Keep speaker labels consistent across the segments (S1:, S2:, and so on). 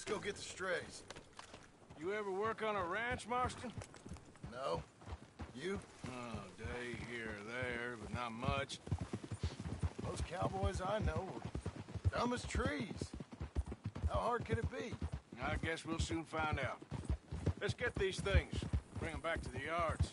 S1: Let's go get the strays.
S2: You ever work on a ranch, Marston?
S1: No? You?
S2: Oh, day here or there, but not much.
S1: Most cowboys I know are dumb as trees. How hard could it be?
S2: I guess we'll soon find out. Let's get these things. Bring them back to the yards.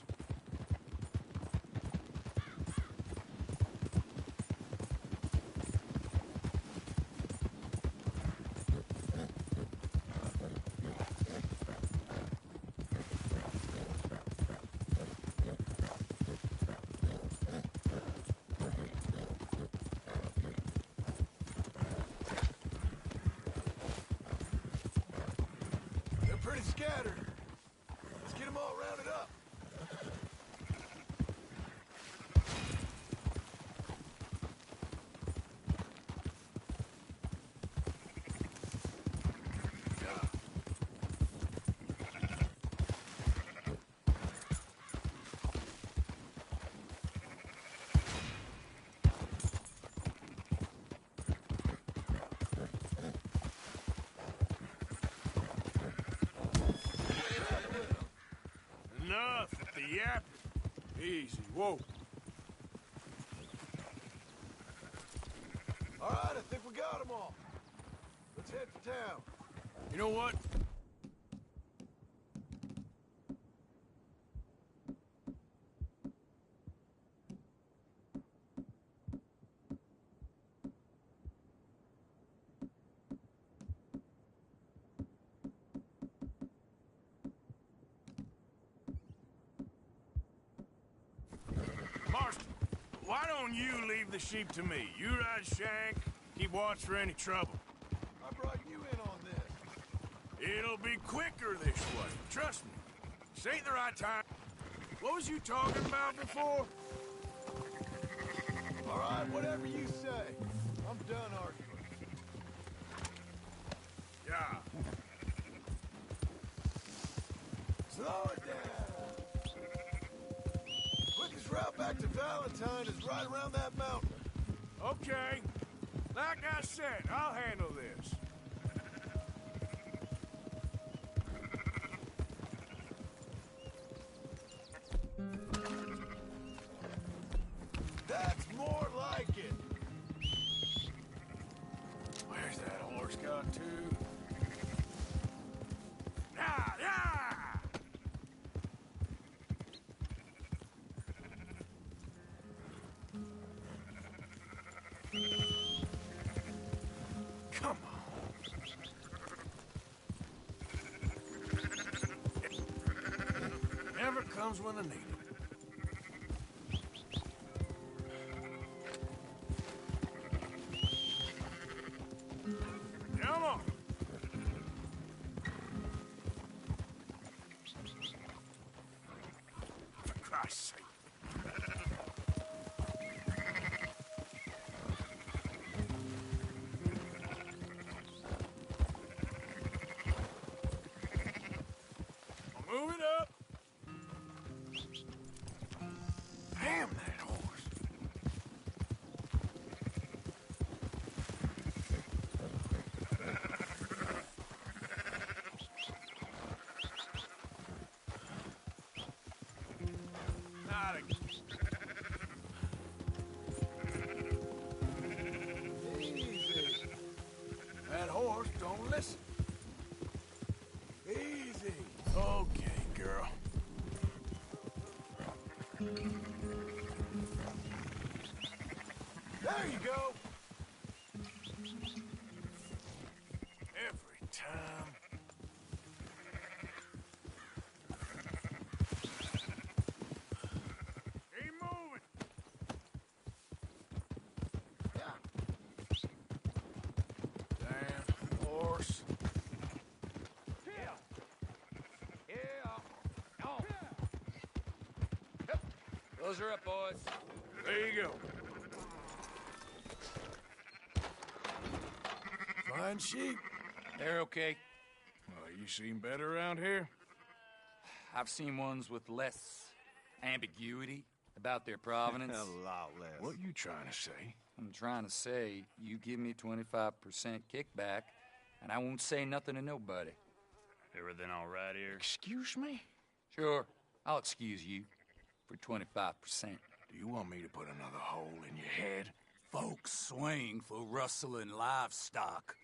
S1: They're pretty scattered. Let's get them all rounded up.
S2: Enough at the yap. Easy, whoa.
S1: All right, I think we got them all. Let's head for town.
S2: You know what? Marston, why don't you leave the sheep to me? You ride Shank, keep watch for any trouble.
S1: I brought you in on this.
S2: It'll be quicker this way, trust me. This ain't the right time. What was you talking about before?
S1: All right, whatever you say. I'm done arguing.
S2: Yeah.
S1: Slow it down. Quickest route back to Valentine is right around that mountain.
S2: Okay. Like I said, I'll handle this.
S1: That's more like it.
S2: Where's that horse got to? Yeah, yeah! Come on. Never comes when I need it. Come on. For Christ's sake. I'll move it up. Damn that horse. Not a...
S1: Easy.
S2: That horse don't listen.
S1: Easy.
S2: Okay, girl.
S1: There you go.
S2: Every time. Keep moving.
S1: Yeah.
S2: Damn horse.
S3: Those are up, boys.
S2: There you go.
S1: Fine sheep.
S3: They're okay.
S2: Well, you seem better around here.
S3: I've seen ones with less ambiguity about their provenance.
S1: A lot less.
S2: What you trying to say?
S3: I'm trying to say, you give me 25% kickback, and I won't say nothing to nobody.
S2: Everything all right here?
S4: Excuse me?
S3: Sure, I'll excuse you for 25%.
S2: Do you want me to put another hole in your head?
S3: Folks swing for rustling livestock.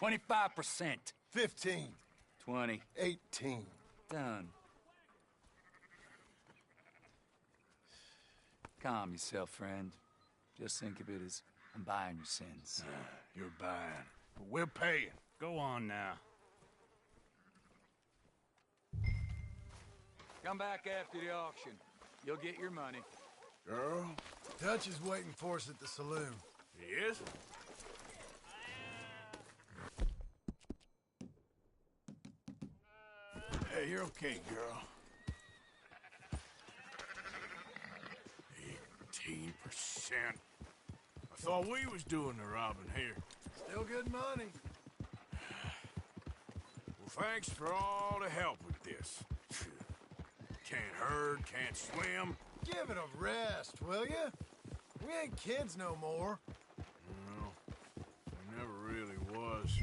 S3: 25%.
S1: 15.
S3: 20.
S1: 18.
S3: Done. Calm yourself, friend. Just think of it as I'm buying your sins.
S2: You're buying, but we're paying. Go on now.
S3: Come back after the auction. You'll get your money.
S2: Girl?
S1: Dutch is waiting for us at the saloon.
S2: He is? Hey, you're okay, girl. 18%. I thought we was doing the robbing here.
S1: Still good money.
S2: Well, thanks for all the help with this. Can't herd, can't swim.
S1: Give it a rest, will ya? We ain't kids no more.
S2: No, it never really was.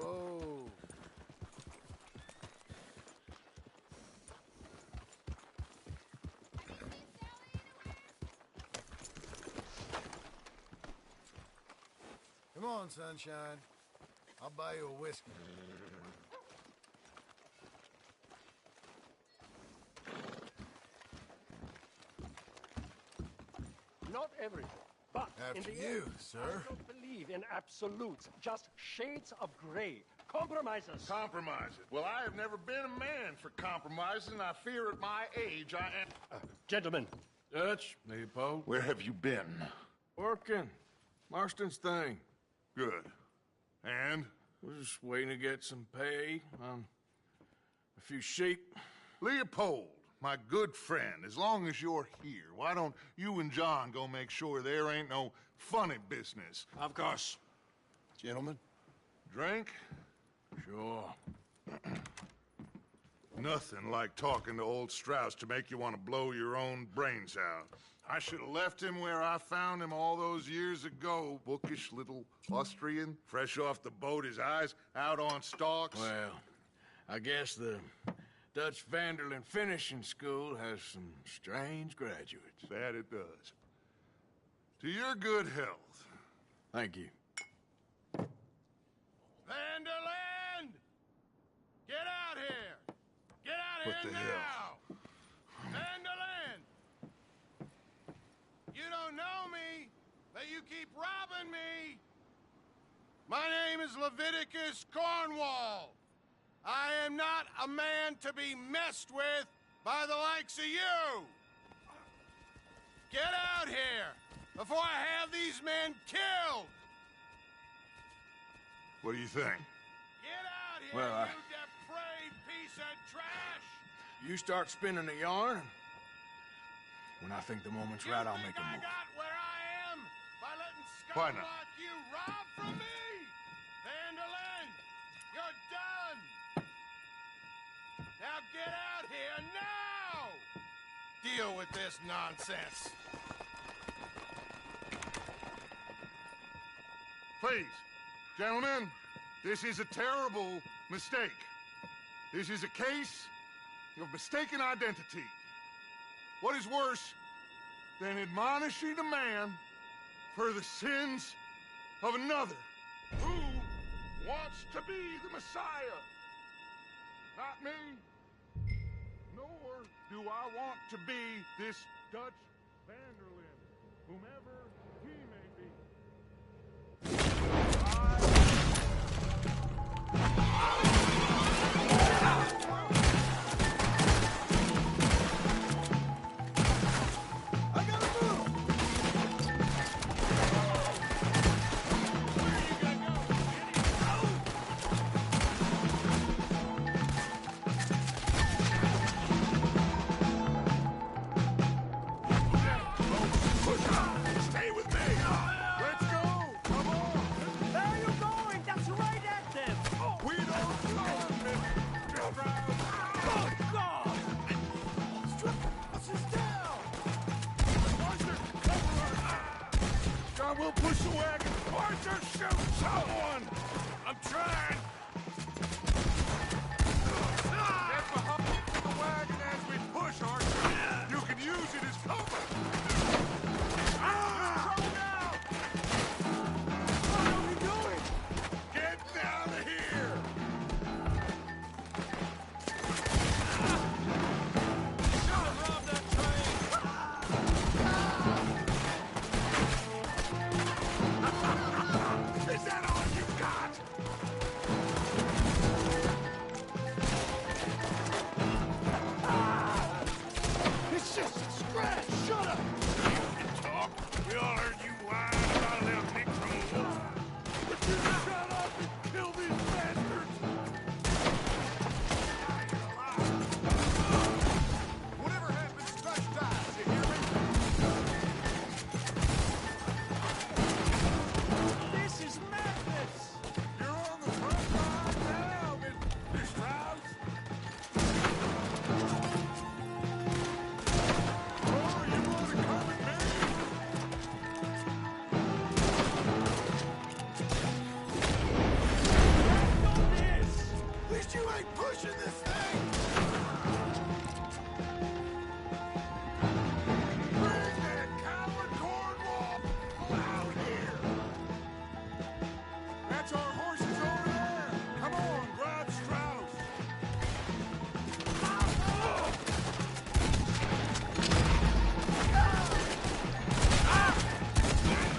S1: Whoa. Come on, sunshine. I'll buy you a whiskey.
S4: Not everything, but in
S1: After
S4: the
S1: you,
S4: end,
S1: sir.
S4: I don't believe in absolutes, just shades of gray. Compromises.
S5: Compromises. Well, I have never been a man for compromises, and I fear at my age I am...
S4: Gentlemen,
S2: Dutch, Leopold.
S5: Where have you been?
S2: Working. Marston's thing.
S5: Good. And?
S2: We're just waiting to get some pay on a few sheep.
S5: Leopold, my good friend, as long as you're here, why don't you and John go make sure there ain't no funny business?
S2: Of course.
S1: Gentlemen.
S5: Drink?
S2: Sure.
S5: Nothing like talking to old Strauss to make you want to blow your own brains out. I should have left him where I found him all those years ago. Bookish little Austrian, fresh off the boat, his eyes out on stalks.
S2: Well, I guess the Dutch Vanderlyn Finishing School has some strange graduates.
S5: That it does. To your good health.
S2: Thank you.
S1: Vanderland! Get out here! Get out
S5: What
S1: here
S5: the
S1: now!
S5: hell?
S1: Vanderland! You don't know me, but you keep robbing me! My name is Leviticus Cornwall. I am not a man to be messed with by the likes of you! Get out here before I have these men killed!
S5: What do you think?
S1: Get out here,
S2: Well,
S1: you depraved piece of trash!
S2: You start spinning the yarn. When I think the moment's right, I'll make a
S1: I
S2: move.
S1: got where I am by letting
S5: Why
S1: scum
S5: not?
S1: like you rob from me! Vanderlyn, you're done! Now get out here now! Deal with this nonsense.
S5: Please, gentlemen, this is a terrible mistake. This is a case of mistaken identity. What is worse than admonishing a man for the sins of another who wants to be the Messiah? Not me, nor do I want to be this Dutch Vanderlyn, whomever he may be.
S1: I gotta move! Where you gonna go?
S2: Horse wagon! Arthur, shoot someone! I'm trying!
S5: Get behind the wagon as we push, Arthur. You can use it as cover.
S2: What are we doing?
S5: Get down here.
S2: Gotta rob that train!
S5: Is that all you got?
S2: It's just a scratch! Shut up! Talk. We all heard you whine about a little nick from a wolf. Would you shut up and kill these bastards?
S5: Whatever happens, Scratch dies, you hear me?
S2: This is madness!
S5: You're on the front line now, Mr. Strauss. Oh, you want to come with me?
S2: At least you ain't pushing this thing!
S5: Bring that coward Cornwall out here! That's our horses over there! Come on, grab Strauss! Leave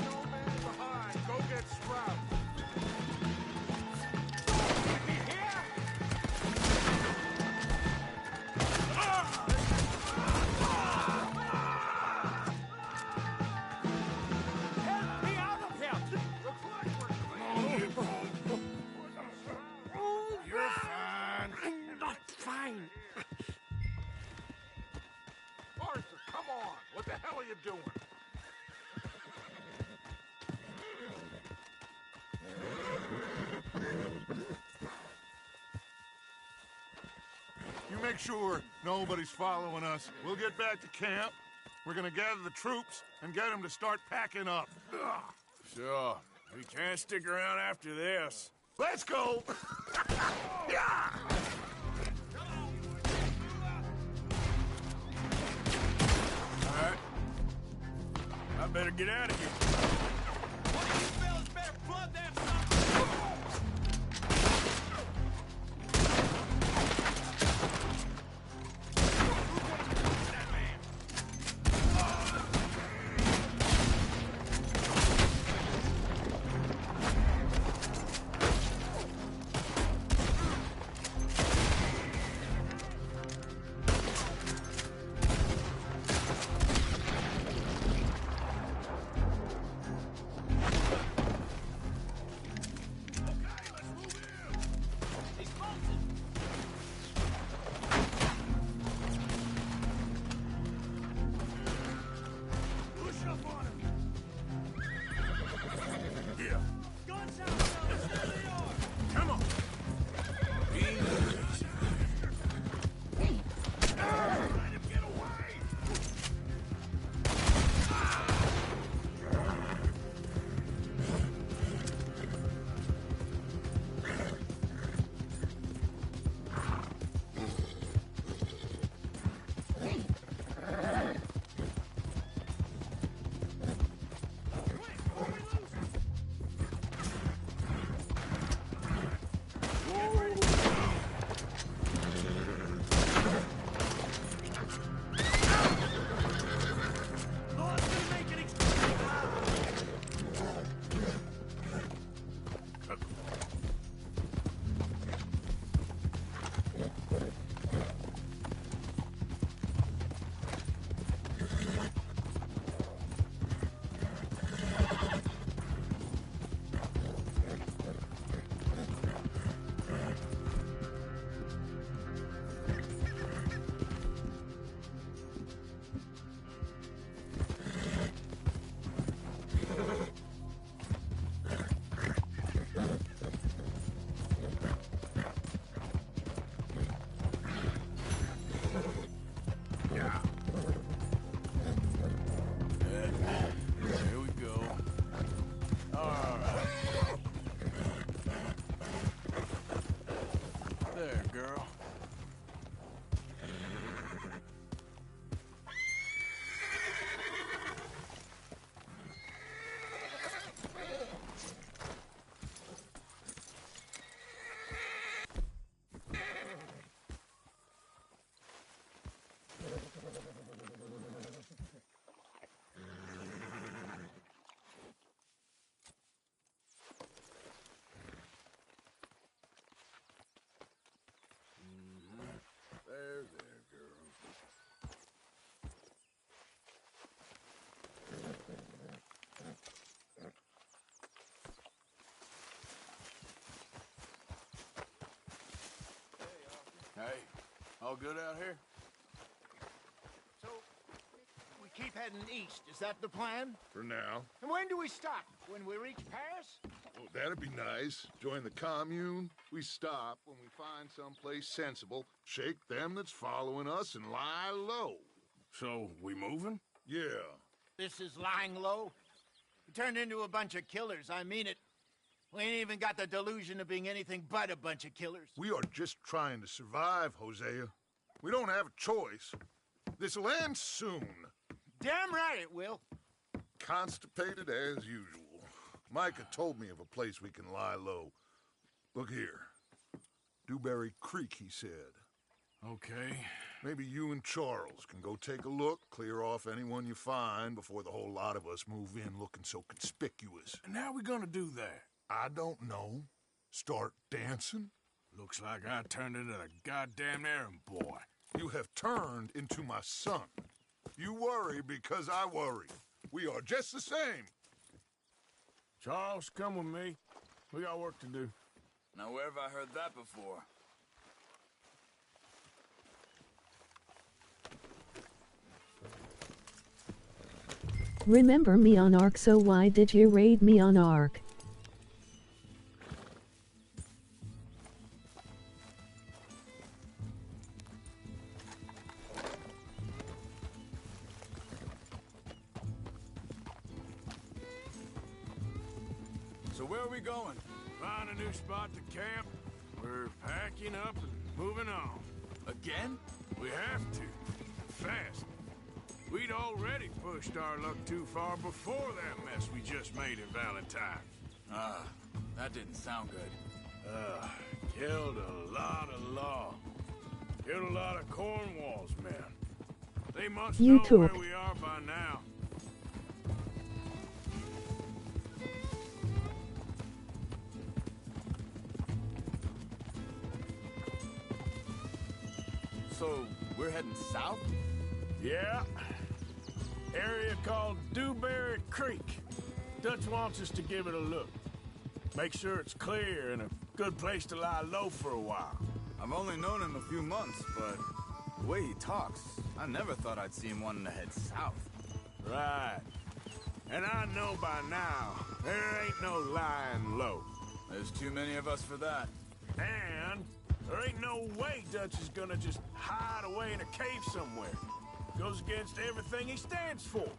S5: no man behind. Go get Strauss.
S2: Help me out of here!
S5: Looks like we're clean.
S2: You're fine. I'm not fine.
S5: Arthur, come on! What the hell are you doing? You make sure nobody's following us. We'll get back to camp. We're gonna gather the troops and get them to start packing up.
S2: Sure. We can't stick around after this.
S5: Let's go! Yeah!
S2: All right. I better get out of here.
S1: One of you fellas better plug that
S2: All good out here?
S1: So, we keep heading east. Is that the plan?
S5: For now.
S1: And when do we stop? When we reach Paris?
S5: Oh, that'd be nice. Join the commune. We stop when we find someplace sensible, shake them that's following us, and lie low.
S2: So, we moving?
S5: Yeah.
S1: This is lying low? We turned into a bunch of killers, I mean it. We ain't even got the delusion of being anything but a bunch of killers.
S5: We are just trying to survive, Hosea. We don't have a choice. This'll end soon.
S1: Damn right it will.
S5: Constipated as usual. Micah told me of a place we can lie low. Look here. Dewberry Creek, he said.
S2: Okay.
S5: Maybe you and Charles can go take a look, clear off anyone you find before the whole lot of us move in looking so conspicuous.
S2: And how we gonna do that?
S5: I don't know. Start dancing?
S2: Looks like I turned into a goddamn errand boy.
S5: You have turned into my son. You worry because I worry. We are just the same.
S2: Charles, come with me. We got work to do.
S3: Now, where have I heard that before?
S6: Remember me on Ark, so why did you raid me on Ark?
S3: So where are we going?
S2: Find a new spot to camp. We're packing up and moving on.
S3: Again?
S2: We have to. Fast. We'd already pushed our luck too far before that mess we just made in Valentine.
S3: That didn't sound good.
S2: Killed a lot of law. Killed a lot of Cornwall's men. They must know where we are by now.
S3: So, we're heading south?
S2: Yeah. Area called Dewberry Creek. Dutch wants us to give it a look. Make sure it's clear and a good place to lie low for a while.
S3: I've only known him a few months, but the way he talks, I never thought I'd see him wanting to head south.
S2: Right. And I know by now, there ain't no lying low.
S3: There's too many of us for that.
S2: And there ain't no way Dutch is gonna just hide away in a cave somewhere. Goes against everything he stands for.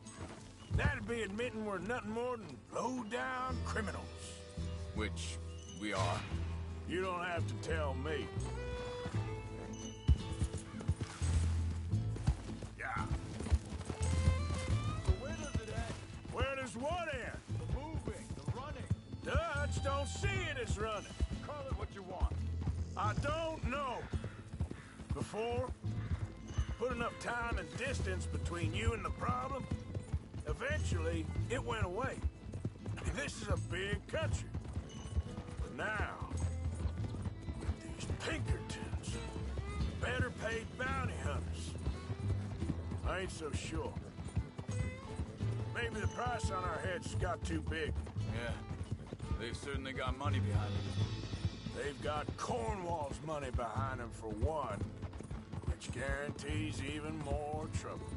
S2: That'd be admitting we're nothing more than low-down criminals.
S3: Which we are.
S2: You don't have to tell me. Yeah.
S3: So where does it end?
S2: Where does what end?
S3: The moving, the running.
S2: Dutch don't see it as running.
S3: Call it what you want.
S2: I don't know. Before, put enough time and distance between you and the problem, eventually it went away. This is a big country. But now, with these Pinkertons, better paid bounty hunters, I ain't so sure. Maybe the price on our heads got too big.
S3: Yeah, they've certainly got money behind them.
S2: They've got Cornwall's money behind them for one, which guarantees even more trouble.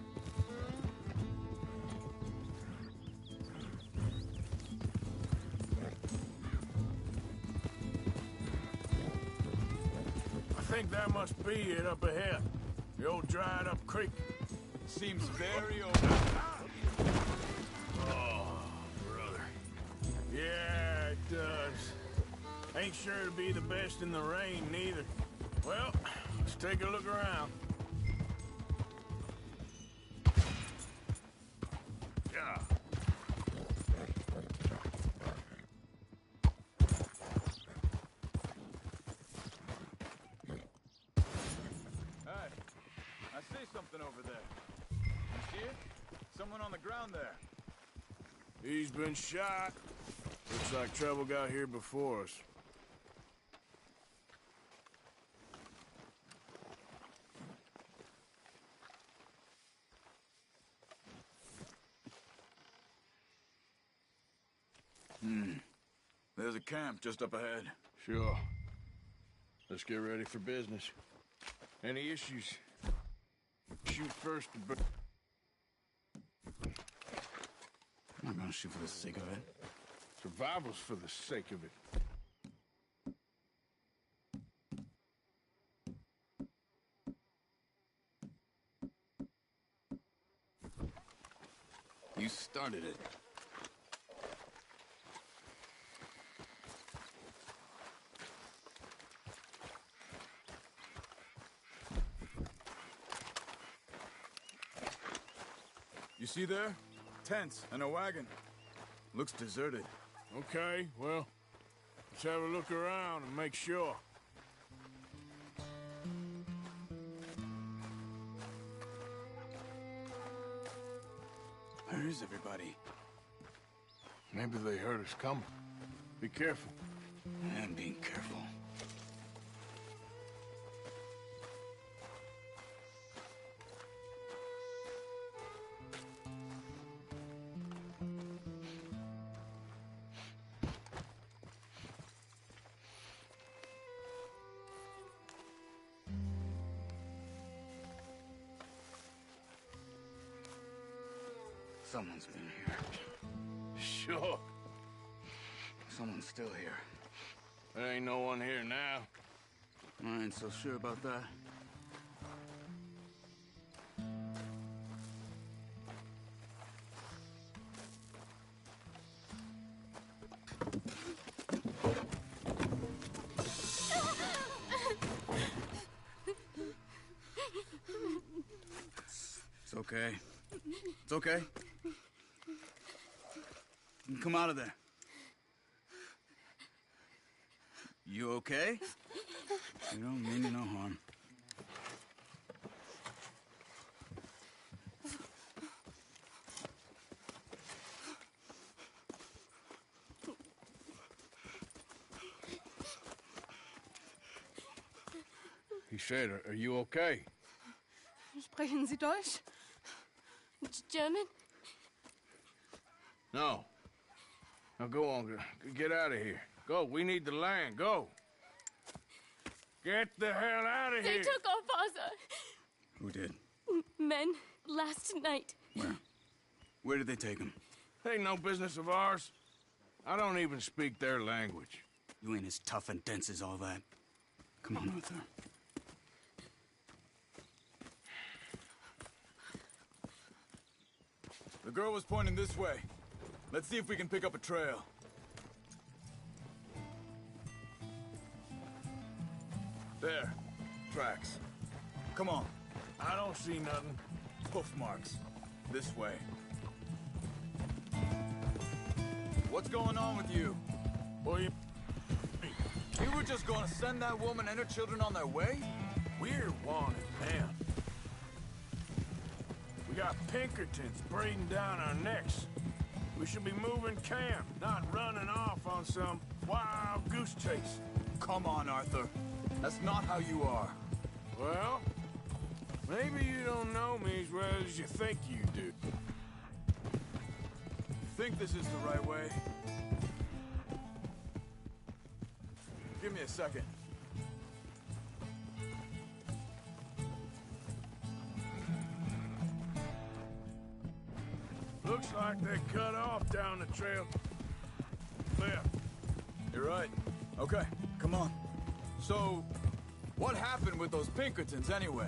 S2: I think that must be it up ahead. The old dried-up creek.
S3: Seems very open.
S2: Oh, brother. Yeah, it does. Ain't sure to be the best in the rain, neither. Well, let's take a look around. Yeah.
S3: Hey, I see something over there. You see it? Someone on the ground there.
S2: He's been shot. Looks like trouble got here before us.
S3: There's a camp just up ahead.
S2: Sure. Let's get ready for business.
S1: Any issues? Shoot first.
S3: I'm not gonna shoot for the sake of it.
S1: Survival's for the sake of it.
S3: You started it. You see there? Tents and a wagon. Looks deserted.
S2: Okay, well, let's have a look around and make sure.
S3: Where is everybody?
S1: Maybe they heard us coming. Be careful.
S3: I'm being careful. Someone's been here.
S1: Sure.
S3: Someone's still here.
S1: There ain't no one here now.
S3: I ain't so sure about that. It's okay. It's okay. You can come out of there. You okay? You don't mean you no harm.
S1: He said, are you okay?
S7: Sprechen Sie Deutsch? German?
S1: No. Now go on, get out of here. Go, we need the land, go. Get the hell out of
S7: They
S1: here.
S7: took our father.
S3: Who did?
S7: Men, last night.
S3: Where? Where did they take him?
S1: Ain't no business of ours. I don't even speak their language.
S3: You ain't as tough and dense as all that. Come on, Arthur. The girl was pointing this way. Let's see if we can pick up a trail. There. Tracks. Come on.
S2: I don't see nothing.
S3: Hoof marks. This way. What's going on with you?
S2: Well, you
S3: were just gonna send that woman and her children on their way?
S2: We're wanted, man. We got Pinkertons breathing down our necks. We should be moving camp, not running off on some wild goose chase.
S3: Come on, Arthur. That's not how you are.
S2: Well, maybe you don't know me as well as you think you do.
S3: Think this is the right way? Give me a second.
S2: Looks like they cut off down the trail. Left.
S3: You're right. Okay, come on. So, what happened with those Pinkertons anyway?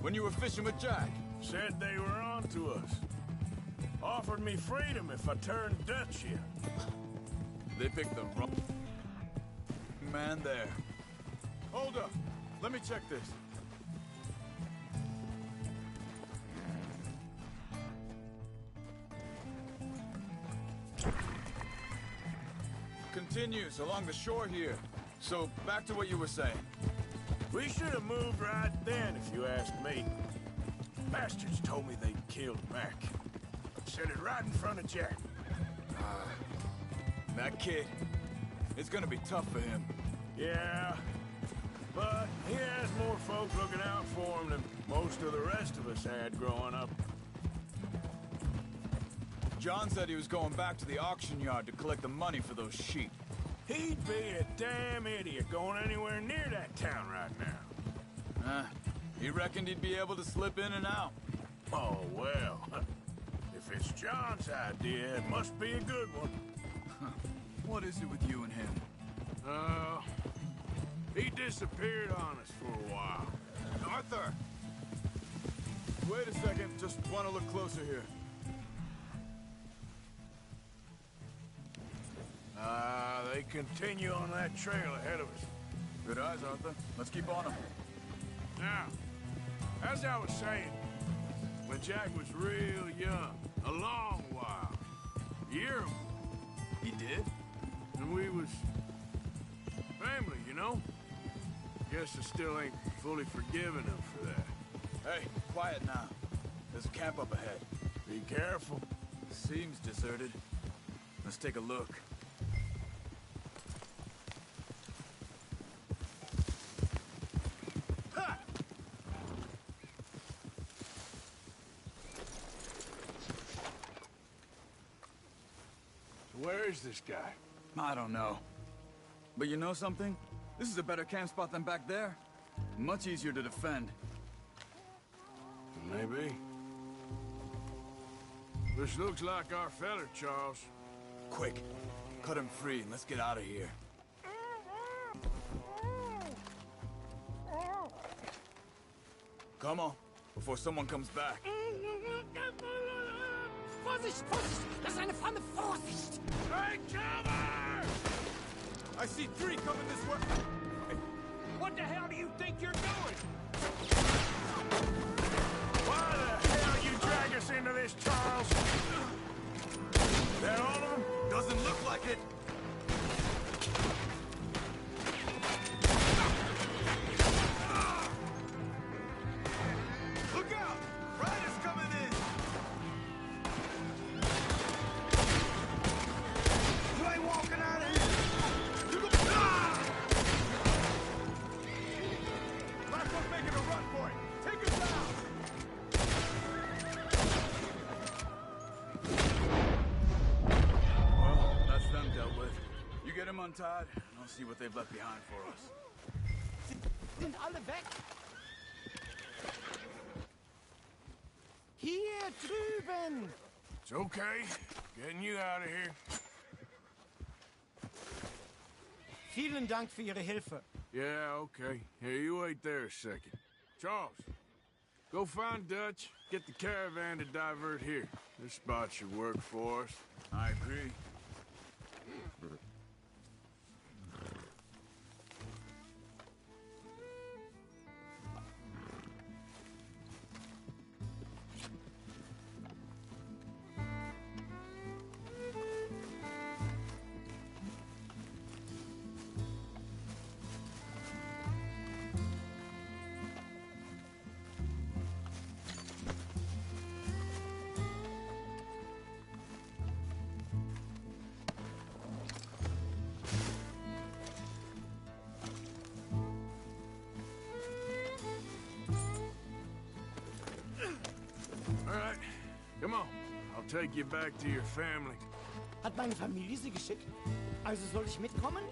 S3: When you were fishing with Jack?
S2: Said they were on to us. Offered me freedom if I turned Dutch here.
S3: They picked the wrong man there. Hold up. Let me check this. Continues along the shore here. So, back to what you were saying.
S2: We should have moved right then, if you ask me. Bastards told me they'd killed Mac. Said it right in front of Jack.
S3: That kid, it's gonna be tough for him.
S2: Yeah, but he has more folk looking out for him than most of the rest of us had growing up.
S3: John said he was going back to the auction yard to collect the money for those sheep.
S2: He'd be a damn idiot going anywhere near that town right now.
S3: He reckoned he'd be able to slip in and out.
S2: Oh, well. If it's John's idea, it must be a good one.
S3: What is it with you and him?
S2: He disappeared on us for a while.
S3: Arthur! Wait a second, just want to look closer here.
S2: They continue on that trail ahead of us.
S3: Good eyes, Arthur. Let's keep on him.
S2: Now, as I was saying, when Jack was real young, a long while, you hear him,
S3: He did?
S2: and we was family, you know? Guess I still ain't fully forgiven him for that.
S3: Hey, quiet now. There's a camp up ahead.
S2: Be careful.
S3: Seems deserted. Let's take a look.
S2: Where is this guy?
S3: I don't know. But you know something? This is a better camp spot than back there. Much easier to defend.
S2: Maybe. This looks like our feller, Charles.
S3: Quick, cut him free and let's get out of here. Come on, before someone comes back.
S8: Vorsicht, Vorsicht! Das ist eine Pfanne! Vorsicht!
S2: Take cover!
S3: I see three coming this way.
S4: What the hell do you think you're doing?
S2: Why the hell you drag us into this, Charles? That all of them?
S3: Doesn't look like it. Look out! Riders coming in! You ain't walking out of here! You go... Last one's making a run for it! Take him down! Well, that's them dealt with. You get him untied, and I'll see what they've left behind for us.
S8: Sind alle weg? Hier drüben!
S2: It's okay. Getting you out of here.
S8: Vielen Dank für Ihre Hilfe.
S2: Yeah, okay. Here, you wait there a second. Charles, go find Dutch. Get the caravan to divert here. This spot should work for us.
S3: I agree.
S2: All right, come on. I'll take you back to your family.
S8: Hat meine Familie Sie geschickt? Also soll ich mitkommen?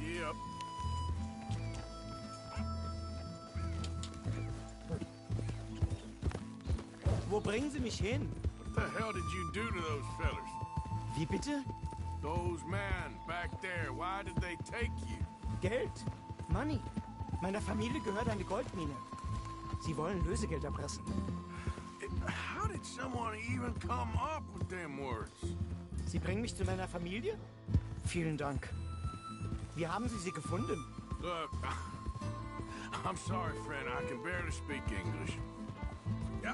S2: Yep.
S8: Wo bringen Sie mich hin?
S2: What the hell did you do to those fellers?
S8: Wie bitte?
S2: Those men back there, why did they take you?
S8: Geld? Money. Meiner Familie gehört eine Goldmine. Sie wollen Lösegeld erpressen.
S2: How did someone even come up with them words?
S8: Sie bringen mich zu meiner Familie? Vielen Dank. Wie haben Sie sie gefunden?
S2: Look, I'm sorry, friend. I can barely speak English. Yeah.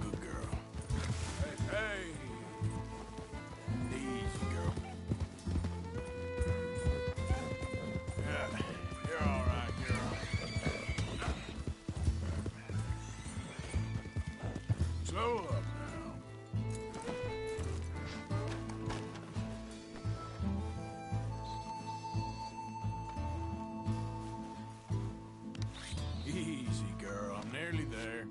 S2: Good girl. Hey, Slow up now. Easy, girl. I'm nearly there.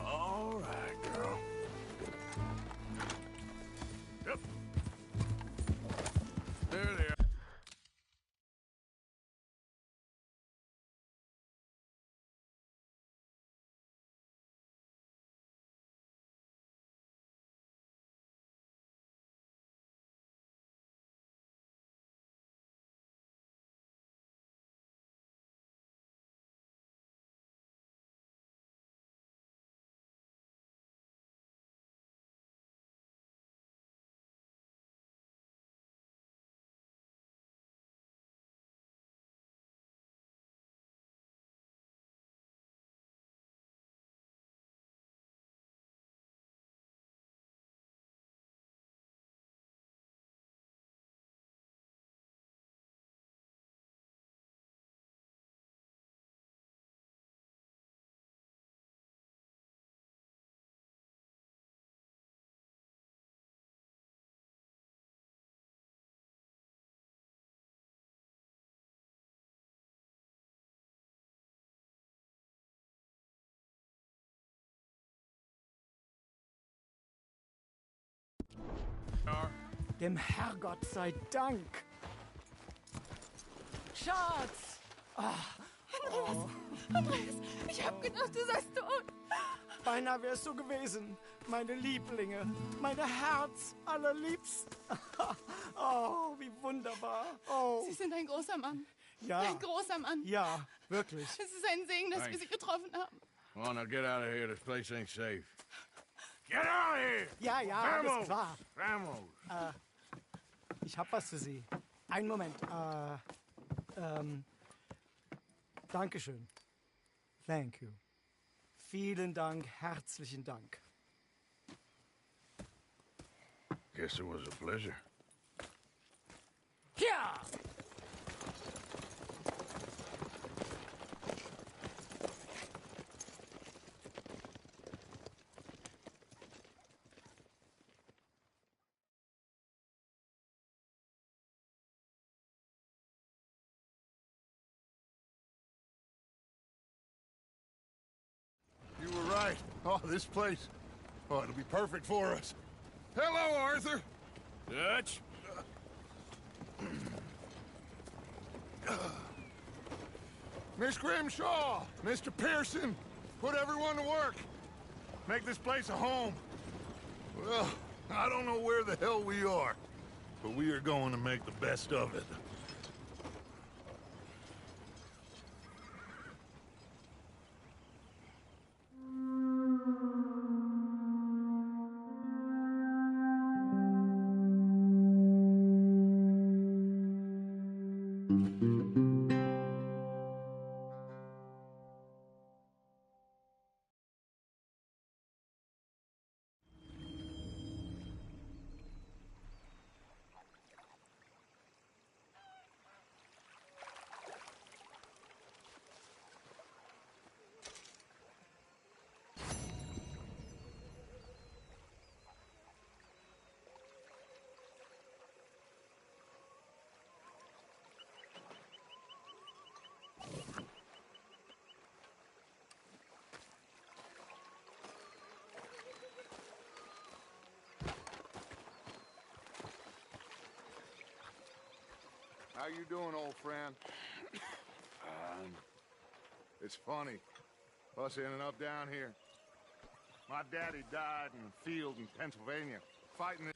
S2: All right, girl. Yep. There they are.
S8: Dem Herrgott sei Dank. Schatz!
S7: Andreas, ich hab gedacht, du seist tot.
S8: Beinahe wärst du gewesen. Meine Lieblinge. Meine Herz allerliebst. Oh, wie wunderbar. Oh,
S7: Sie sind ein großer Mann.
S8: ja.
S7: Ein großer Mann.
S8: Ja, wirklich.
S7: Es ist ein Segen, dass wir Sie getroffen haben.
S2: Come on, now get out of here. This place ain't safe. Get out of here!
S8: Ja, ja, alles klar.
S2: Vamos!
S8: Ich hab was für Sie. Einen Moment. Dankeschön. Thank you. Vielen Dank, herzlichen Dank.
S2: Guess it was a pleasure.
S8: Ja!
S5: You were right. Oh, this place. Oh, it'll be perfect for us. Hello, Arthur.
S2: Dutch?
S5: Miss Grimshaw, Mr. Pearson, put everyone to work. Make this place a home. Well, I don't know where the hell we are, but we are going to make the best of it. How you doing, old friend? It's funny, us ending up down here. My daddy died in the field in Pennsylvania, fighting the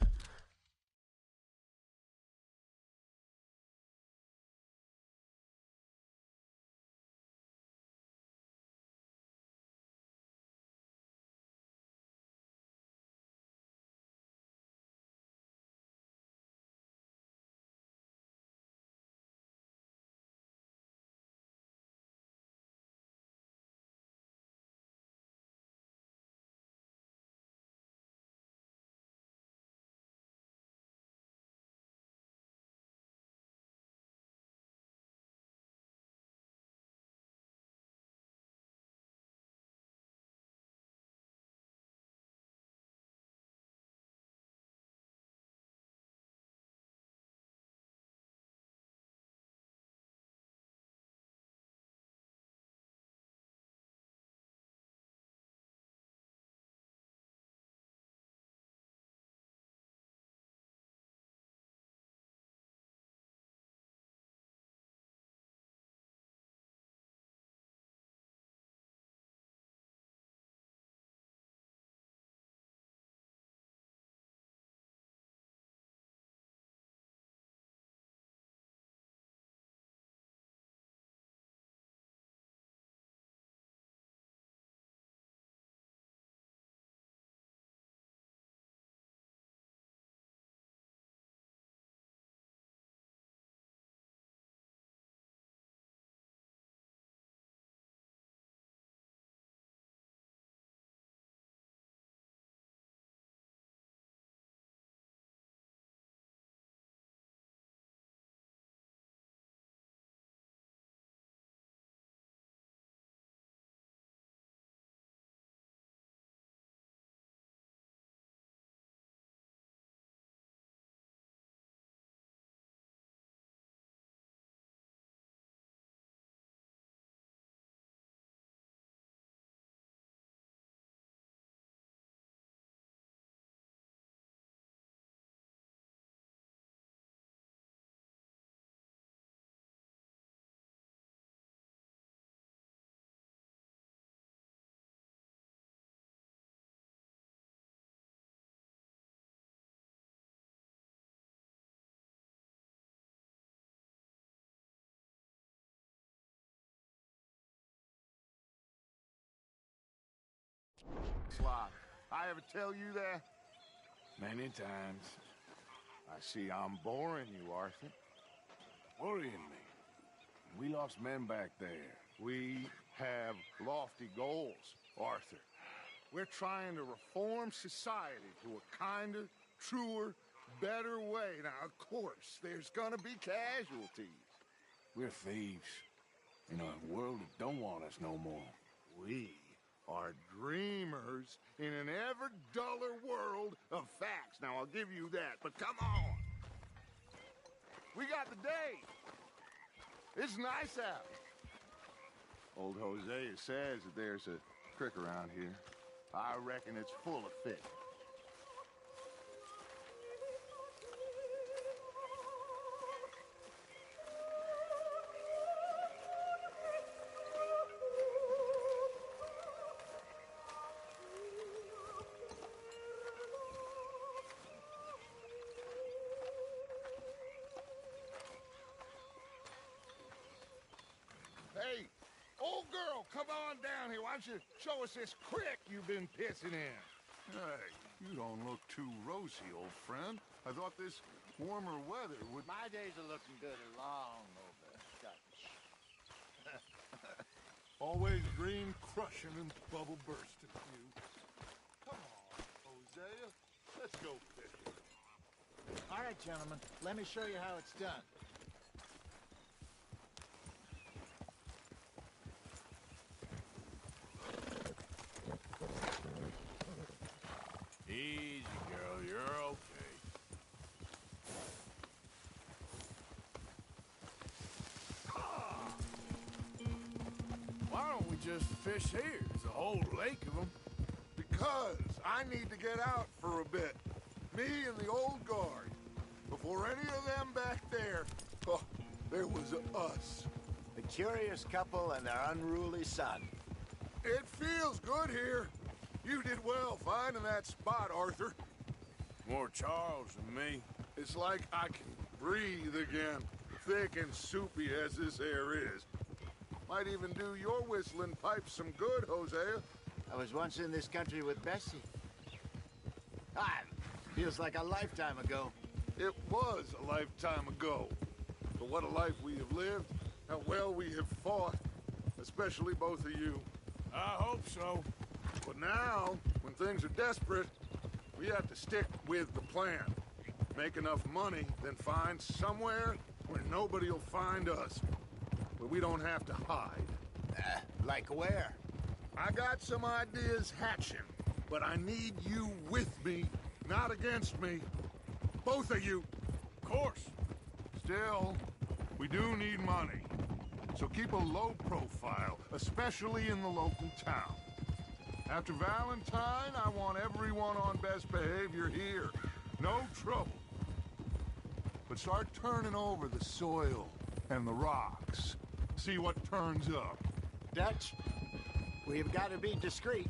S5: slot. I ever tell you that?
S2: Many times.
S5: I see I'm boring you, Arthur.
S2: Worrying me. We lost men back there.
S5: We have lofty goals, Arthur. We're trying to reform society to a kinder, truer, better way. Now, of course, there's gonna be casualties.
S2: We're thieves. In a world that don't want us no more.
S5: We are dreamers in an ever duller world of facts. Now, I'll give you that, but come on. We got the day. It's nice out. Old Hosea says that there's a creek around here. I reckon it's full of fish. Hey, old girl, come on down here. Why don't you show us this creek you've been pissing in?
S9: Hey, you don't look too rosy, old friend. I thought this warmer weather would...
S1: My days are looking good and long over Scotch.
S9: Always dream crushing and bubble bursting you. Come on, Hosea. Let's go fishing.
S10: All right, gentlemen. Let me show you how it's done.
S2: Easy, girl. You're okay. Why don't we just fish here? There's a whole lake of them.
S5: Because I need to get out for a bit. Me and the old guard. Before any of them back there, oh, there was us.
S10: The curious couple and their unruly son.
S5: It feels good here. You did well finding that spot, Arthur.
S2: More Charles than me.
S5: It's like I can breathe again, thick and soupy as this air is. Might even do your whistling pipes some good, Hosea.
S10: I was once in this country with Bessie. Ah, feels like a lifetime ago.
S5: It was a lifetime ago. But what a life we have lived, how well we have fought, especially both of you.
S2: I hope so.
S5: But now, when things are desperate, we have to stick with the plan. Make enough money, then find somewhere where nobody will find us. Where we don't have to hide.
S10: Like where?
S5: I got some ideas hatching, but I need you with me, not against me. Both of you.
S2: Of course.
S5: Still, we do need money. So keep a low profile, especially in the local town. After Valentine, I want everyone on best behavior here. No trouble. But start turning over the soil and the rocks. See what turns up.
S10: Dutch, we've got to be discreet.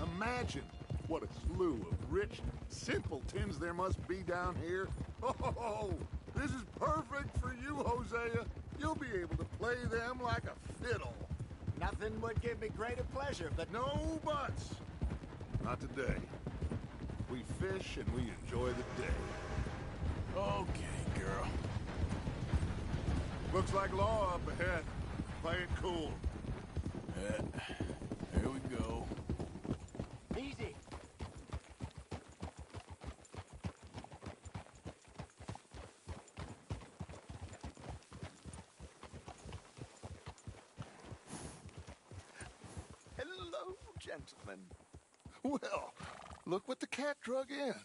S5: Imagine what a slew of rich simpletons there must be down here. Oh, this is perfect for you, Hosea. You'll be able to play them like a fiddle.
S10: Nothing would give me greater pleasure, but...
S5: No buts. Not today. We fish and we enjoy the day.
S2: Okay, girl.
S5: Looks like law up ahead. Play it cool.
S2: Here we go.
S10: Easy.
S5: Hello, gentlemen. Well, look what the cat drug in.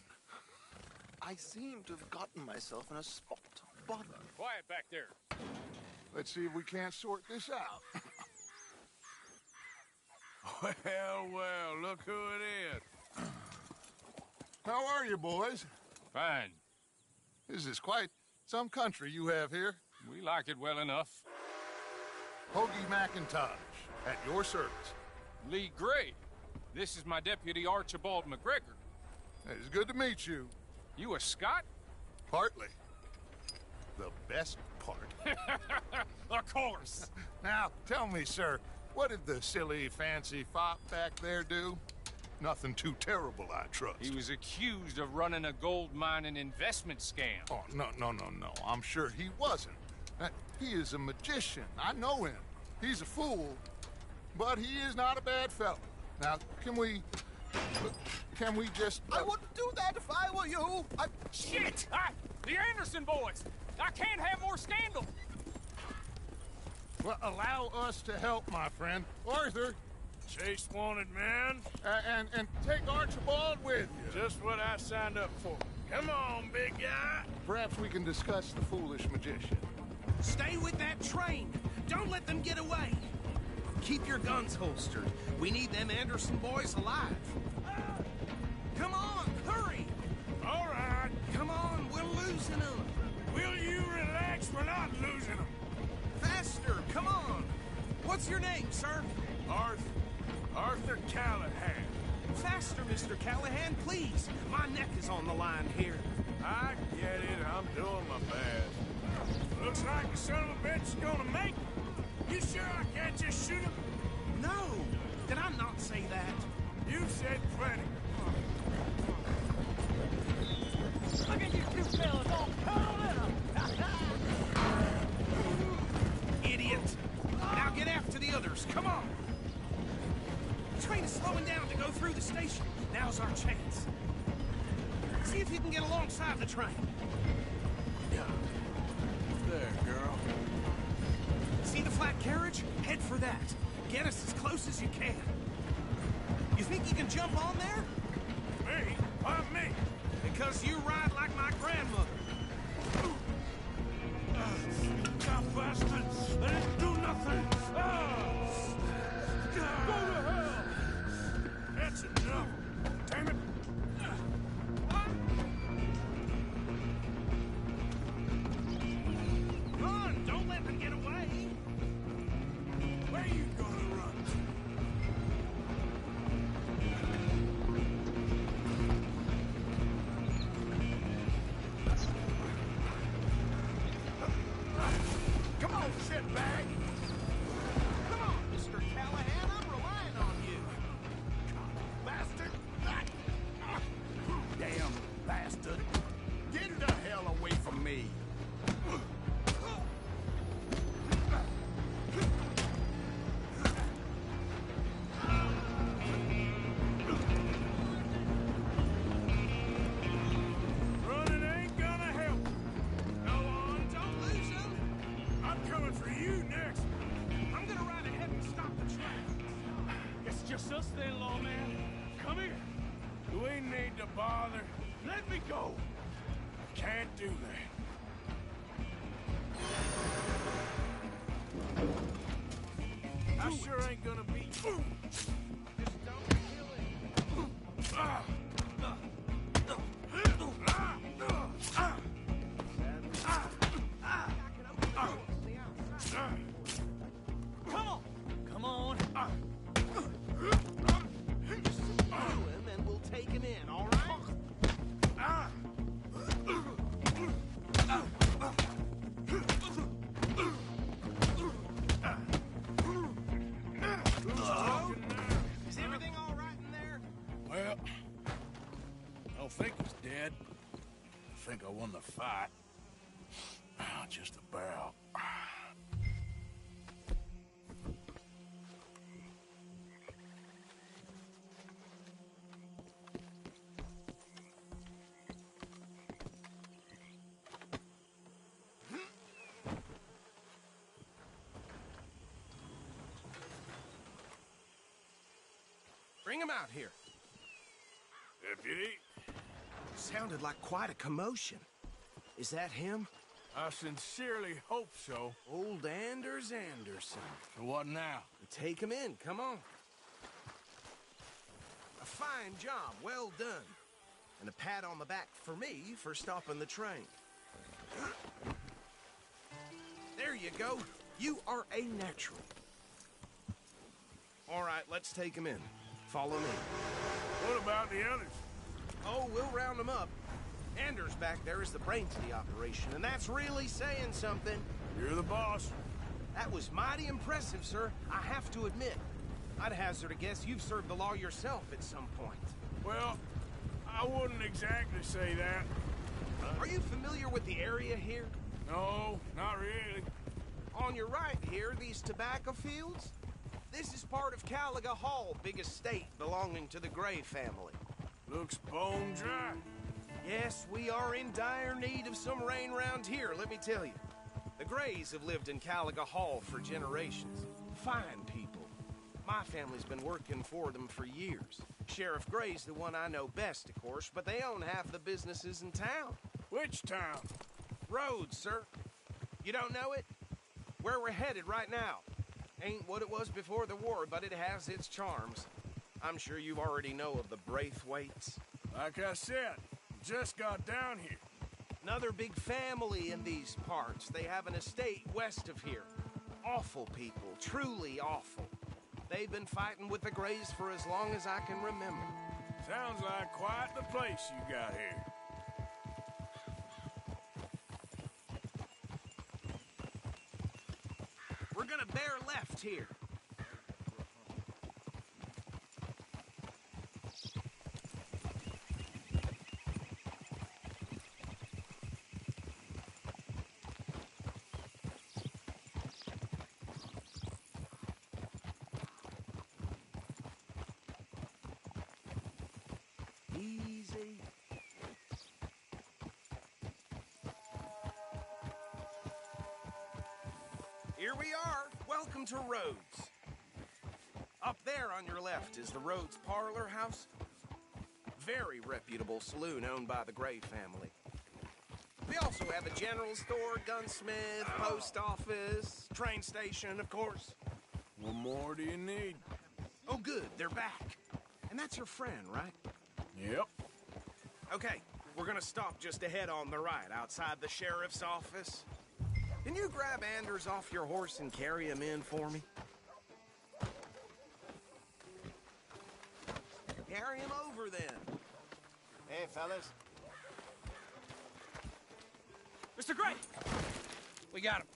S11: I seem to have gotten myself in a spot on the bottom.
S2: Quiet back there.
S5: Let's see if we can't sort this out.
S2: Well, look who it is.
S5: How are you, boys?
S1: Fine.
S5: This is quite some country you have here.
S1: We like it well enough.
S5: Hoagie McIntosh, at your service.
S1: Lee Gray. This is my deputy, Archibald McGregor.
S5: It's good to meet you.
S1: You a Scot?
S5: Partly. The best part.
S1: Of course.
S5: Now, tell me, sir, what did the silly, fancy fop back there do? Nothing too terrible, I trust.
S12: He was accused of running a gold mining investment scam.
S5: Oh, no. I'm sure he wasn't. He is a magician. I know him. He's a fool, but he is not a bad fellow. Now, can we just...
S11: I wouldn't do that if I were you.
S12: Shit! The Anderson boys! I can't have more scandal!
S5: Well, allow us to help, my friend. Arthur.
S2: Chase wanted man.
S5: And take Archibald with you.
S2: Just what I signed up for. Come on, big guy.
S5: Perhaps we can discuss the foolish magician.
S13: Stay with that train. Don't let them get away. Keep your guns holstered. We need them Anderson boys alive. Come on, hurry!
S2: All right.
S13: Come on, we're losing them.
S2: Will you relax? We're not losing them.
S13: Faster, come on. What's your name, sir?
S2: Arthur Callahan.
S13: Faster, Mr. Callahan, please. My neck is on the line here.
S2: I get it. I'm doing my best. Looks like the son of a bitch is gonna make it. You sure I can't just shoot him?
S13: No. Did I not say that?
S2: You said plenty.
S4: Look at you two fellas all curled up!
S13: Idiot. Now get after the others. Come on. The train is slowing down to go through the station. Now's our chance. See if you can get alongside the train.
S2: There, girl.
S13: See the flat carriage? Head for that. Get us as close as you can. You think you can jump on there?
S2: Me? Why me?
S13: Because you ride like my grandmother.
S2: God bastard! I didn't do nothing! Go to hell! That's enough! Damn it!
S13: Run! Don't let them get away!
S2: Where you gonna run?
S13: Come on, shitbag! Come on, Mr. Callahan, I'm relying on you! Bastard!
S1: Damn bastard. Get the hell away from me.
S2: Running ain't gonna help.
S13: Go on, don't lose him!
S2: I'm coming for you next.
S13: I'm gonna ride ahead and stop the train.
S4: It's just us then, lawman. Come here.
S2: Do we need to bother?
S4: Let me go.
S2: Can't do that. I sure ain't gonna be...
S13: Just don't kill him.
S4: Come on. Come on.
S13: Just subdue him and we'll take him in, all right? Is everything all right in there?
S2: Well, I don't think he's dead. I think I won the fight. Just about.
S13: Bring him out here.
S2: Deputy,
S13: Sounded like quite a commotion. Is that him?
S2: I sincerely hope so.
S13: Old Anders Anderson.
S2: So what now?
S13: Take him in, come on. A fine job, well done. And a pat on the back for me for stopping the train. There you go. You are a natural. All right, let's take him in. Follow me.
S2: What about the others?
S13: Oh, we'll round them up. Anders back there is the brains of the operation, and that's really saying something.
S2: You're the boss.
S13: That was mighty impressive, sir. I have to admit. I'd hazard a guess you've served the law yourself at some point.
S2: Well, I wouldn't exactly say that.
S13: Are you familiar with the area here?
S2: No, not really.
S13: On your right here, these tobacco fields? This is part of Caliga Hall, big estate belonging to the Gray family.
S2: Looks bone dry.
S13: Yes, we are in dire need of some rain round here, let me tell you. The Grays have lived in Caliga Hall for generations. Fine people. My family's been working for them for years. Sheriff Gray's the one I know best, of course, but they own half the businesses in town.
S2: Which town?
S13: Rhodes, sir. You don't know it? Where we're headed right now. Ain't what it was before the war, but it has its charms. I'm sure you already know of the Braithwaites.
S2: Like I said, just got down here.
S13: Another big family in these parts. They have an estate west of here. Awful people, truly awful. They've been fighting with the Grays for as long as I can remember.
S2: Sounds like quite the place you got here.
S13: We're gonna bear left here. Easy. Here we are. Welcome to Rhodes. Up there on your left is the Rhodes Parlor House. Very reputable saloon owned by the Gray family. We also have a general store, gunsmith, post office, train station, of course.
S2: What more do you need?
S13: Oh, good. They're back. And that's your friend, right?
S2: Yep.
S13: Okay, we're gonna stop just ahead on the right, outside the sheriff's office. Can you grab Anders off your horse and carry him in for me? Carry him over, then.
S10: Hey, fellas.
S12: Mr. Gray! We got him.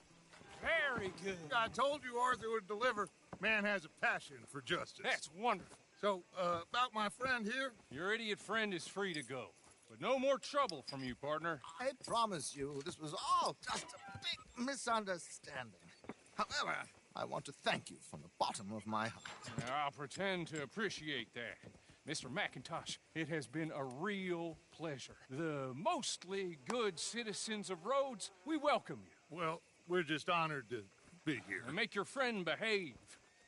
S12: Very good.
S5: I told you Arthur would deliver. Man has a passion for justice.
S12: That's wonderful.
S5: So, about my friend here?
S12: Your idiot friend is free to go. But no more trouble from you, partner.
S11: I promise you, this was all just a big misunderstanding. However, I want to thank you from the bottom of my heart.
S12: Now, I'll pretend to appreciate that. Mr. McIntosh, it has been a real pleasure. The mostly good citizens of Rhodes, we welcome you.
S5: Well, we're just honored to be here.
S12: And make your friend behave.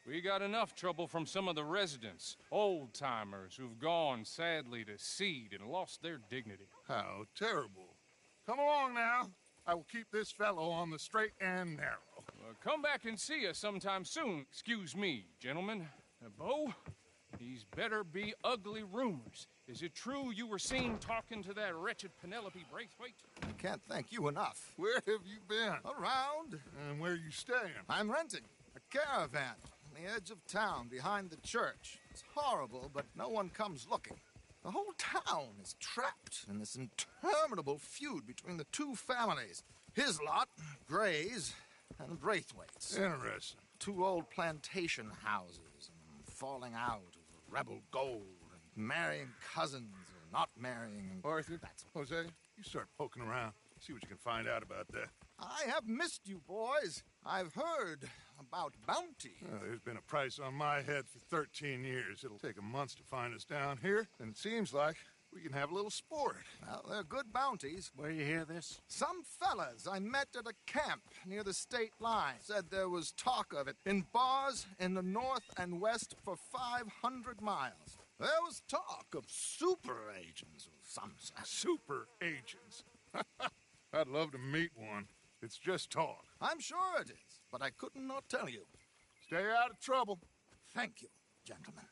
S12: We got enough trouble from some of the residents, old-timers who've gone, sadly, to seed and lost their dignity.
S5: How terrible. Come along now. I will keep this fellow on the straight and narrow.
S12: Come back and see us sometime soon. Excuse me, gentlemen. Bo, these better be ugly rumors. Is it true you were seen talking to that wretched Penelope Braithwaite?
S11: I can't thank you enough.
S5: Where have you been?
S11: Around.
S5: And where are you staying?
S11: I'm renting a caravan on the edge of town behind the church. It's horrible, but no one comes looking. The whole town is trapped in this interminable feud between the two families. His lot, Gray's, and Braithwaite's.
S5: Interesting.
S11: Two old plantation houses, and falling out of rebel gold, and marrying cousins or not marrying. And
S5: Arthur, Jose, you start poking around. See what you can find out about that.
S11: I have missed you, boys. I've heard about bounty.
S5: There's been a price on my head for 13 years. It'll take a month to find us down here, and it seems like we can have a little sport.
S11: Well, they're good bounties.
S10: Where you hear this?
S11: Some fellas I met at a camp near the state line said there was talk of it in bars in the north and west for 500 miles. There was talk of super agents of some sort.
S5: Super agents? I'd love to meet one. It's just talk.
S11: I'm sure it is, but I couldn't not tell you.
S5: Stay out of trouble.
S11: Thank you, gentlemen.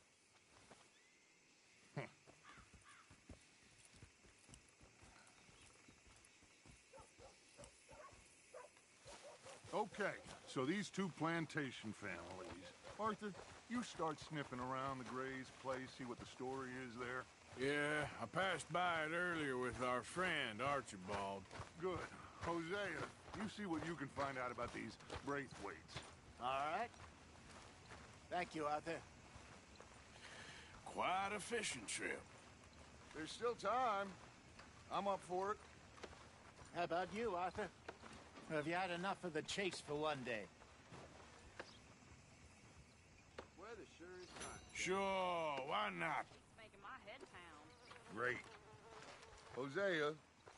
S5: Okay, so these two plantation families. Arthur, you start sniffing around the Gray's place, see what the story is there.
S2: Yeah, I passed by it earlier with our friend, Archibald.
S5: Good. Hosea, you see what you can find out about these Braithwaites.
S10: All right. Thank you, Arthur.
S2: quite a fishing trip.
S5: There's still time. I'm up for it.
S10: How about you, Arthur? Or have you had enough of the chase for one day?
S1: Weather sure is nice.
S2: Sure, why not?
S14: Making my head pound.
S5: Great. Hosea,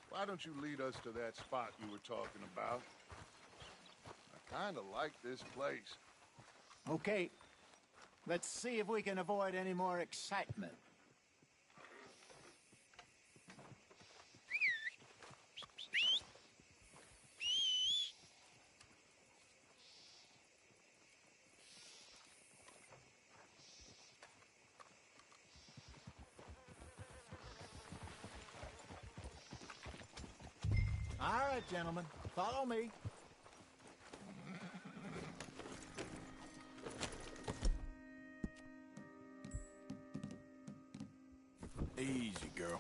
S5: why don't you lead us to that spot you were talking about? I kind of like this place.
S10: Okay. Let's see if we can avoid any more excitement. All right, gentlemen, follow me.
S2: Easy, girl.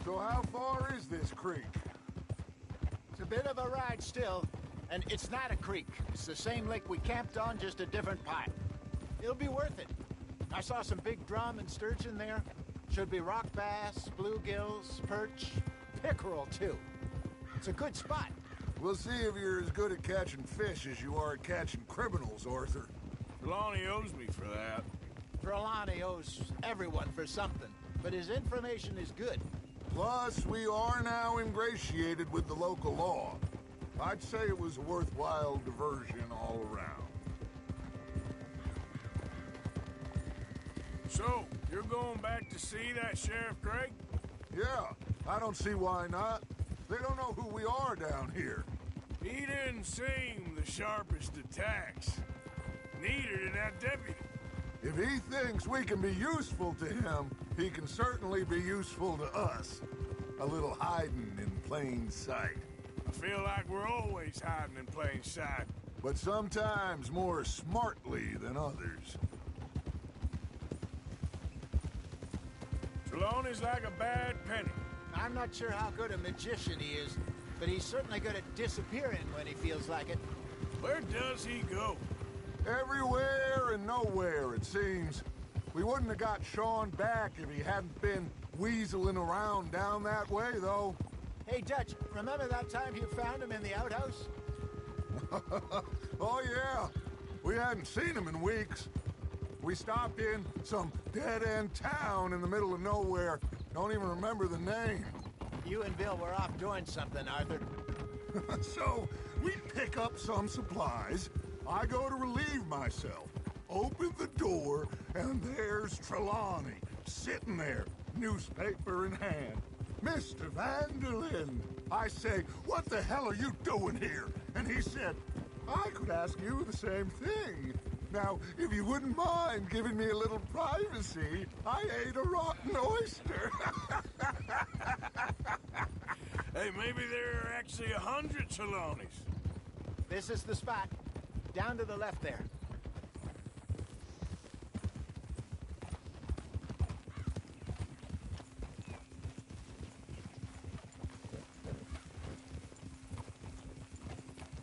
S5: So how far is this creek?
S10: It's a bit of a ride still, and it's not a creek. It's the same lake we camped on, just a different part. It'll be worth it. I saw some big drum and sturgeon there. Should be rock bass, bluegills, perch, pickerel, too. It's a good spot.
S5: We'll see if you're as good at catching fish as you are at catching criminals, Arthur.
S2: Trelawney owes me for that.
S10: Trelawney owes everyone for something, but his information is good.
S5: Plus, we are now ingratiated with the local law. I'd say it was a worthwhile diversion all around.
S2: So, you're going back to see that Sheriff Craig?
S5: Yeah, I don't see why not. They don't know who we are down here.
S2: He didn't seem the sharpest attacks. Neither did that deputy.
S5: If he thinks we can be useful to him, he can certainly be useful to us. A little hiding in plain sight.
S2: I feel like we're always hiding in plain sight.
S5: But sometimes more smartly than others.
S2: Trelawney's like a bad penny.
S10: I'm not sure how good a magician he is, but he's certainly good at disappearing when he feels like it.
S2: Where does he go?
S5: Everywhere and nowhere, it seems. We wouldn't have got Sean back if he hadn't been weaseling around down that way, though.
S10: Hey, Dutch, remember that time you found him in the outhouse?
S5: Oh, yeah. We hadn't seen him in weeks. We stopped in some dead-end town in the middle of nowhere. Don't even remember the name.
S10: You and Bill were off doing something, Arthur.
S5: So, we pick up some supplies. I go to relieve myself. Open the door, and there's Trelawney, sitting there, newspaper in hand. Mr. Vanderlyn. I say, what the hell are you doing here? And he said, I could ask you the same thing. Now, if you wouldn't mind giving me a little privacy, I ate a rotten oyster.
S2: Hey, maybe there are actually 100 Trelawneys.
S10: This is the spot. Down to the left there.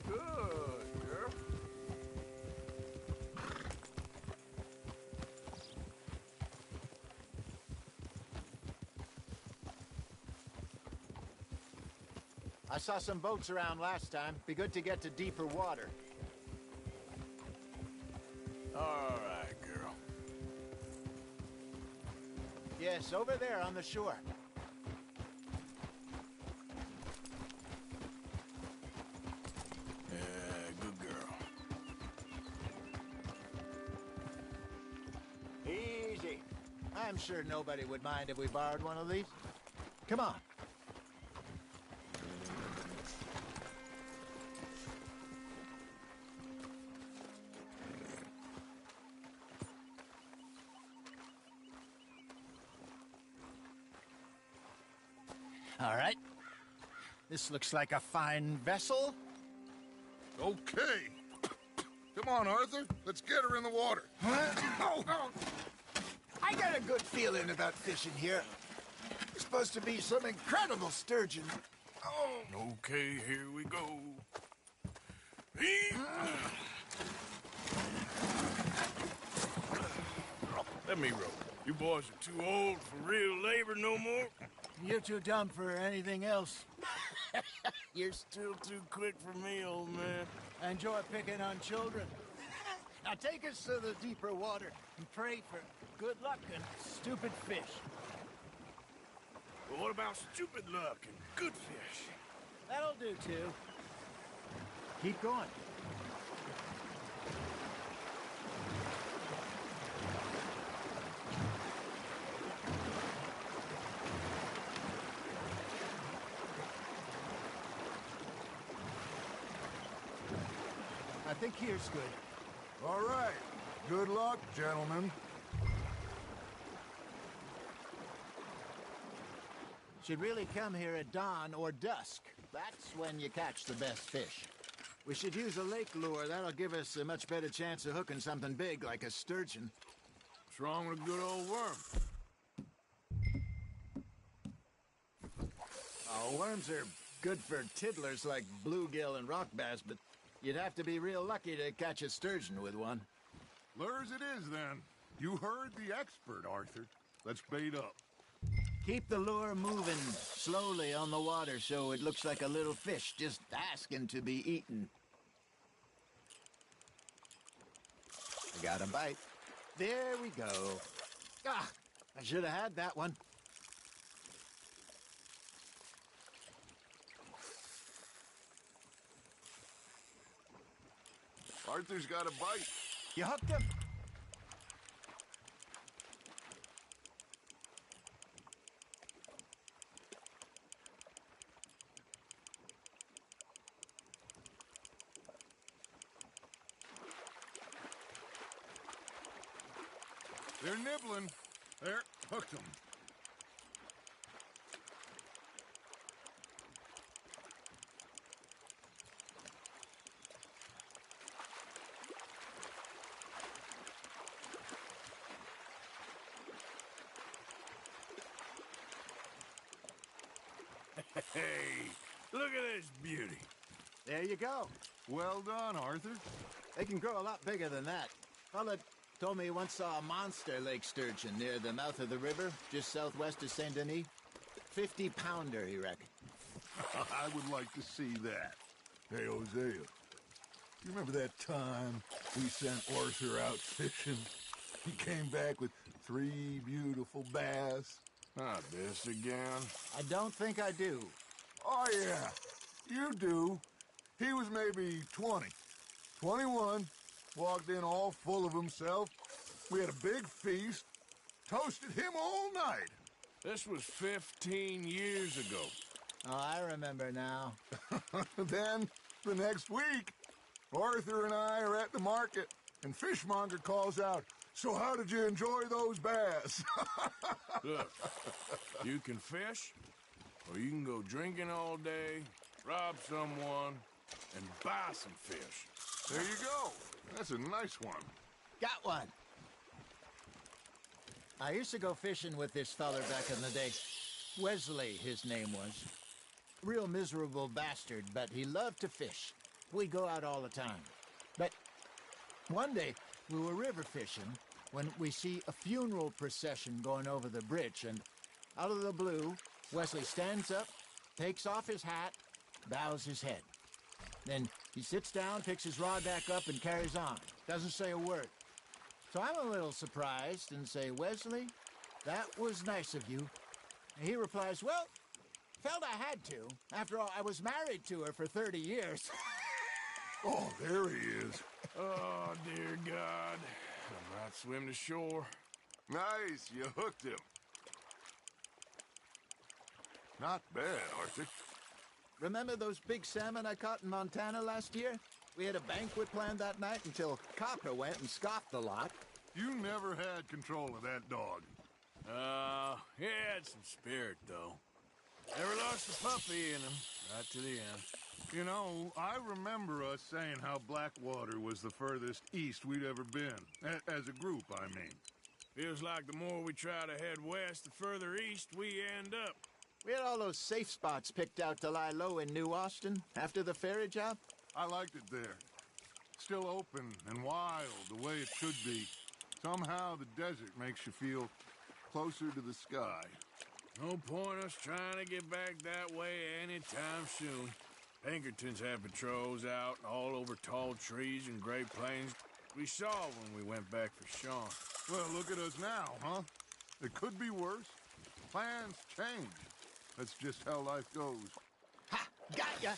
S5: Good girl.
S10: I saw some boats around last time. Be good to get to deeper water.
S2: All right, girl.
S10: Yes, over there on the shore.
S2: Good girl.
S10: Easy. I'm sure nobody would mind if we borrowed one of these. Come on. All right. This looks like a fine vessel.
S5: Okay. Come on, Arthur. Let's get her in the water.
S10: Oh. I got a good feeling about fishing here. There's supposed to be some incredible sturgeon.
S2: Okay, here we go. Let me rope. You boys are too old for real labor no more.
S10: You're too dumb for anything else.
S2: You're still too quick for me, old man.
S10: I enjoy picking on children. Now take us to the deeper water and pray for good luck and stupid fish.
S2: But what about stupid luck and good fish?
S10: That'll do, too. Keep going. I think here's good.
S5: All right. Good luck, gentlemen.
S10: Should really come here at dawn or dusk. That's when you catch the best fish. We should use a lake lure. That'll give us a much better chance of hooking something big like a sturgeon.
S2: What's wrong with a good old worm?
S10: Oh, worms are good for tiddlers like bluegill and rock bass, but you'd have to be real lucky to catch a sturgeon with one.
S5: Lures it is, then. You heard the expert, Arthur. Let's bait up.
S10: Keep the lure moving slowly on the water so it looks like a little fish just asking to be eaten. I got a bite. There we go. Ah, I should have had that one.
S5: Arthur's got a bite.
S10: You hooked him?
S5: They're nibbling. There, hooked them.
S2: Hey, look at this beauty.
S10: There you go.
S5: Well done, Arthur.
S10: They can grow a lot bigger than that. Fella told me he once saw a monster lake sturgeon near the mouth of the river, just southwest of Saint Denis. 50-pounder, he reckoned.
S5: I would like to see that. Hey, Hosea, you remember that time we sent Arthur out fishing? He came back with 3 beautiful bass.
S2: Not this again.
S10: I don't think I do.
S5: Oh, yeah, you do. He was maybe 20, 21, walked in all full of himself. We had a big feast, toasted him all night.
S2: This was 15 years ago.
S10: Oh, I remember now.
S5: Then, the next week, Arthur and I are at the market, and Fishmonger calls out, "So how did you enjoy those bass?"
S2: Look, you can fish, or you can go drinking all day, rob someone, and buy some fish.
S5: There you go. That's a nice one.
S10: Got one. I used to go fishing with this feller back in the day. Wesley, his name was. Real miserable bastard, but he loved to fish. We'd go out all the time. But one day, we were river fishing when we see a funeral procession going over the bridge, and out of the blue, Wesley stands up, takes off his hat, bows his head. Then he sits down, picks his rod back up, and carries on. Doesn't say a word. So I'm a little surprised and say, "Wesley, that was nice of you." And he replies, "Well, felt I had to. After all, I was married to her for 30 years.
S5: Oh, there he is.
S2: Oh, dear God. I might swim to shore.
S5: Nice, you hooked him. Not bad, Arthur.
S10: Remember those big salmon I caught in Montana last year? We had a banquet planned that night until Copper went and scoffed the lot.
S5: You never had control of that dog.
S2: He had some spirit, though. Never lost a puppy in him, right to the end.
S5: You know, I remember us saying how Blackwater was the furthest east we'd ever been. As a group, I mean.
S2: Feels like the more we try to head west, the further east we end up.
S10: We had all those safe spots picked out to lie low in New Austin after the ferry job.
S5: I liked it there. Still open and wild, the way it should be.
S9: Somehow the desert makes you feel closer to the sky.
S2: No point us trying to get back that way anytime soon. Pinkertons have patrols out all over tall trees and Great Plains. We saw when we went back for Sean.
S9: Well, look at us now, huh? It could be worse. Plans change. That's just how life goes.
S10: Ha! Got ya!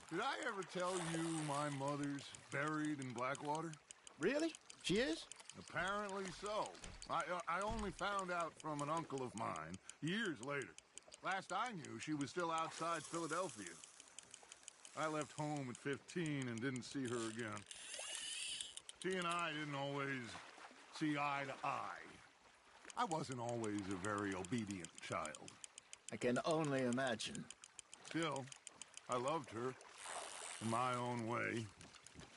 S9: Did I ever tell you my mother's buried in Blackwater?
S10: Really? She is?
S9: Apparently so. I only found out from an uncle of mine years later. Last I knew, she was still outside Philadelphia. I left home at 15 and didn't see her again. She and I didn't always see eye to eye. I wasn't always a very obedient child.
S10: I can only imagine.
S9: Still, I loved her in my own way,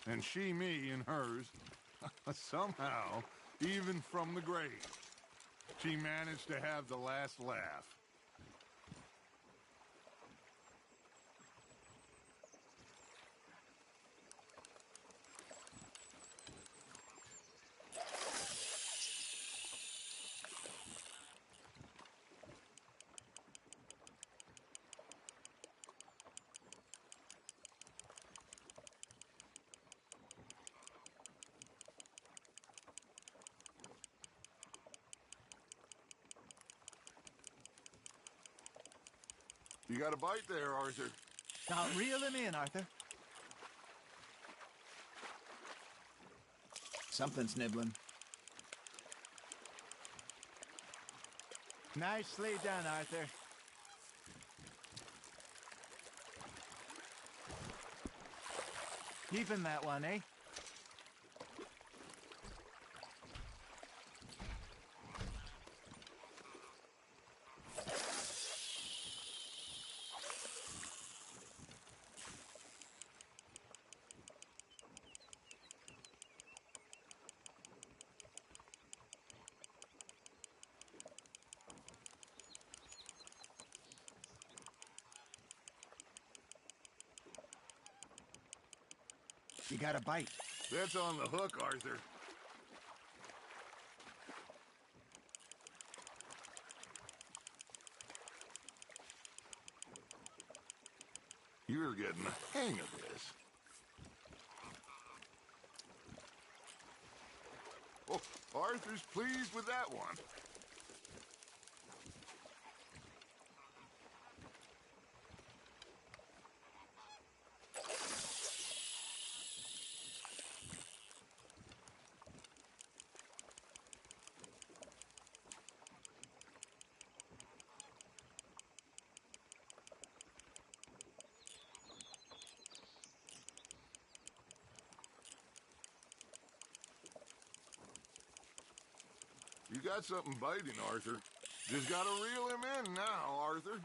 S9: and she me in hers. Somehow, even from the grave, she managed to have the last laugh. You got a bite there, Arthur.
S10: Now reel him in, Arthur. Something's nibbling. Nicely done, Arthur. Keeping that one, eh? You got a bite.
S9: That's on the hook, Arthur. You're getting the hang of this. Oh, Arthur's pleased with that one. You got something biting, Arthur. Just gotta reel him in now, Arthur.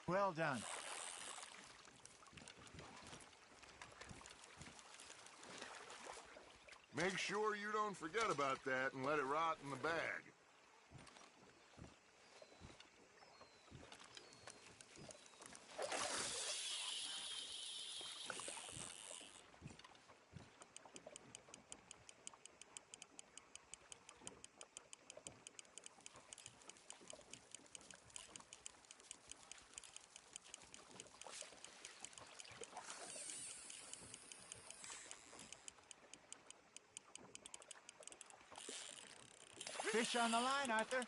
S10: Well done.
S9: Make sure you don't forget about that and let it rot in the bag.
S10: Fish on the line, Arthur.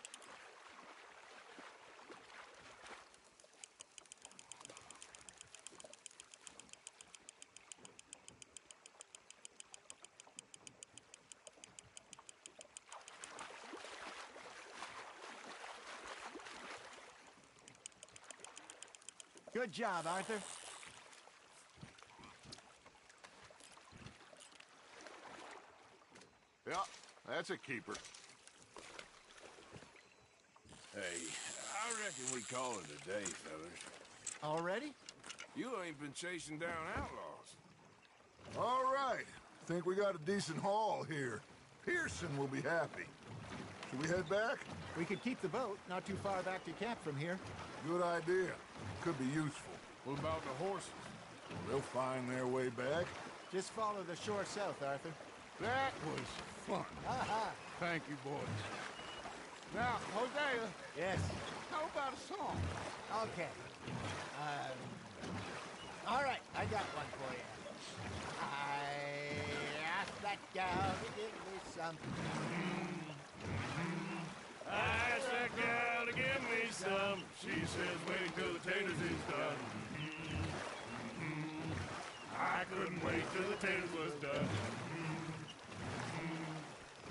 S10: Good job, Arthur.
S9: Yeah, that's a keeper.
S2: Hey, I reckon we call it a day, fellas.
S10: Already?
S2: You ain't been chasing down outlaws.
S9: All right. Think we got a decent haul here. Pearson will be happy. Should we head back?
S10: We could keep the boat not too far back to camp from here.
S9: Good idea. Could be useful.
S2: What about the horses?
S9: Well, they'll find their way back.
S10: Just follow the shore south, Arthur.
S9: That was fun.
S10: Aha!
S9: Thank you, boys. Now, Hosea.
S10: Yes.
S9: How about a song?
S10: Okay. All right, I got one for you. I asked that gal to give me some.
S2: I asked that gal to give me some. She says, wait till the taters is done. I couldn't wait till the taters was done.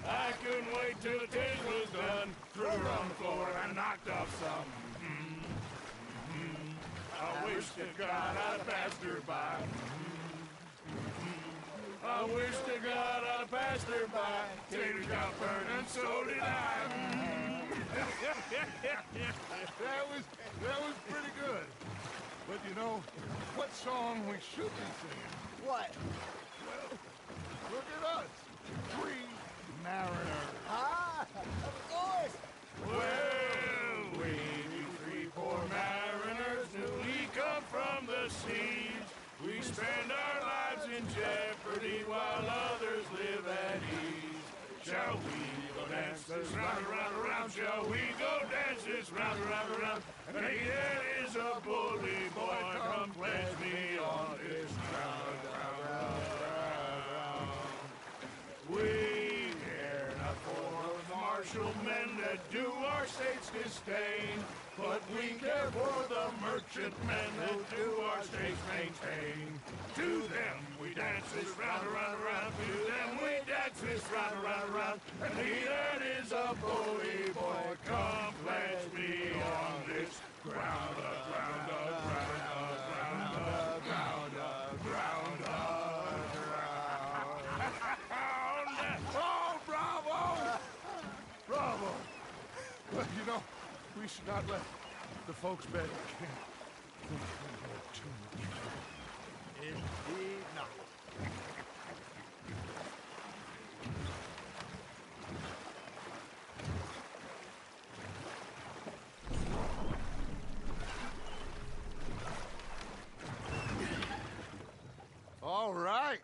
S2: I couldn't wait till the taters was done. Threw her on the floor and knocked off some. I wish to God I'd have passed her by. I wish to God I'd have passed her by. Taters got burned and so did I.
S9: that was pretty good. But you know, what song we should be singing?
S10: What?
S9: Well, look at us. 3 mariners.
S10: Ah, of course.
S2: Well, we 3 poor mariners newly come from the seas. We spend our lives in jeopardy while others live at ease. Shall we go dance this round, around, around? Shall we go dance this round, around, around? And he that is a bully boy, come pledge me on this round, round, round, round. We care not for the martial men that do our states disdain, but we care for the merchantmen that do our states maintain. To them we dance this round, around, around. To them we dance this round, around, around. And he that is a bully boy, come pledge me on this ground, ground, ground, ground, ground, ground, ground. Oh, bravo! Bravo!
S9: Well, you know, we should not let the folks back at camp think we know too much.
S10: Indeed not.
S9: All right.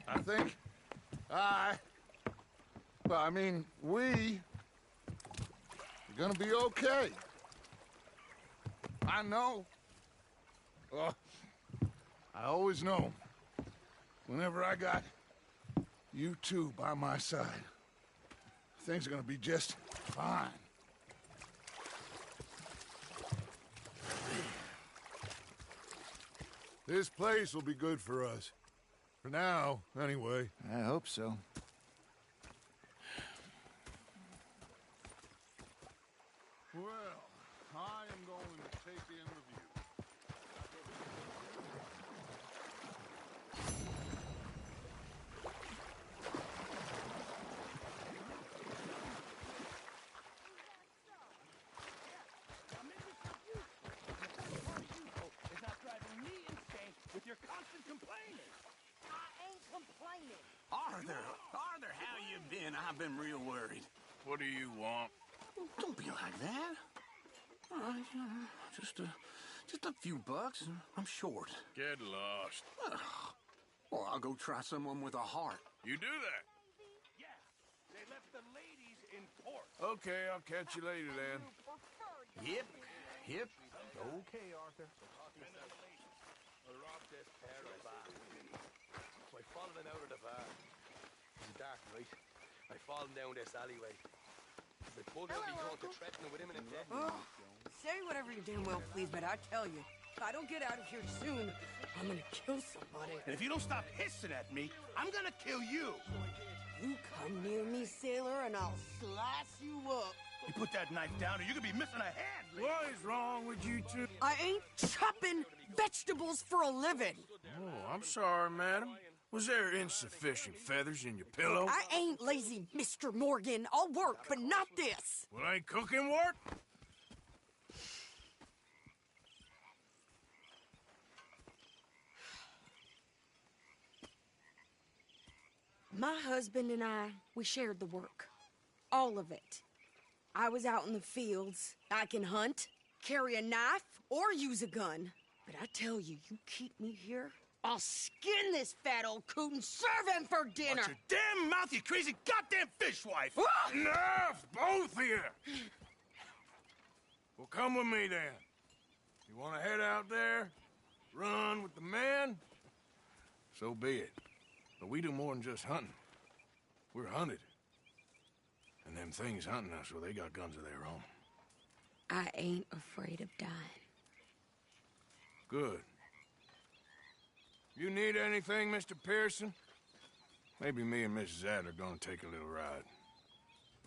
S9: I think we are gonna be okay. I know. I always know. Whenever I got you two by my side, things are gonna be just fine. This place will be good for us. For now, anyway.
S10: I hope so.
S9: Well, I am going to take in review.
S4: It's not driving me insane with your constant complaining.
S15: I ain't complaining.
S16: Arthur, how you been? I've been real worried.
S2: What do you want?
S16: Don't be like that. All right, just a few bucks. I'm short.
S2: Get lost.
S16: Well, I'll go try someone with a heart.
S2: You do that?
S4: Yeah, they left the ladies in port.
S2: Okay, I'll catch you later then.
S16: Yep.
S4: Okay, Arthur.
S17: I fallen out of the van. It was dark night. I fallen down this alleyway. They pulled out me going to threaten with imminent death.
S15: Oh, say whatever you damn well please, but I tell you, if I don't get out of here soon, I'm gonna kill somebody.
S4: And if you don't stop hissing at me, I'm gonna kill you.
S15: You come near me, sailor, and I'll slice you up.
S4: You put that knife down or you're gonna be missing a hand.
S2: What is wrong with you two?
S15: I ain't chopping vegetables for a living.
S2: Oh, I'm sorry, madam. Was there insufficient feathers in your pillow?
S15: I ain't lazy, Mr. Morgan. I'll work, but not this.
S2: Well, ain't cooking work?
S15: My husband and we shared the work. All of it. I was out in the fields. I can hunt, carry a knife, or use a gun. But I tell you, you keep me here, I'll skin this fat old coot and serve him for dinner.
S2: Watch your damn mouth, you crazy goddamn fishwife!
S15: Ah!
S2: Enough, both of you! Well, come with me then. You want to head out there, run with the men? So be it. But we do more than just hunting. We're hunted. And them things hunting us, well, they got guns of their own.
S15: I ain't afraid of dying.
S2: Good. You need anything, Mr. Pearson? Maybe me and Mrs. Adler are gonna take a little ride.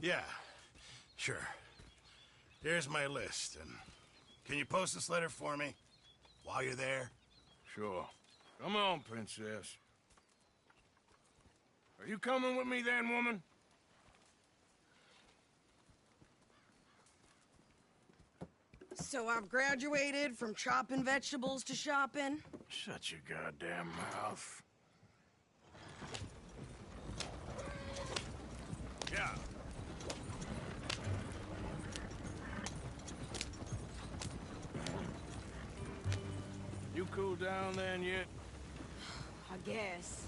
S18: Yeah, sure. Here's my list, and can you post this letter for me while you're there?
S2: Sure. Come on, Princess. Are you coming with me then, woman?
S15: So I've graduated from chopping vegetables to shopping?
S2: Shut your goddamn mouth. Yeah. You cooled down then yet?
S15: I guess.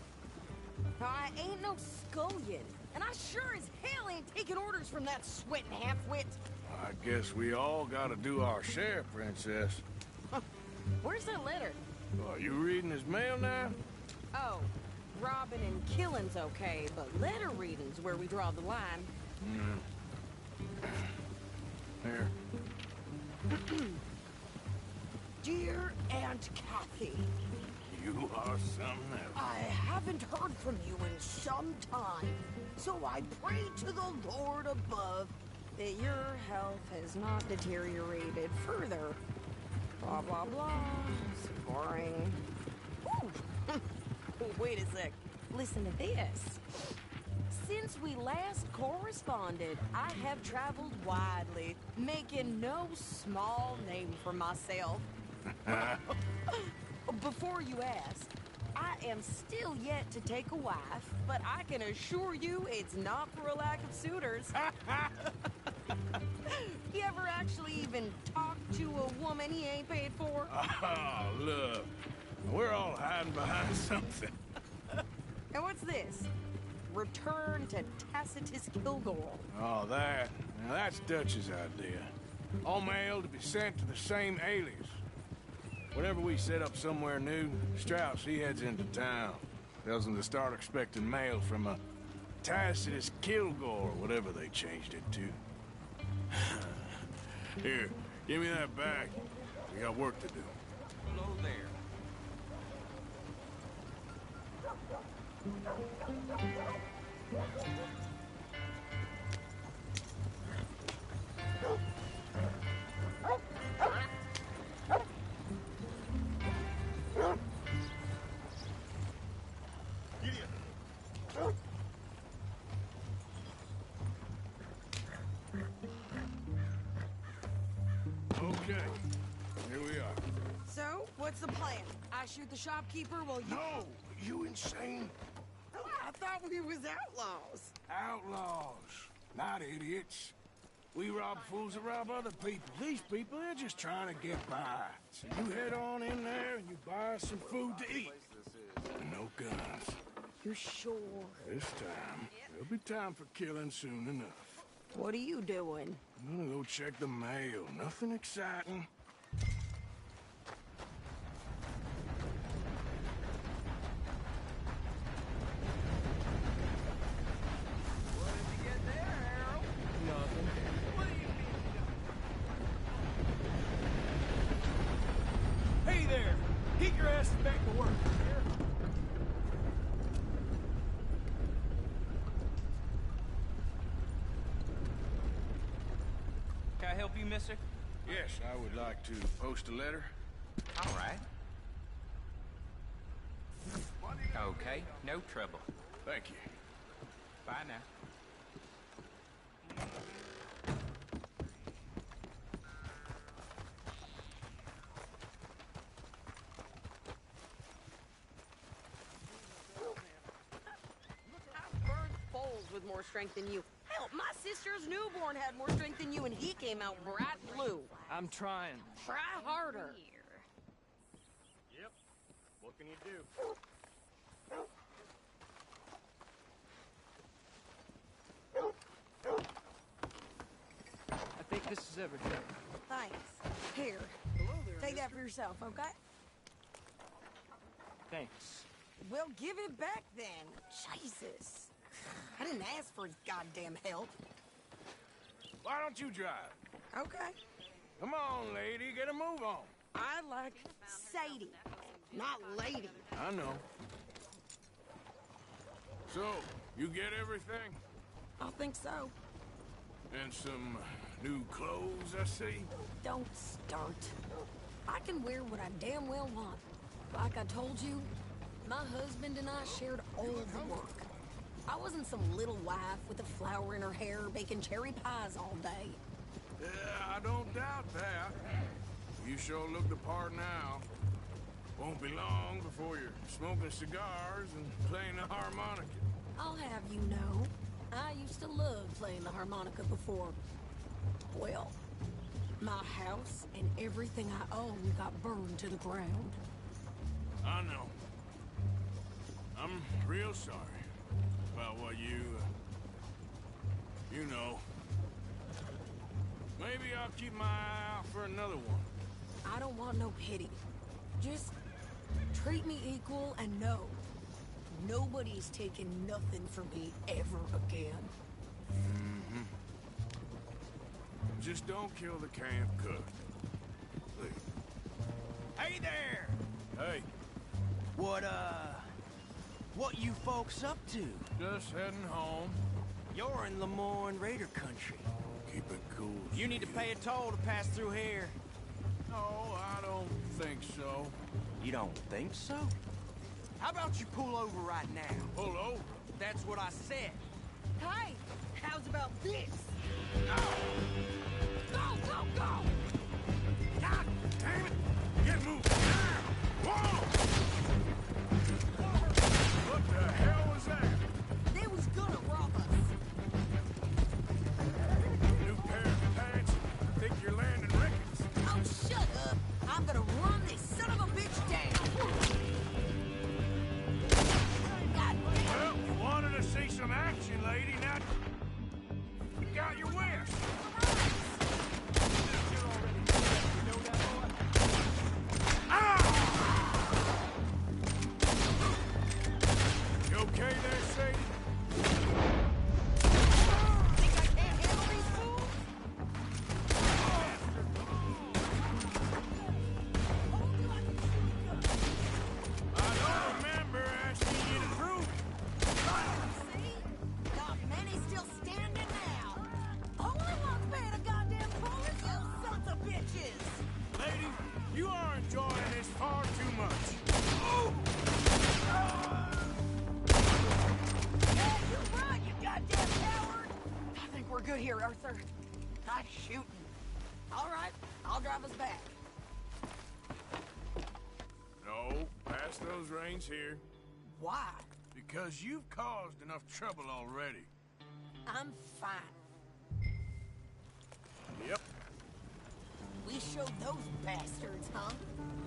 S15: I ain't no scullion, and I sure as hell ain't taking orders from that sweating half-wit.
S2: I guess we all gotta do our share, Princess.
S15: Where's that letter?
S2: Are you reading his mail now?
S15: Oh, robbing and killing's okay, but letter reading's where we draw the line.
S2: Here.
S15: Dear Aunt Kathy.
S2: You are something else.
S15: I haven't heard from you in some time, so I pray to the Lord above that your health has not deteriorated further. Blah, blah, blah. It's boring. Ooh. Wait a sec. Listen to this. Since we last corresponded, I have traveled widely, making no small name for myself. Before you ask, I am still yet to take a wife, but I can assure you it's not for a lack of suitors. You ever actually even talk to a woman he ain't paid for?
S2: Oh, look. We're all hiding behind something.
S15: And what's this? Return to Tacitus Kilgore.
S2: Oh, that? Now, that's Dutch's idea. All mail to be sent to the same alias. Whenever we set up somewhere new, Strauss, he heads into town. Tells them to start expecting mail from a Tacitus Kilgore, whatever they changed it to. Here, give me that back. We got work to do.
S13: Hello there.
S2: Okay, here we are.
S15: So, what's the plan? I shoot the shopkeeper while you...
S2: No! You insane?
S15: I thought we was outlaws.
S2: Outlaws, not idiots. We rob fools that rob other people. These people, they're just trying to get by. So you head on in there and you buy us some food to eat. And no guns.
S15: You sure?
S2: This time, there'll be time for killing soon enough.
S15: What are you doing?
S2: I'm gonna go check the mail. Nothing exciting.
S8: Hey there! Get your asses back to work.
S19: Can I help you, mister?
S2: Yes, I would like to post a letter.
S19: All right. Okay, no trouble.
S2: Thank you.
S19: Bye now.
S15: more strength than you. Hell, my sister's newborn had more strength than you, and he came out bright blue.
S4: I'm trying.
S15: Try harder.
S2: Yep. What can you do?
S4: I think this is everything.
S15: Thanks. Here. Take that for yourself, okay?
S4: Thanks.
S15: Well, give it back then. Jesus. I didn't ask for his goddamn help.
S2: Why don't you drive?
S15: Okay.
S2: Come on, lady, get a move on.
S15: I like Sadie, not lady.
S2: I know. So, you get everything?
S15: I think so.
S2: And some new clothes, I see?
S15: Don't start. I can wear what I damn well want. Like I told you, my husband and I shared all the work. I wasn't some little wife with a flower in her hair baking cherry pies all day.
S2: Yeah, I don't doubt that. You sure look the part now. Won't be long before you're smoking cigars and playing the harmonica.
S15: I'll have you know, I used to love playing the harmonica before. Well, my house and everything I own got burned to the ground.
S2: I know. I'm real sorry about what you know. Maybe I'll keep my eye out for another one.
S15: I don't want no pity. Just treat me equal and know nobody's taking nothing from me ever again.
S2: Mm-hmm. Just don't kill the camp cook. Please.
S13: Hey there!
S2: Hey.
S13: What you folks up to?
S2: Just heading home.
S13: You're in Lemoyne Raider country.
S2: Keep it cool.
S13: You need to pay a toll to pass through here.
S2: No, I don't think so.
S13: You don't think so? How about you pull over right now?
S2: Pull over?
S13: That's what I said.
S15: Hey, how's about this?
S2: No!
S15: Go, go, go!
S2: God damn it! Get moving now! Whoa! What the hell was that?
S15: They was gonna rob us.
S2: New pair of pants? Think you're landing Ricketts?
S15: Oh, shut up! I'm gonna run this son of a bitch down. God
S2: Well, you wanted to see some action, lady. Now you got your wish. You okay there, Sadie?
S15: think I can't handle these fools?
S2: I don't remember asking you to prove it.
S15: See? Not many still standing now. Only one's paying a goddamn toll is you sons of bitches.
S2: Lady, you are enjoying this far too much.
S15: Yeah, you're right, you goddamn coward. I think we're good here, Arthur. Not shooting. All right, I'll drive us back.
S2: No, pass those reins here.
S15: Why?
S2: Because you've caused enough trouble already.
S15: I'm fine.
S2: Yep.
S15: We showed those bastards, huh?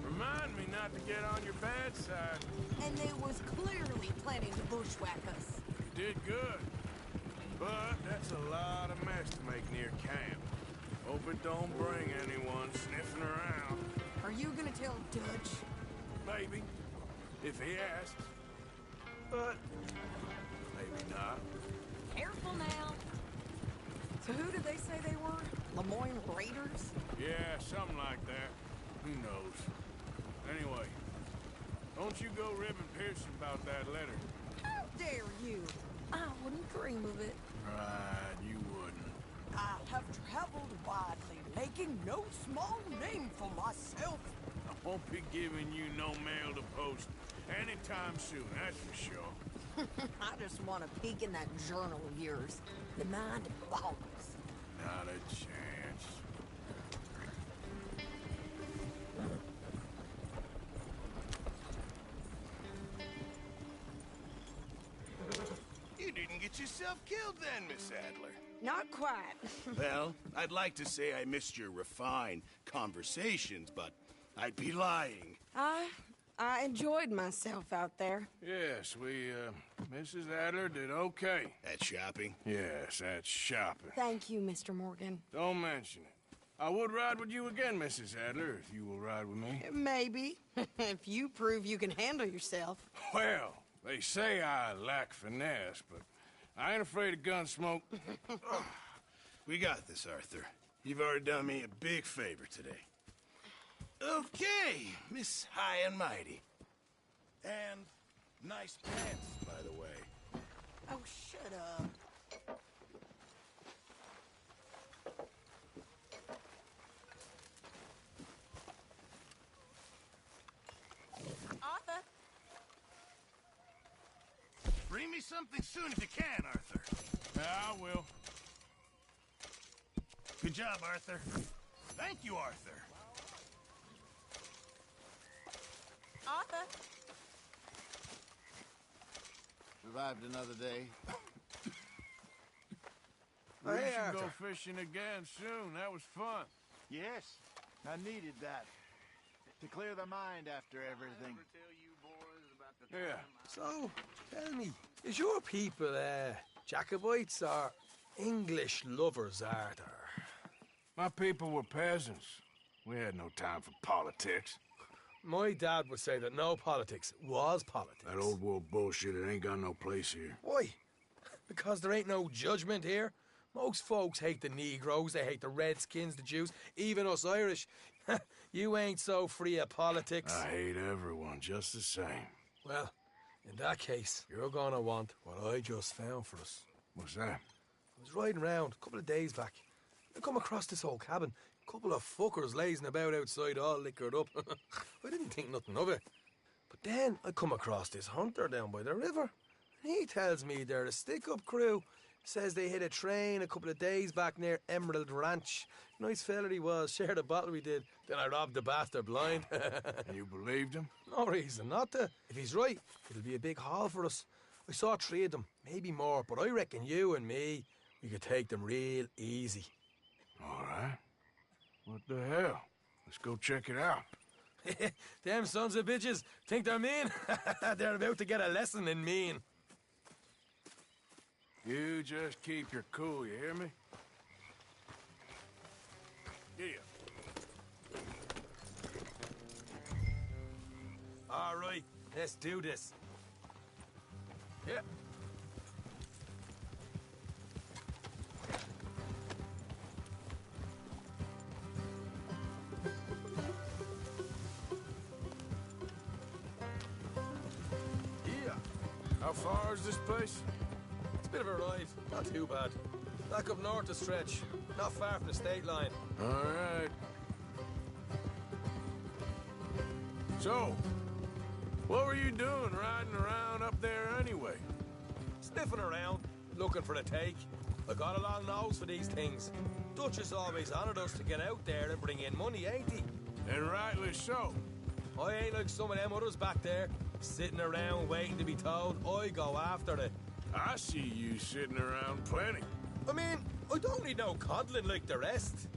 S2: Remind me not to get on your bad side.
S15: And they was clearly planning to bushwhack us.
S2: You did good. But that's a lot of mess to make near camp. Hope it don't bring anyone sniffing around.
S15: Are you gonna tell Dutch?
S2: Maybe. If he asks. But maybe not.
S15: Careful now. So who did they say they were? Lemoyne Raiders?
S2: Yeah, something like that. Who knows? Anyway, don't you go ribbing Pearson about that letter.
S15: How dare you? I wouldn't dream of it.
S2: Right, you wouldn't.
S15: I have traveled widely, making no small name for myself.
S2: I won't be giving you no mail to post anytime soon, that's for sure.
S15: I just want to peek in that journal of yours. The mind boggles.
S2: Not a chance.
S17: You didn't get
S18: get yourself killed then, Miss Adler.
S15: Not quite.
S18: Well, I'd like to say I missed your refined conversations, but I'd be lying.
S15: I enjoyed myself out there.
S12: Yes, Mrs. Adler did okay.
S18: At shopping?
S12: Yes, at shopping.
S15: Thank you, Mr. Morgan.
S12: Don't mention it. I would ride with you again, Mrs. Adler, if you will ride with me.
S15: Maybe. If you prove you can handle yourself.
S12: Well, they say I lack finesse, but I ain't afraid of gun smoke.
S18: We got this, Arthur. You've already done me a big favor today. Okay, Miss High and Mighty. And nice pants, by the way.
S15: Oh, shut up. Arthur.
S18: Bring me something soon if you can, Arthur.
S12: I will.
S18: Good job, Arthur. Thank you, Arthur.
S15: Arthur.
S1: Survived another day.
S12: We
S1: Hey,
S12: should
S1: Arthur.
S12: go fishing again soon. That was fun.
S10: Yes, I needed that. To clear the mind after everything.
S12: Yeah.
S17: So, tell me, is your people, Jacobites or English lovers, Arthur?
S12: My people were peasants. We had no time for politics.
S17: My dad would say that no politics was politics.
S12: That old world bullshit, it ain't got no place here.
S17: Why? Because there ain't no judgment here. Most folks hate the Negroes, they hate the Redskins, the Jews, even us Irish. You ain't so free of politics.
S12: I hate everyone just the same.
S17: Well, in that case, you're gonna want what I just found for us.
S12: What's that?
S17: I was riding around a couple of days back. I come across this old cabin. A couple of fuckers lazing about outside all liquored up. I didn't think nothing of it. But then I come across this hunter down by the river. And he tells me they're a stick-up crew. Says they hit a train a couple of days back near Emerald Ranch. Nice fella he was, shared a bottle we did. Then I robbed the bastard blind.
S12: You believed him?
S17: No reason not to. If he's right, it'll be a big haul for us. I saw 3 of them, maybe more, but I reckon you and me, we could take them real easy.
S12: All right. What the hell? Let's go check it out.
S17: Them sons of bitches think they're mean. They're about to get a lesson in mean.
S12: You just keep your cool, you hear me?
S18: Yeah.
S17: All right, let's do this. Yeah.
S12: How far is this place?
S17: It's a bit of a ride, not too bad. Back up north a stretch, not far from the state line.
S12: All right. So, what were you doing riding around up there anyway?
S17: Sniffing around, looking for a take. I got a long nose for these things. Dutch has always honoured us to get out there and bring in money, ain't he?
S12: And rightly so.
S17: I ain't like some of them others back there, sitting around waiting to be told. I go after it.
S12: I see you sitting around plenty.
S17: I mean, I don't need no coddling like the rest.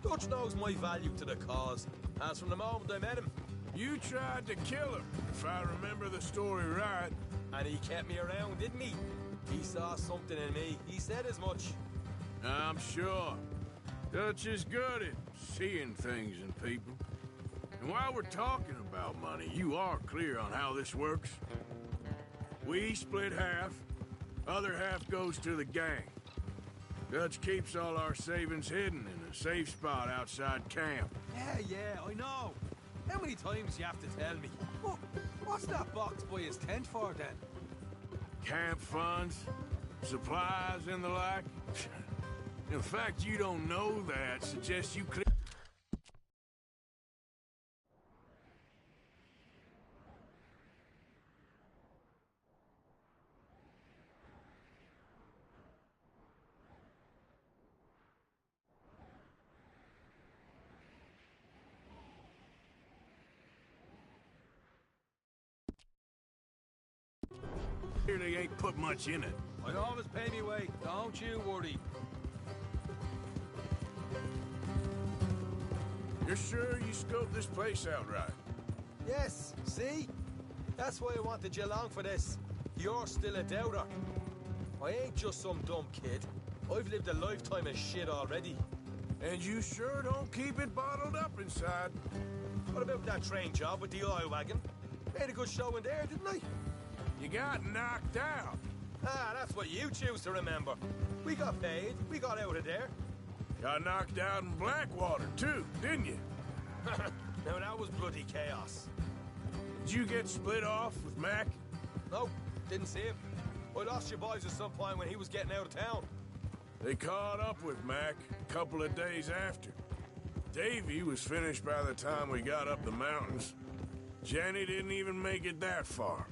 S17: Dutch knows my value to the cause, as from the moment I met him.
S12: You tried to kill him, if I remember the story right.
S17: And he kept me around, didn't he? He saw something in me. He said as much.
S12: I'm sure. Dutch is good at seeing things in people. And while we're talking about money, you are clear on how this works? We split half, other half goes to the gang. Dutch keeps all our savings hidden in a safe spot outside camp.
S17: Yeah, I know. How many times you have to tell me? What's that box by his tent for, then?
S12: Camp funds, supplies, and the like. The fact you don't know that suggests you clear.
S18: Clearly ain't put much in it.
S17: I always pay me way. Don't you worry.
S2: You're sure you scoped this place out right?
S17: Yes, see? That's why I wanted you along for this. You're still a doubter. I ain't just some dumb kid. I've lived a lifetime of shit already.
S2: And you sure don't keep it bottled up inside.
S17: What about that train job with the oil wagon? Made a good show in there, didn't I?
S2: You got knocked out.
S17: Ah, that's what you choose to remember. We got paid. We got out of there.
S2: Got knocked out in Blackwater, too, didn't you?
S17: Now, that was bloody chaos.
S2: Did you get split off with Mac?
S17: No, didn't see him. I lost your boys at some point when he was getting out of town.
S2: They caught up with Mac a couple of days after. Davy was finished by the time we got up the mountains. Jenny didn't even make it that far.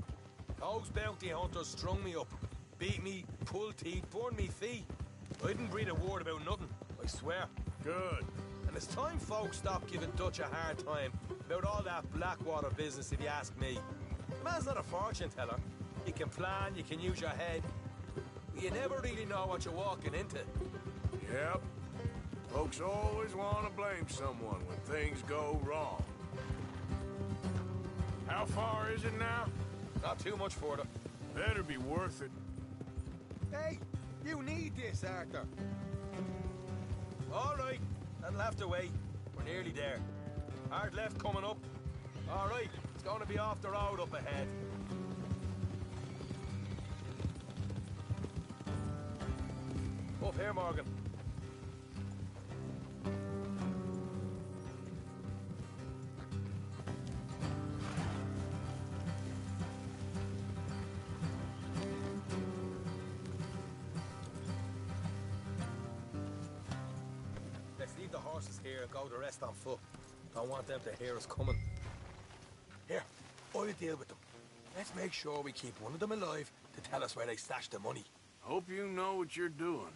S17: Those bounty hunters strung me up. Beat me, pulled teeth, burned me feet. I didn't breathe a word about nothing, I swear.
S2: Good.
S17: And it's time folks stopped giving Dutch a hard time about all that Blackwater business, if you ask me. The man's not a fortune teller. You can plan, you can use your head. But you never really know what you're walking into.
S2: Yep. Folks always want to blame someone when things go wrong. How far is it now?
S17: Not too much further.
S2: Better be worth it.
S17: Hey, you need this, Arthur. All right, that'll have to wait. We're nearly there. Hard left coming up. All right, it's going to be off the road up ahead. Up here, Morgan. Let's leave the horses here and go the rest on foot. Don't want them to hear us coming. Here, I'll deal with them. Let's make sure we keep one of them alive to tell us where they stashed the money.
S2: Hope you know what you're doing.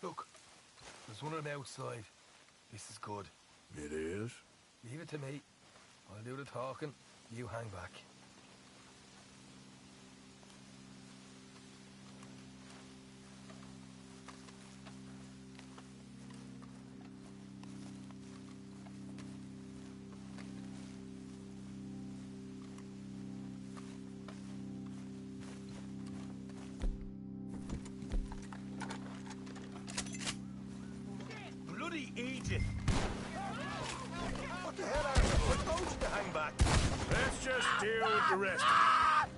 S17: Look, there's one on the outside. This is good.
S2: It is?
S17: Leave it to me. I'll do the talking. You hang back. Bloody Egypt! What the hell are you? I told you to hang back.
S2: Let's just deal with the rest of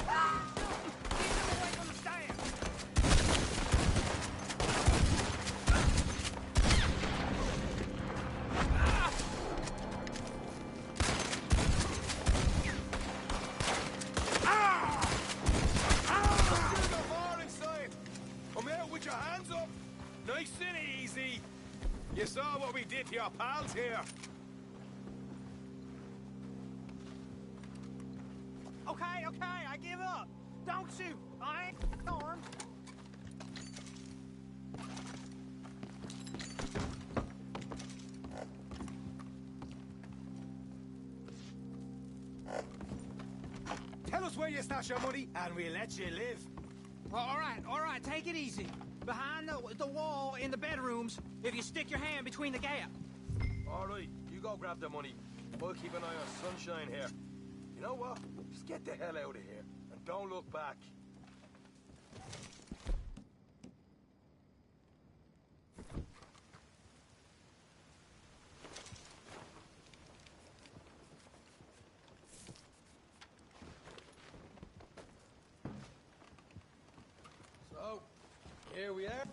S17: Come out with your hands up. Nice and easy. You saw what we did to your pals here.
S8: Okay, I give up. Don't shoot. I ain't armed.
S20: Tell us where you stash your money, and we'll let you live.
S8: All right, take it easy. Behind the wall in the bedrooms, if you stick your hand between the gap.
S17: All right, you go grab the money. We'll keep an eye on Sunshine here. You know what? Just get the hell out of here, and don't look back. So, here we are.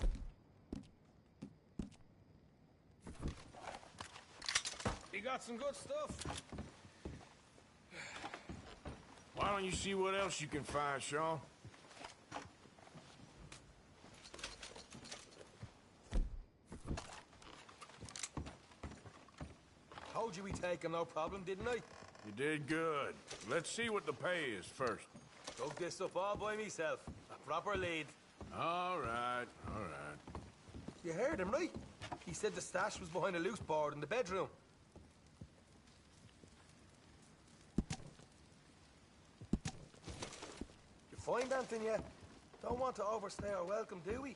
S2: Be
S17: you got some good stuff.
S2: Why don't you see what else you can find, Sean?
S17: Told you we take him, no problem, didn't I?
S2: You did good. Let's see what the pay is first.
S17: Dug this up all by myself. A proper lead.
S2: All right, all right.
S17: You heard him, right? He said the stash was behind a loose board in the bedroom. You find anything yet? Don't want to overstay our welcome, do we?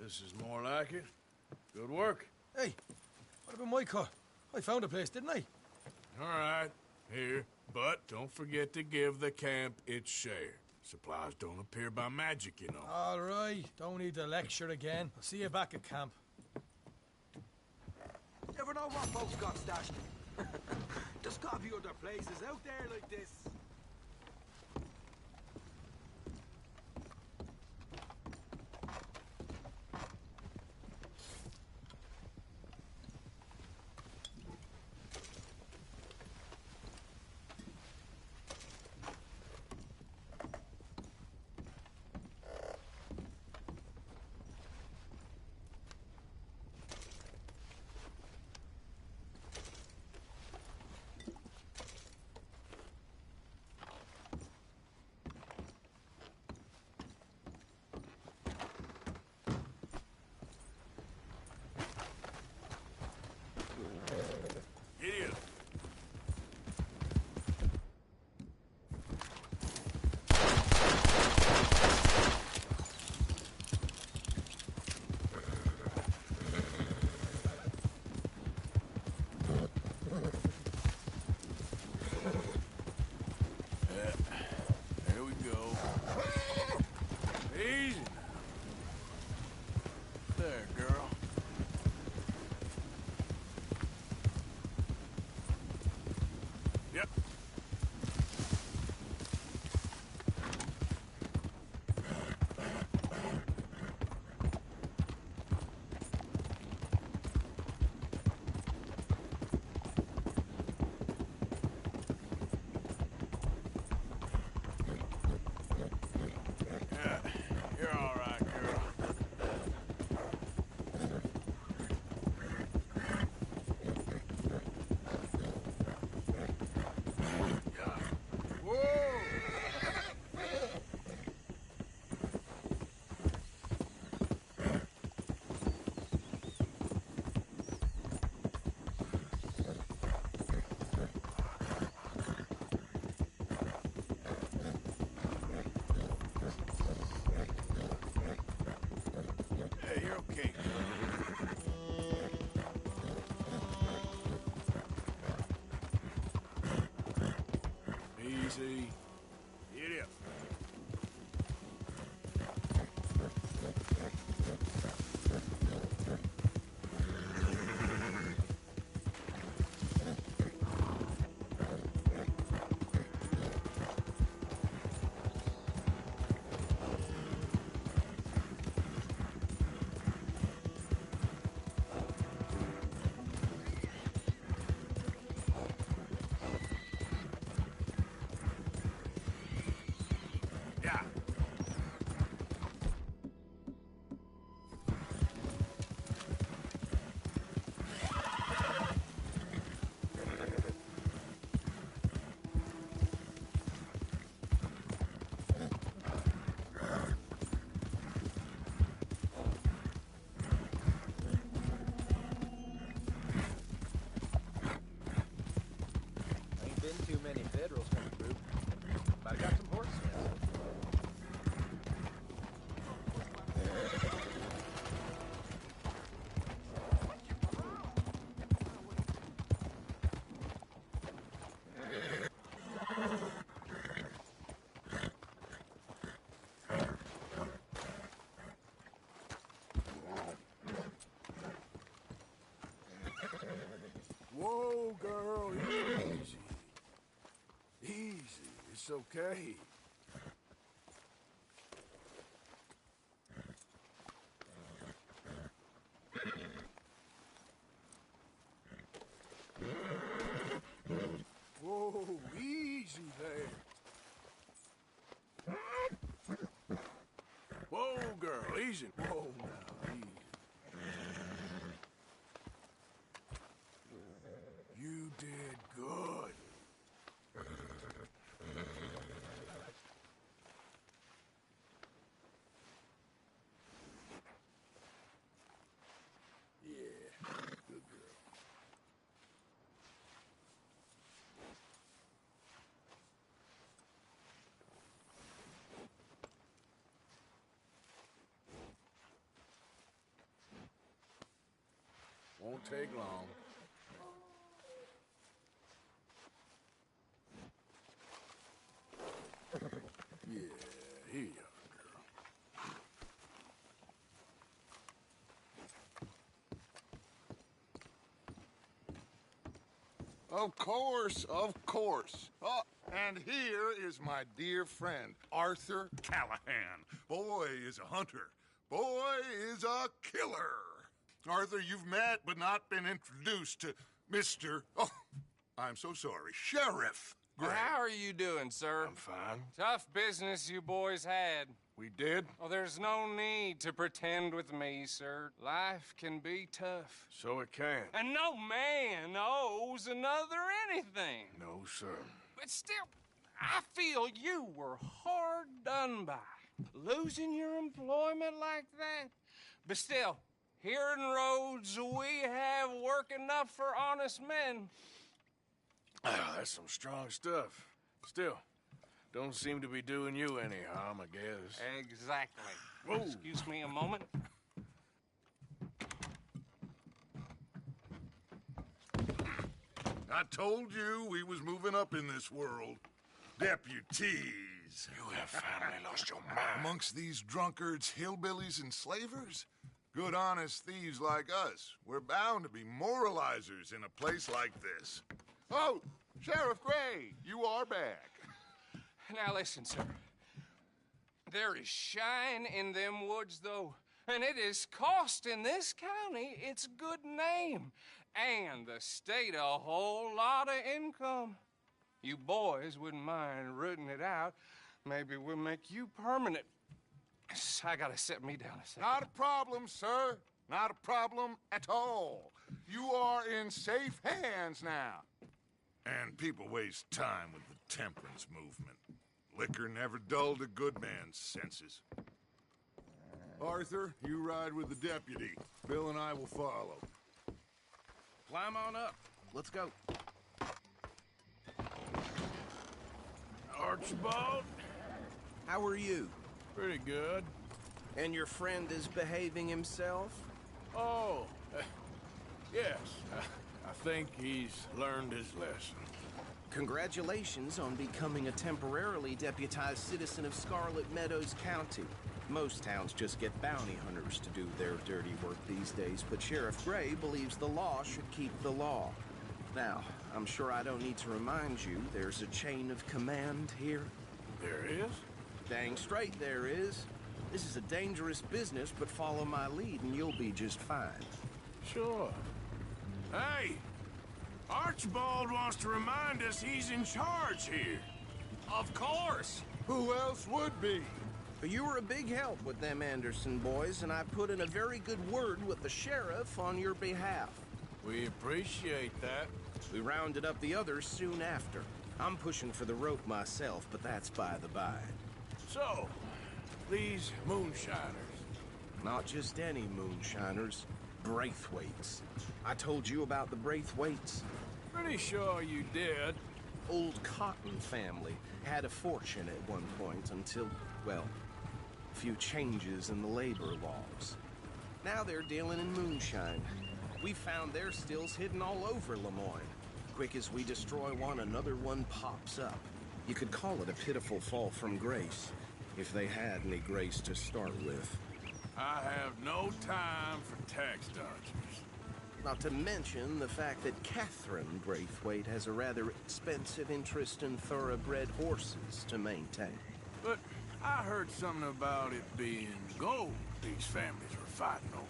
S2: This is more like it. Good work.
S17: Hey, what about my car? I found a place, didn't I?
S2: All right, here. But don't forget to give the camp its share. Supplies don't appear by magic, you know.
S17: All right, don't need to lecture again. I'll see you back at camp.
S16: Never know what folks got stashed. There's gotta be other places out there like this.
S2: Idiot. There we go. Easy. There, girl. Yep. Yeah, you're all right, girl. Hey, you're okay. Easy. Idiot. Yeah.
S10: Ain't been too many Federals coming through, but I got some horse smiths.
S2: Whoa, girl, easy. Easy. It's okay. Whoa, easy there. Whoa, girl, easy. Whoa, now, easy. You did good. Yeah, good girl. Won't take long. Yeah, here you are, girl.
S5: Of course, of course. Oh, and here is my dear friend, Arthur Callahan. Boy is a hunter. Boy is a killer. Arthur, you've met but not been introduced to Mr. Oh, I'm so sorry, Sheriff Gray.
S12: How are you doing, sir?
S2: I'm fine.
S12: Tough business you boys had.
S2: We did?
S12: Oh, there's no need to pretend with me, sir. Life can be tough.
S2: So it can.
S12: And no man owes another anything.
S2: No, sir.
S12: But still, I feel you were hard done by. Losing your employment like that. But still, here in Rhodes, we have work enough for honest men.
S2: Ah, that's some strong stuff. Still, don't seem to be doing you any harm, I guess.
S12: Exactly.
S2: Whoa.
S12: Excuse me a moment.
S5: I told you we was moving up in this world. Deputies.
S2: You have finally lost your mind.
S5: Amongst these drunkards, hillbillies, and slavers? Good, honest thieves like us. We're bound to be moralizers in a place like this. Oh, Sheriff Gray, you are back.
S12: Now listen, sir. There is shine in them woods, though, and it is costing this county its good name and the state a whole lot of income. You boys wouldn't mind rooting it out. Maybe we'll make you permanent. I gotta sit me down a second.
S5: Not a problem, sir. Not a problem at all. You are in safe hands now. And people waste time with the temperance movement. Liquor never dulled a good man's senses. Arthur, you ride with the deputy. Bill and I will follow.
S13: Climb on up. Let's go.
S2: Archibald?
S13: How are you?
S2: Pretty good.
S13: And your friend is behaving himself?
S2: Oh, yes. I think he's learned his lesson.
S13: Congratulations on becoming a temporarily deputized citizen of Scarlet Meadows County. Most towns just get bounty hunters to do their dirty work these days, but Sheriff Gray believes the law should keep the law. Now, I'm sure I don't need to remind you there's a chain of command here.
S2: There is?
S13: Dang straight there is. This is a dangerous business, but follow my lead and you'll be just fine.
S2: Sure. Hey! Archibald wants to remind us he's in charge here.
S13: Of course!
S5: Who else would be?
S13: You were a big help with them Anderson boys, and I put in a very good word with the sheriff on your behalf.
S2: We appreciate that.
S13: We rounded up the others soon after. I'm pushing for the rope myself, but that's by the by.
S2: So, these moonshiners.
S13: Not just any moonshiners. Braithwaites. I told you about the Braithwaites?
S2: Pretty sure you did.
S13: Old Cotton family had a fortune at one point until, well, a few changes in the labor laws. Now they're dealing in moonshine. We found their stills hidden all over Lemoyne. Quick as we destroy one, another one pops up. You could call it a pitiful fall from grace, if they had any grace to start with.
S2: I have no time for tax dodgers.
S13: Not to mention the fact that Catherine Braithwaite has a rather expensive interest in thoroughbred horses to maintain.
S2: But I heard something about it being gold these families were fighting over.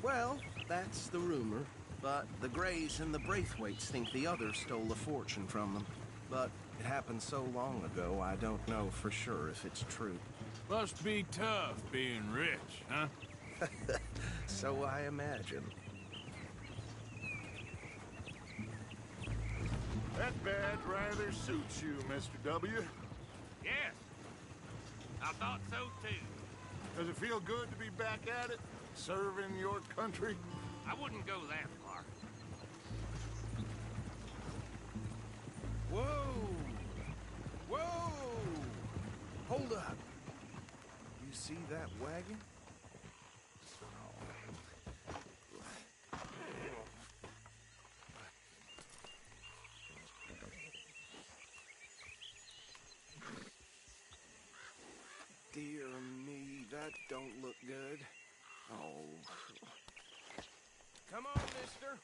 S13: Well, that's the rumor. But the Greys and the Braithwaites think the others stole a fortune from them. But it happened so long ago, I don't know for sure if it's true.
S2: Must be tough being rich, huh?
S13: So I imagine.
S9: That badge rather suits you, Mr. W.
S21: Yes. I thought so, too.
S9: Does it feel good to be back at it? Serving your country?
S21: I wouldn't go that far.
S13: Whoa! Whoa! Hold up. You see that wagon? Dear me, that don't look good. Oh. Come on, mister.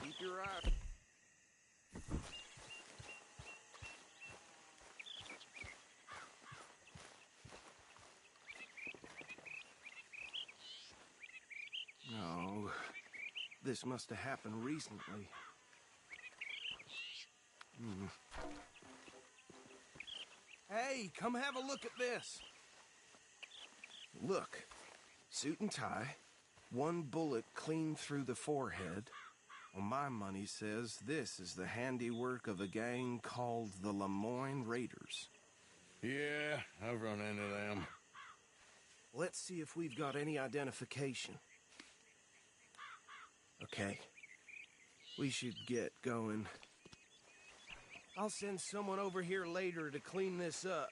S13: Keep your eye. No. This must have happened recently. Hey, come have a look at this. Look. Suit and tie. One bullet clean through the forehead. Well, my money says this is the handiwork of a gang called the Lemoyne Raiders.
S2: Yeah, I've run into them.
S13: Let's see if we've got any identification. Okay. We should get going. I'll send someone over here later to clean this up.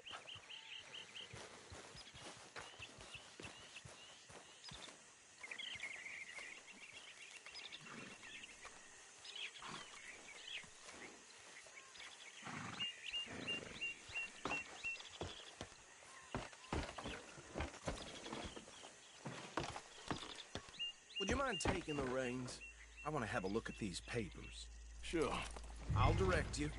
S13: Would you mind taking the reins? I want to have a look at these papers.
S2: Sure.
S13: I'll direct you.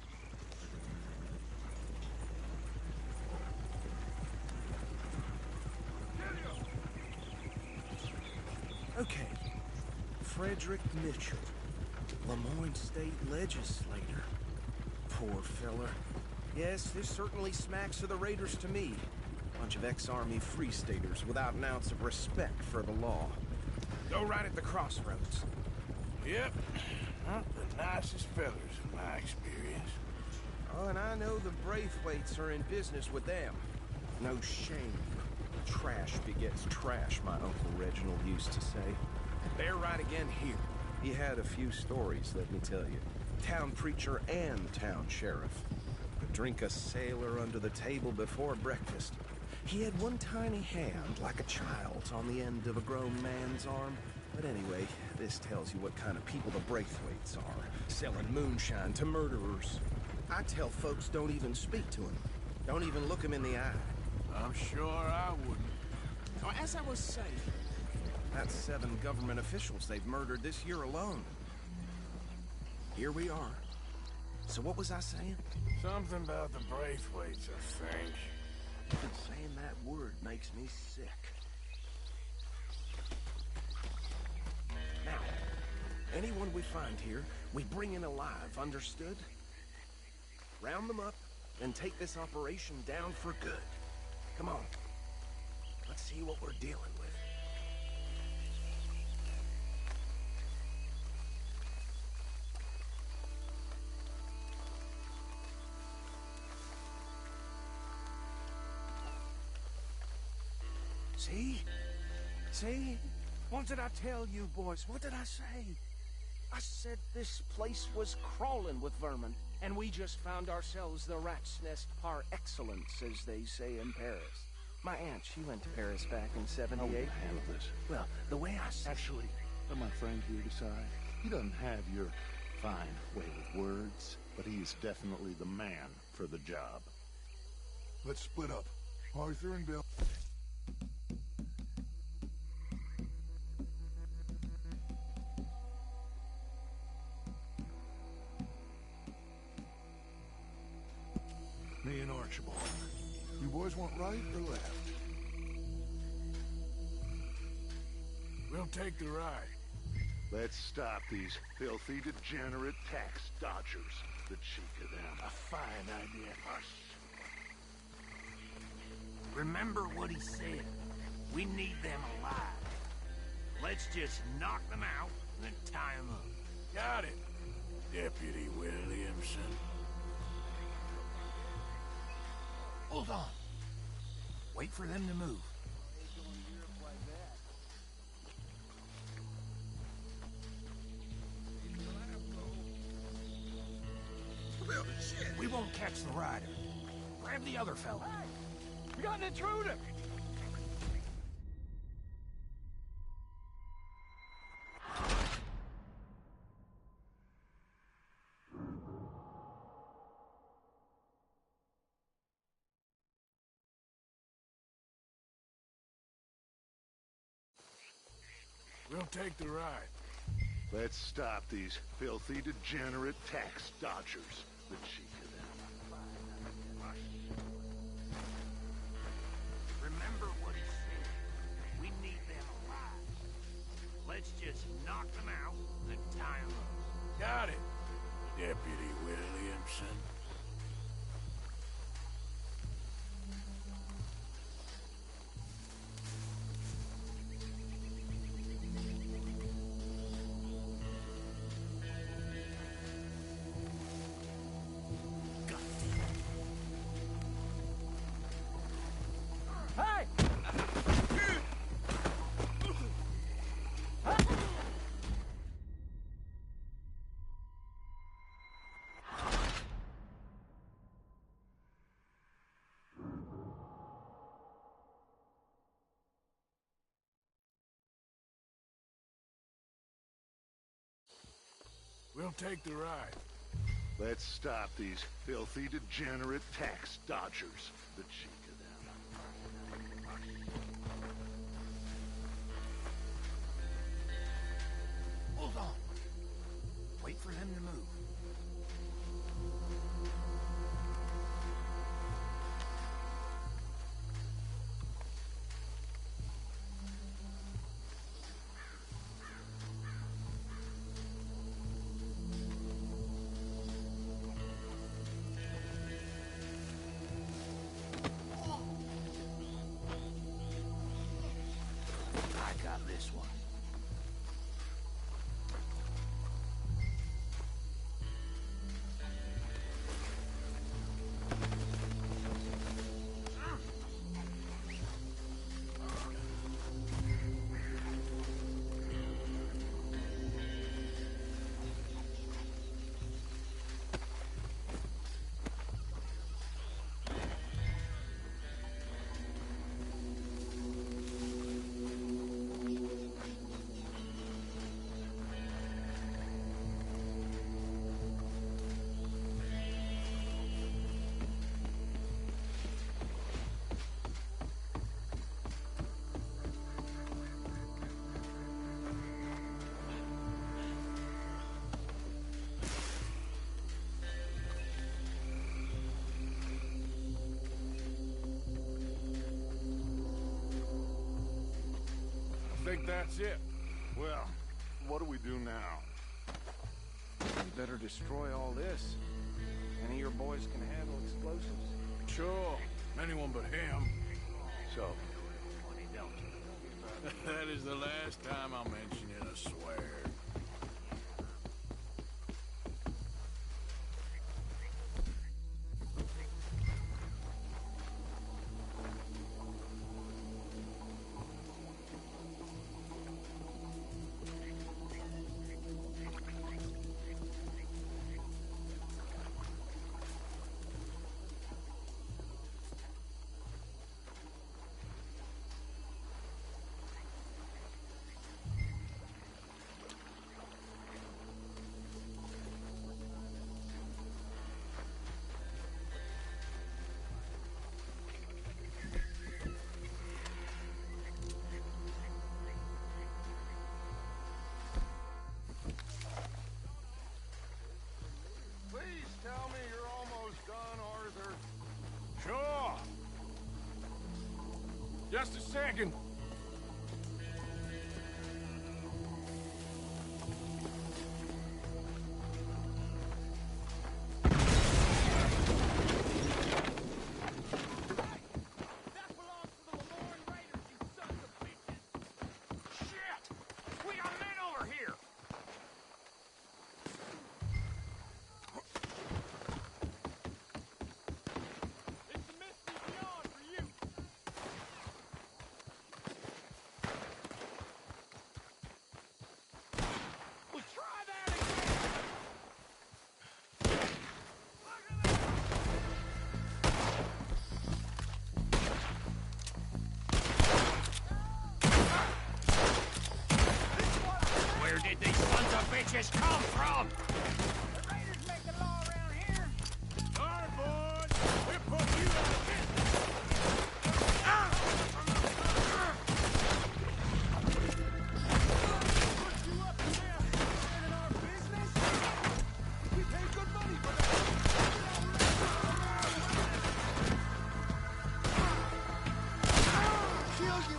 S13: Okay. Frederick Mitchell, Lemoyne State Legislator. Poor fella. Yes, this certainly smacks of the Raiders to me. Bunch of ex-Army Free Staters without an ounce of respect for the law. Go right at the crossroads.
S2: Yep. Not the nicest fellas in my experience.
S13: Oh, and I know the Braithwaites are in business with them. No shame. Trash begets trash, my Uncle Reginald used to say. They're right again here. He had a few stories, let me tell you. Town preacher and town sheriff. Could drink a sailor under the table before breakfast. He had one tiny hand, like a child's, on the end of a grown man's arm. But anyway, this tells you what kind of people the Braithwaites are. Selling moonshine to murderers. I tell folks don't even speak to him. Don't even look him in the eye.
S2: I'm sure I wouldn't.
S13: Oh, as I was saying, that's 7 government officials they've murdered this year alone. Here we are. So what was I saying?
S2: Something about the Braithwaites, I think.
S13: Even saying that word makes me sick. Now, anyone we find here, we bring in alive, understood? Round them up, and take this operation down for good. Come on. Let's see what we're dealing with. See? See? What did I tell you, boys? What did I say? I said this place was crawling with vermin, and we just found ourselves the rat's nest par excellence, as they say in Paris. My aunt, she went to Paris back in '78.
S9: How will you handle this?
S13: Well, the way I see...
S9: Actually, let my friend here decide. He doesn't have your fine way with words, but he's definitely the man for the job. Let's split up. Arthur and Bill. Archibald. You boys want right or left?
S2: We'll take the ride.
S9: Let's stop these filthy, degenerate tax dodgers. The cheek of them.
S18: A fine idea.
S21: Remember what he said. We need them alive. Let's just knock them out and then tie them up.
S2: Got it, Deputy Williamson.
S8: Hold on. Wait for them to move.
S20: Well, shit.
S8: We won't catch the rider. Grab the other fella.
S4: Hey, we got an intruder!
S2: We'll take the ride.
S9: Let's stop these filthy, degenerate tax dodgers. The cheek of them.
S21: Remember what he said. We need them alive. Let's just knock them out and then tie them up.
S2: Got it, Deputy Williamson.
S4: Hey!
S2: We'll take the ride.
S9: Let's stop these filthy, degenerate tax dodgers. The cheek of them.
S8: Hold on. Wait for them to move. I got this one.
S2: I think that's it.
S9: Well, what do we do now?
S13: You better destroy all this. Any of your boys can handle explosives.
S2: Sure. Anyone but him.
S9: So,
S2: That is the last time I'll mention it, I swear.
S12: Just a second.
S21: Where did these sons of bitches come from?
S8: The raiders make the law around here.
S2: All right, boys. We're putting you out of business.
S20: Put you up in there, in our business? We pay good money for that. Kill you.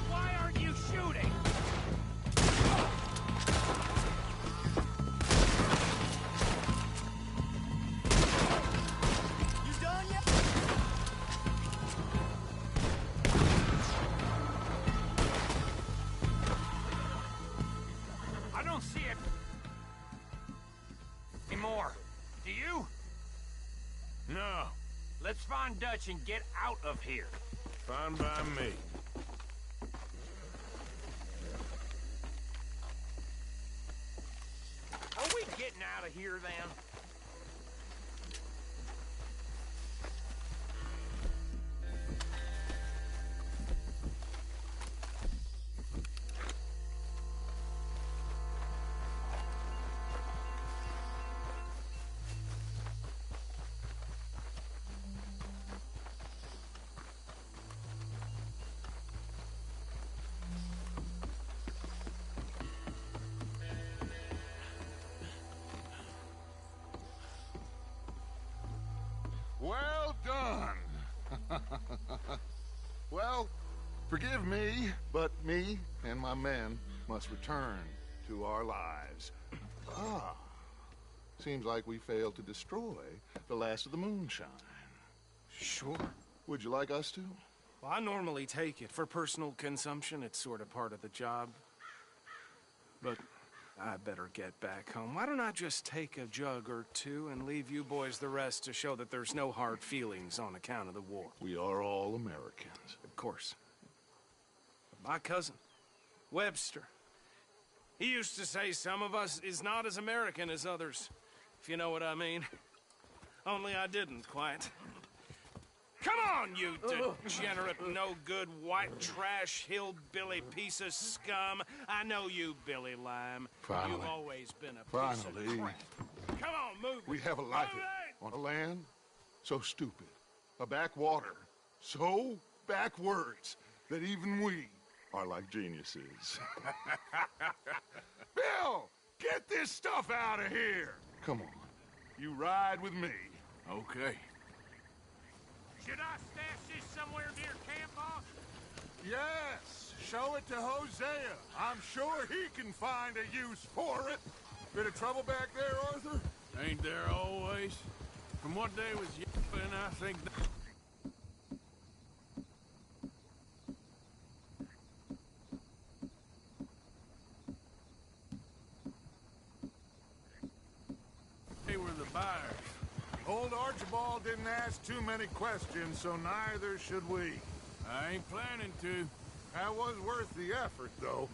S21: Why aren't you shooting?
S20: You done yet?
S21: I don't see it anymore. Do you?
S2: No.
S21: Let's find Dutch and get out of here.
S2: Fine by me.
S21: Are we getting out of here then?
S9: Well done. Well, forgive me, but me and my men must return to our lives. Ah, seems like we failed to destroy the last of the moonshine.
S13: Sure.
S9: Would you like us to?
S13: Well, I normally take it. For personal consumption, it's sort of part of the job. But I better get back home. Why don't I just take a jug or two and leave you boys the rest to show that there's no hard feelings on account of the war?
S9: We are all Americans.
S13: Of course. My cousin, Webster, he used to say some of us is not as American as others, if you know what I mean. Only I didn't quite. Come on, you degenerate, no-good, white trash, hillbilly piece of scum. I know you, Billy Lime.
S9: Finally.
S13: You've always been a piece of crap. Come on, move
S9: We
S13: it.
S9: have a life
S13: Move it!
S9: on a land so stupid, a backwater so backwards that even we are like geniuses. Bill, get this stuff out of here. Come on, you ride with me.
S2: Okay.
S21: Should I stash this somewhere near camp, boss?
S9: Yes, show it to Hosea. I'm sure he can find a use for it. Bit of trouble back there, Arthur?
S2: Ain't there always? From what they was yelling, I think they were the buyers.
S9: Old Archibald didn't ask too many questions, so neither should we.
S2: I ain't planning to.
S9: That was worth the effort, though.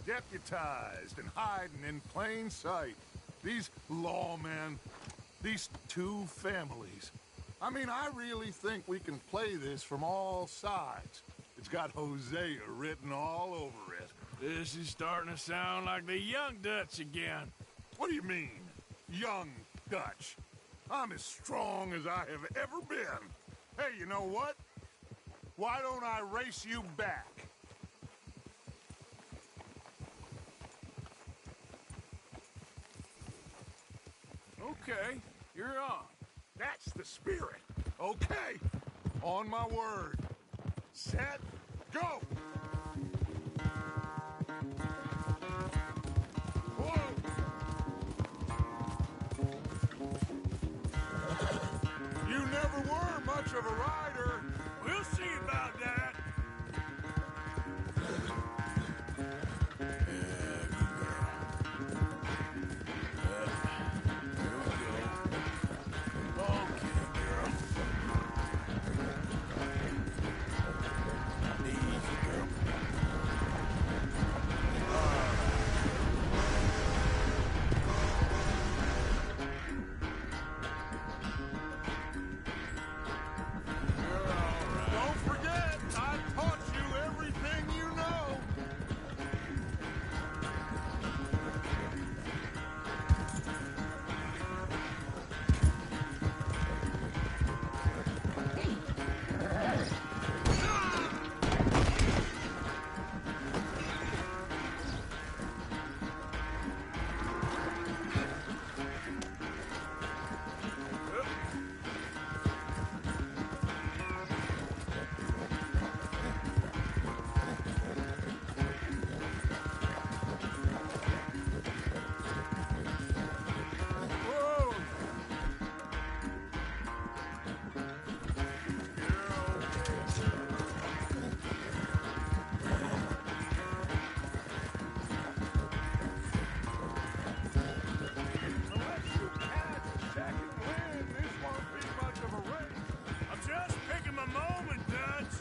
S9: Deputized and hiding in plain sight. These lawmen, these two families. I mean, I really think we can play this from all sides. It's got Hosea written all over it.
S2: This is starting to sound like the Young Dutch again.
S9: What do you mean, Young Dutch? I'm as strong as I have ever been. Hey, you know what? Why don't I race you back?
S2: Okay, you're on.
S9: That's the spirit. Okay, on my word. Set, go! Whoa! You never were much of a rider.
S2: We'll see about that.
S9: Don't forget, I taught you everything you know. Whoa! Unless you catch a second wind, this won't be much of a race.
S2: I'm just picking my moment, Dutch.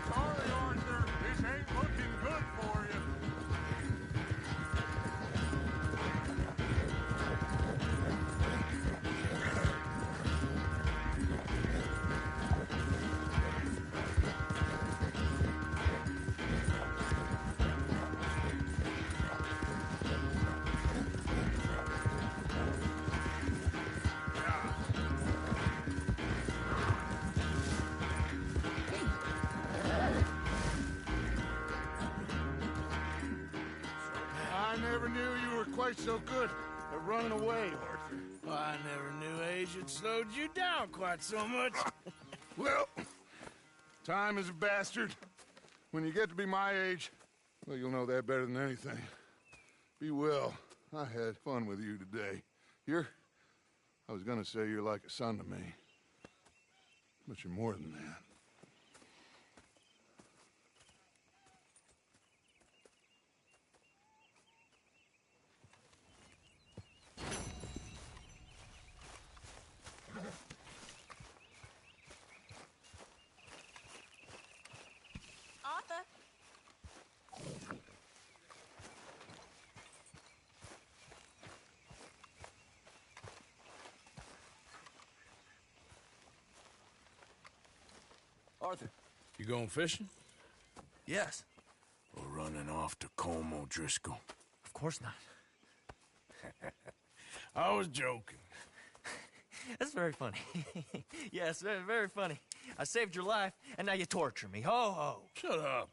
S9: Sorry, Arthur. This ain't looking good for you. I never knew you were quite so good at running away, Arthur.
S2: I never knew age had slowed you down quite so much.
S9: Well, time is a bastard. When you get to be my age, well, you'll know that better than anything. Be well. I had fun with you today. I was gonna say you're like a son to me. But you're more than that.
S7: Arthur.
S17: Arthur.
S2: You going fishing?
S17: Yes.
S2: Or running off to Colm O'Driscoll?
S17: Of course not.
S2: I was joking.
S17: That's very funny. Yes, very, very funny. I saved your life, and now you torture me. Ho, ho.
S2: Shut up.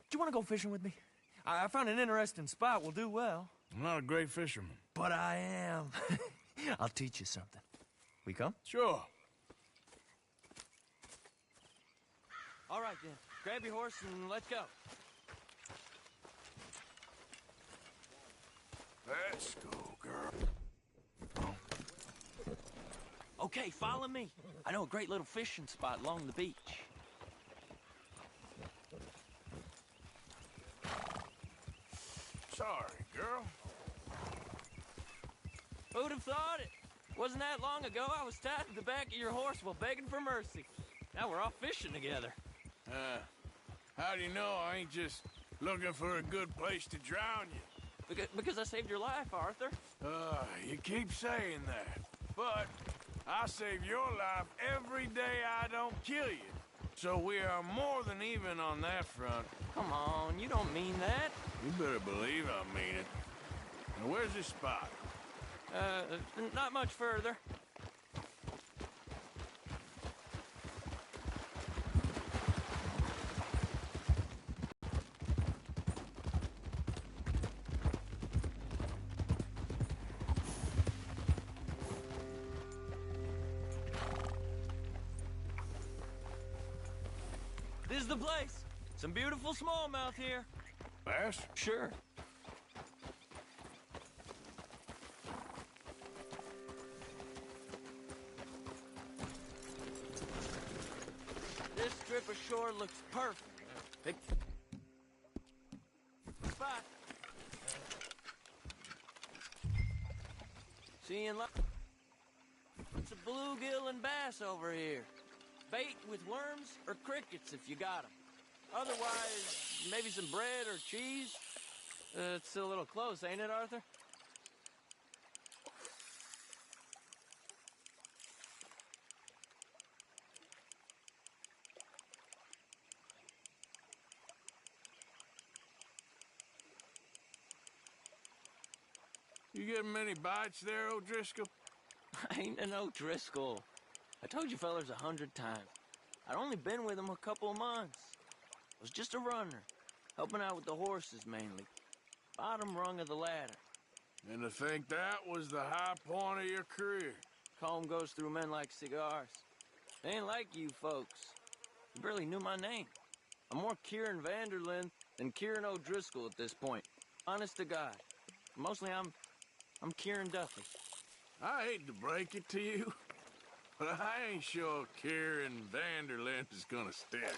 S17: Do you want to go fishing with me? I found an interesting spot. We'll do well.
S2: I'm not a great fisherman.
S17: But I am. I'll teach you something. We come?
S2: Sure.
S17: All right, then. Grab your horse and let's go.
S2: Let's go, girl.
S19: Okay, follow me. I know a great little fishing spot along the beach.
S2: Sorry, girl.
S19: Who'd have thought it? Wasn't that long ago I was tied to the back of your horse while begging for mercy. Now we're off fishing together.
S2: How do you know I ain't just looking for a good place to drown you?
S19: Because I saved your life, Arthur.
S2: You keep saying that. But I save your life every day I don't kill you. So we are more than even on that front.
S19: Come on, you don't mean that.
S2: You better believe I mean it. Now, where's this spot?
S19: Not much further. This is the place. Some beautiful smallmouth here.
S2: Bass?
S19: Sure. This strip of shore looks perfect. Big spot. Seeing lots of bluegill and bass over here. Bait with worms or crickets if you got them. Otherwise, maybe some bread or cheese. It's still a little close, ain't it, Arthur?
S2: You getting many bites there, O'Driscoll?
S19: I ain't an O'Driscoll. I told you fellers 100 times. I'd only been with him a couple of months. I was just a runner, helping out with the horses mainly. Bottom rung of the ladder.
S2: And to think that was the high point of your career.
S19: Comb goes through men like cigars. They ain't like you folks. You barely knew my name. I'm more Kieran Vanderlyn than Kieran O'Driscoll at this point. Honest to God. Mostly I'm Kieran Duffy.
S2: I hate to break it to you, but I ain't sure Kieran Vanderlyn is gonna stick.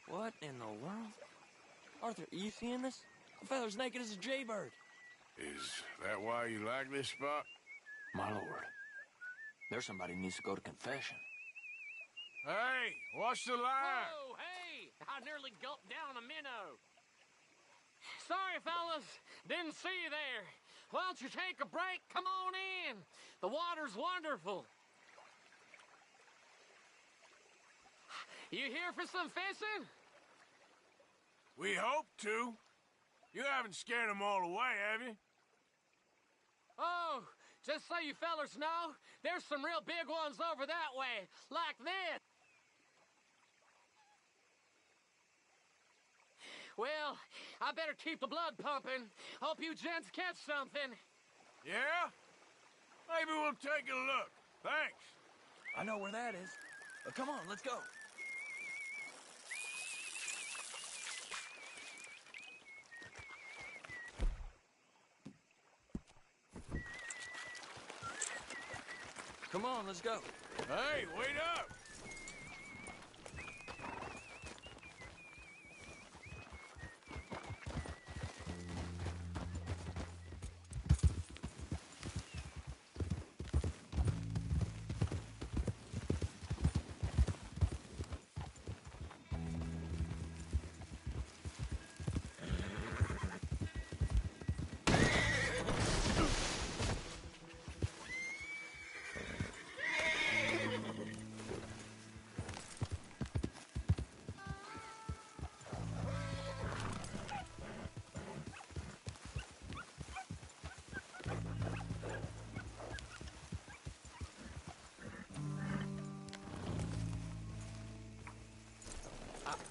S19: What in the world? Arthur, are you seeing this? The feller's naked as a jaybird.
S2: Is that why you like this spot?
S19: My lord, there's somebody who needs to go to confession.
S2: Hey, watch the line!
S4: Whoa, hey! I nearly gulped down a minnow. Sorry, fellas. Didn't see you there. Why don't you take a break? Come on in. The water's wonderful. You here for some fishing?
S2: We hope to. You haven't scared them all away, have you?
S4: Oh, just so you fellers know, there's some real big ones over that way, like this. Well, I better keep the blood pumping. Hope you gents catch something.
S2: Yeah? Maybe we'll take a look. Thanks.
S19: I know where that is. Come on, let's go. Come on, let's go.
S2: Hey, wait up!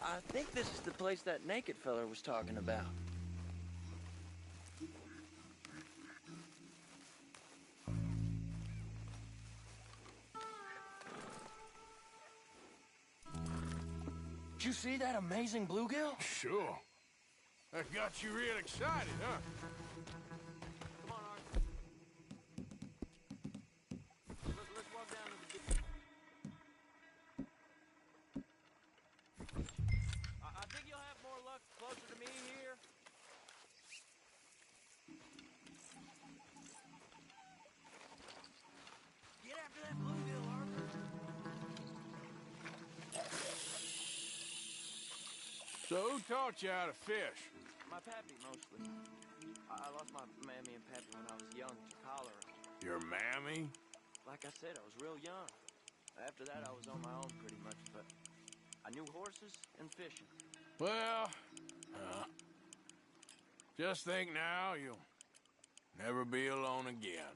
S19: I think this is the place that naked feller was talking about. Did you see that amazing bluegill?
S2: Sure. That got you real excited, huh?
S19: Come on, Arthur. Let's walk down to the beach. I think you'll have more luck closer to me here. Get after that bluegill, Arthur.
S2: So who taught you how to fish?
S19: My pappy, mostly. I lost my mammy and pappy when I was young to cholera.
S2: Your mammy?
S19: Like I said, I was real young. After that, I was on my own pretty much, but I knew horses and fishing.
S2: Well, just think now you'll never be alone again.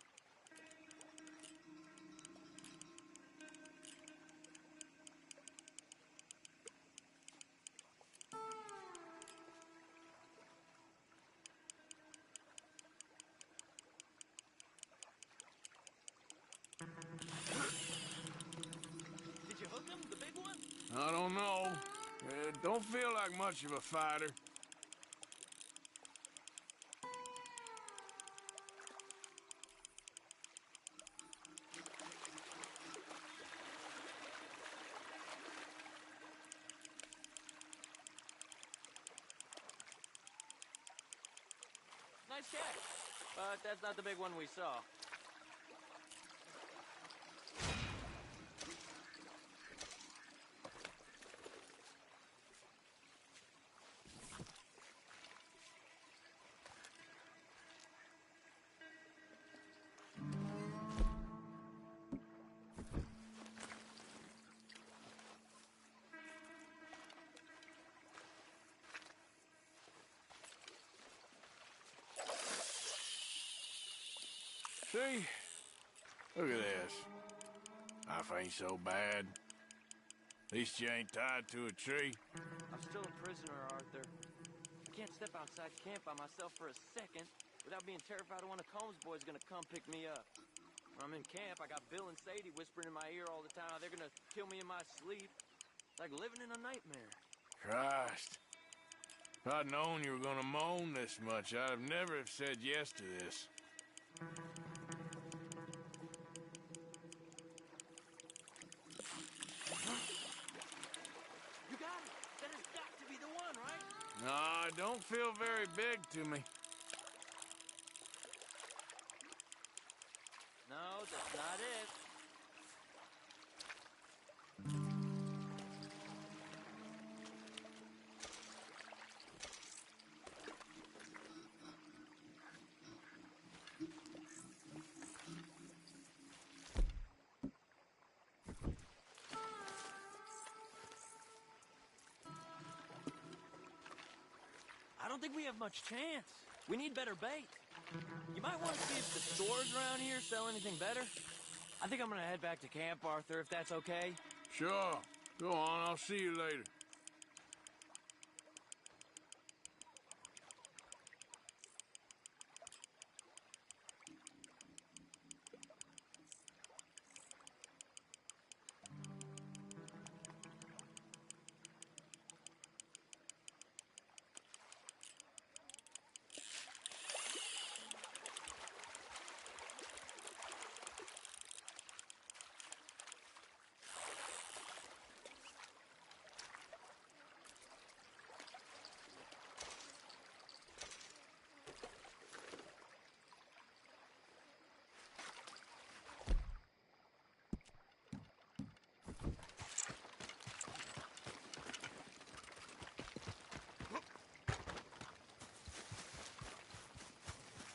S19: Did you hook him, the big one?
S2: I don't know. Don't feel like much of a fighter.
S19: Nice catch. But that's not the big one we saw.
S2: See? Look at this. Life ain't so bad. At least you ain't tied to a tree.
S19: I'm still a prisoner, Arthur. I can't step outside camp by myself for a second without being terrified of one of Combs' boys gonna come pick me up. When I'm in camp, I got Bill and Sadie whispering in my ear all the time how they're gonna kill me in my sleep. Like living in a nightmare.
S2: Christ. If I'd known you were gonna moan this much, I'd have never have said yes to this.
S19: You got it! That has got to be the one, right?
S2: No, it don't feel very big to me.
S19: No, that's not it. I don't think we have much chance. We need better bait. You might want to see if the stores around here sell anything better. I think I'm gonna head back to camp, Arthur, if that's okay.
S2: Sure. Go on, I'll see you later.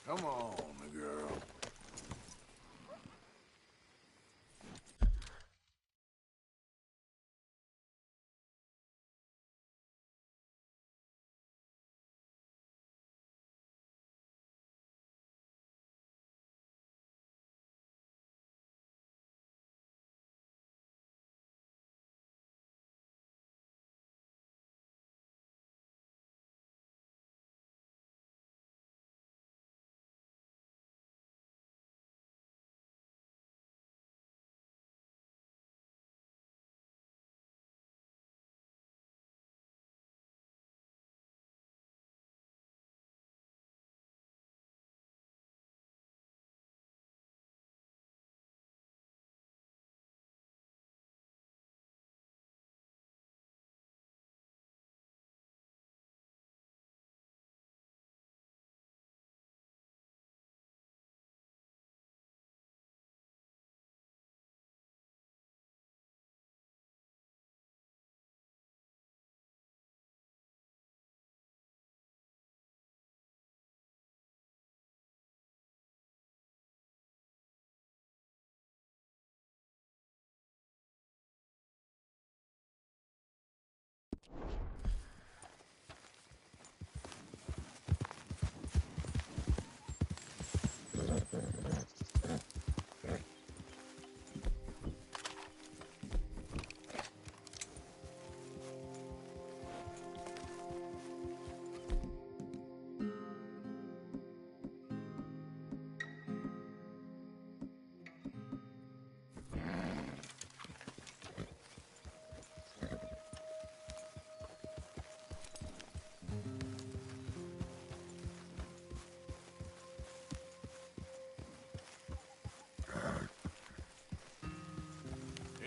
S2: Come on, girl.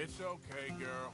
S2: It's okay, girl.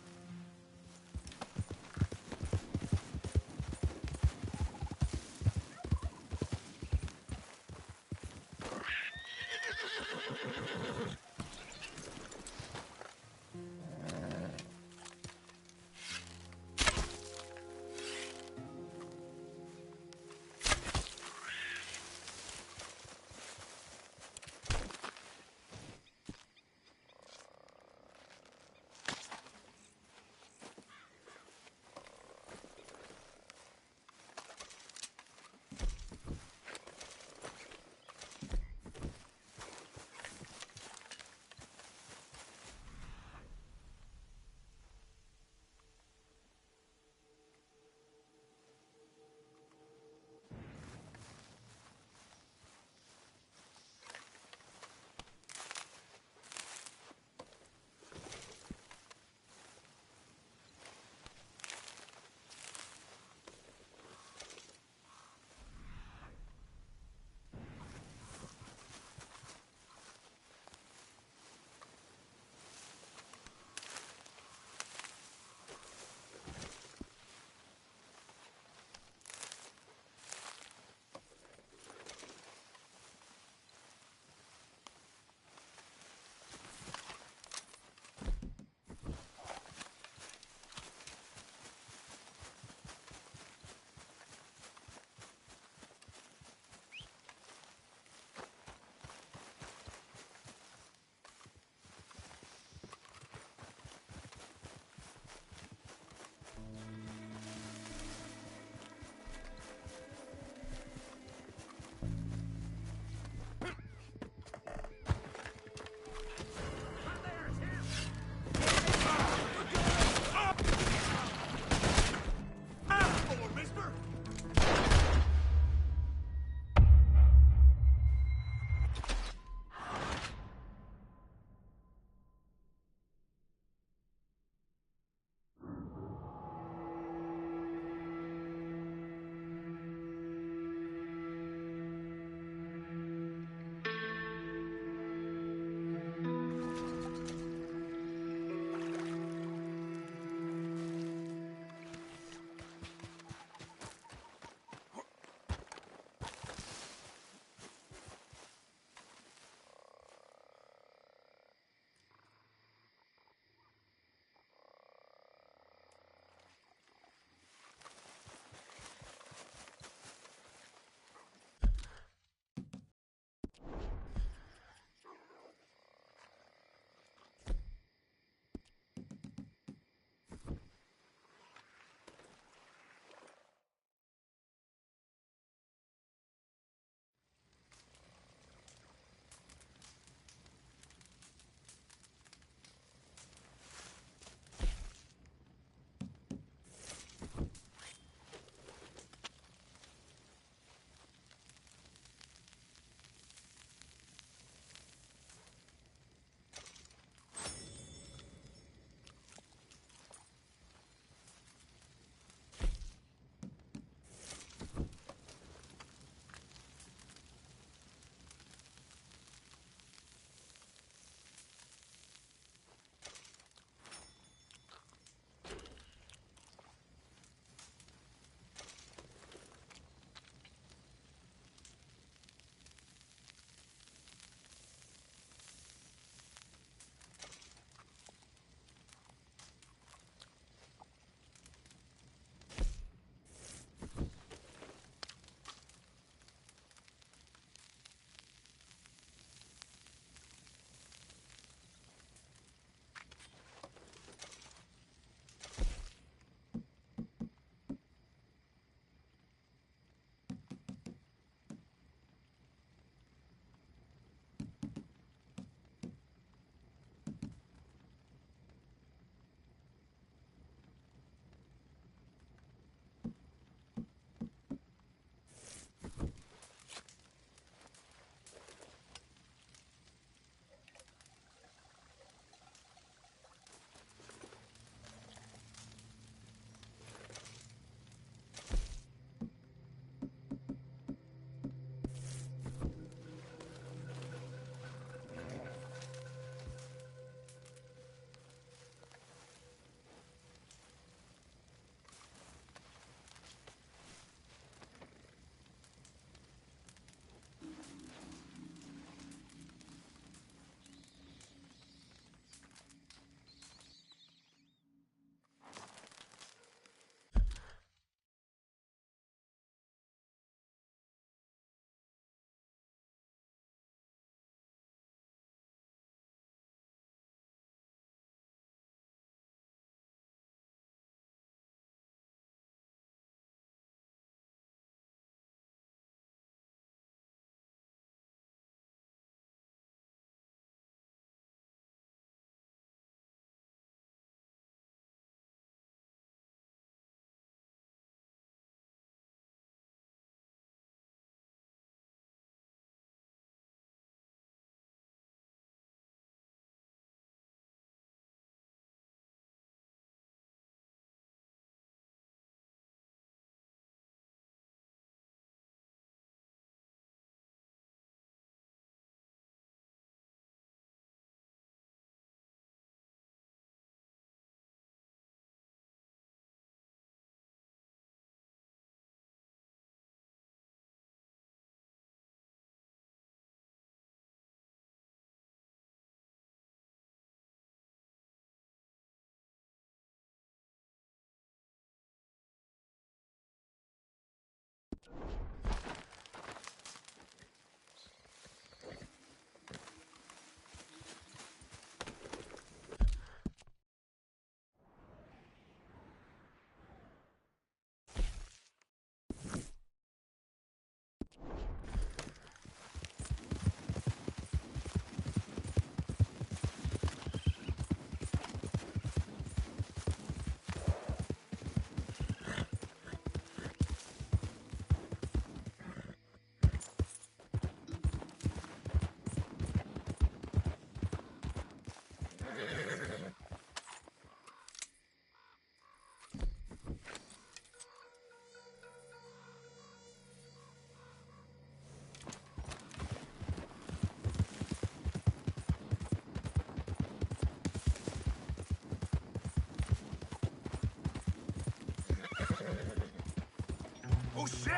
S2: Oh, shit!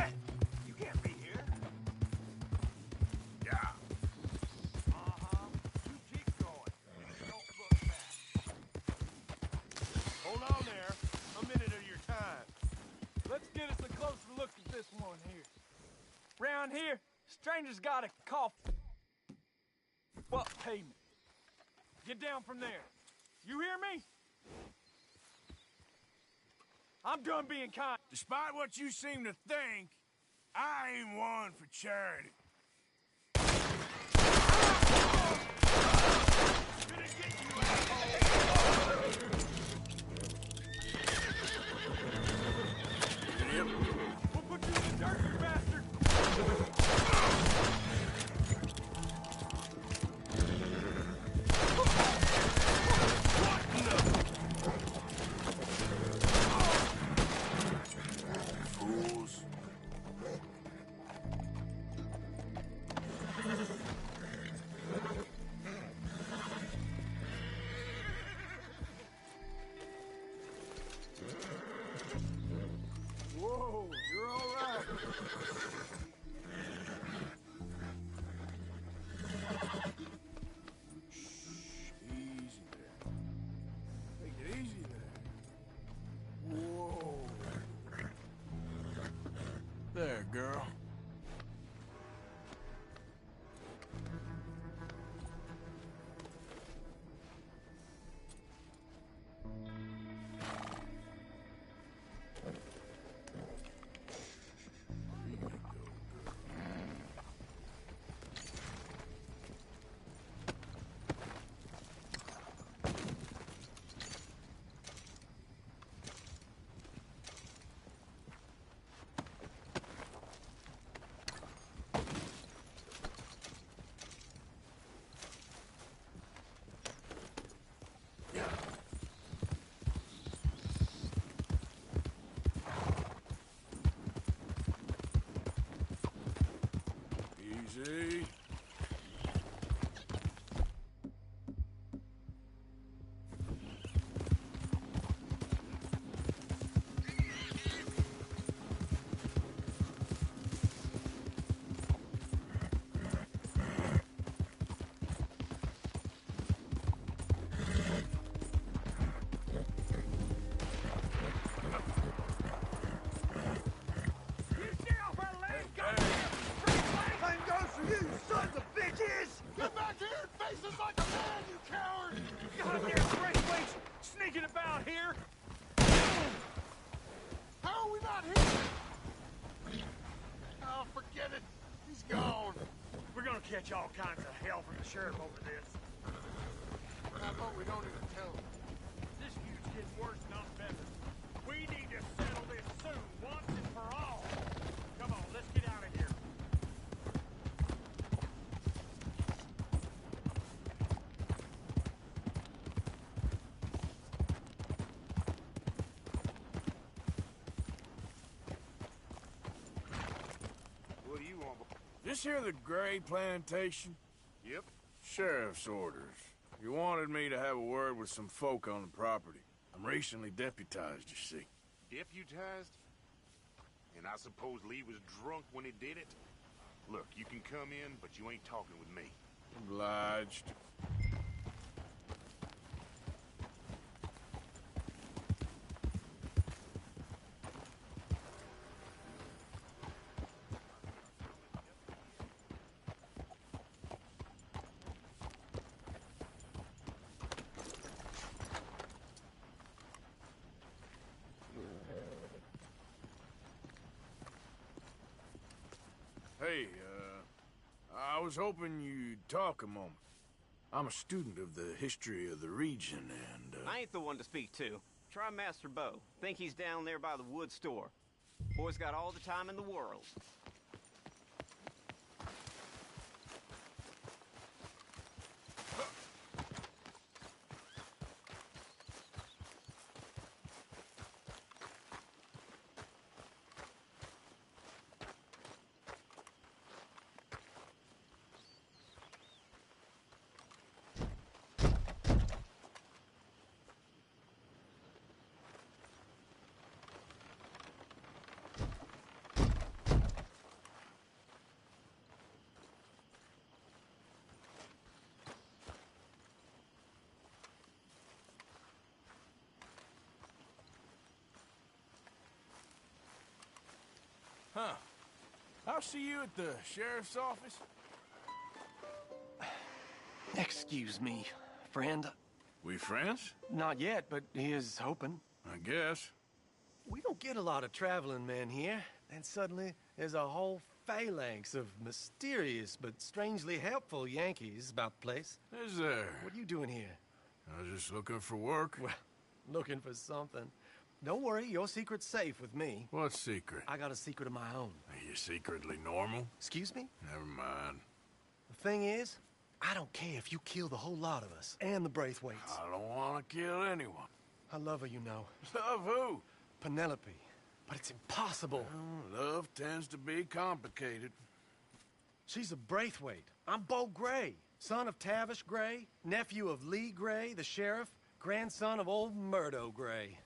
S2: You can't be here. Yeah. Uh-huh. You keep going. Don't look back.
S12: Hold on there. A minute of your time. Let's get us a closer look at this one here. Round here, strangers got a cough. What payment? Get down from there. You hear me? I'm done being kind.
S2: Despite what you seem to think, I ain't one for charity.
S12: We'll put you in the dirt, you bastard!
S2: Fools.
S12: Whoa, you're all right.
S2: Easy there. Take it easy there. Whoa. There, girl. Easy.
S1: Get back here and face us like a man, you coward!
S12: Goddamn braithwaite's sneaking about here!
S1: How are we not here? Oh, forget it. He's gone.
S12: We're gonna catch all kinds of hell from the sheriff over this.
S1: How about we don't even tell him?
S12: This feud's getting worse, not better. We need to settle this soon, once and for all. Come on, let's get out of here.
S1: What do you want?
S2: This here the Gray Plantation?
S1: Yep.
S2: Sheriff's orders. You wanted me to have a word with some folk on the property. I'm recently deputized, you see.
S6: Deputized? And I suppose Lee was drunk when he did it? Look, you can come in, but you ain't talking with me.
S2: Obliged. Hey, I was hoping you'd talk a moment. I'm a student of the history of the region, and,
S22: I ain't the one to speak to. Try Master Bo. Think he's down there by the wood store. Boy's got all the time in the world.
S2: Huh. I'll see you at the sheriff's office.
S3: Excuse me, friend.
S2: We friends?
S3: Not yet, but here's hoping.
S2: I guess.
S3: We don't get a lot of traveling men here, and suddenly there's a whole phalanx of mysterious but strangely helpful Yankees about the place.
S2: Is there?
S3: What are you doing here?
S2: I was just looking for work.
S3: Well, looking for something. Don't worry, your secret's safe with me.
S2: What secret?
S3: I got a secret of my own.
S2: Are you secretly normal?
S3: Excuse me?
S2: Never mind.
S3: The thing is, I don't care if you kill the whole lot of us and the Braithwaites.
S2: I don't want to kill anyone.
S3: I love her, you know.
S2: Love who?
S3: Penelope. But it's impossible.
S2: Well, love tends to be complicated.
S3: She's a Braithwaite. I'm Beau Gray, son of Tavish Gray, nephew of Lee Gray, the sheriff, grandson of old Murdo Gray.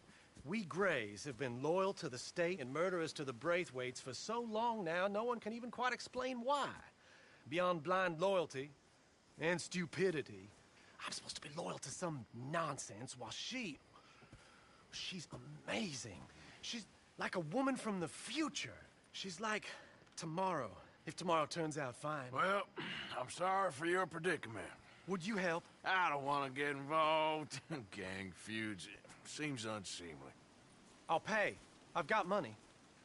S3: We Grays have been loyal to the state and murderers to the Braithwaites for so long now, no one can even quite explain why. Beyond blind loyalty and stupidity, I'm supposed to be loyal to some nonsense while she's amazing. She's like a woman from the future. She's like tomorrow, if tomorrow turns out fine.
S2: Well, I'm sorry for your predicament.
S3: Would you help?
S2: I don't want to get involved. Gang feuds seems unseemly.
S3: I'll pay. I've got money.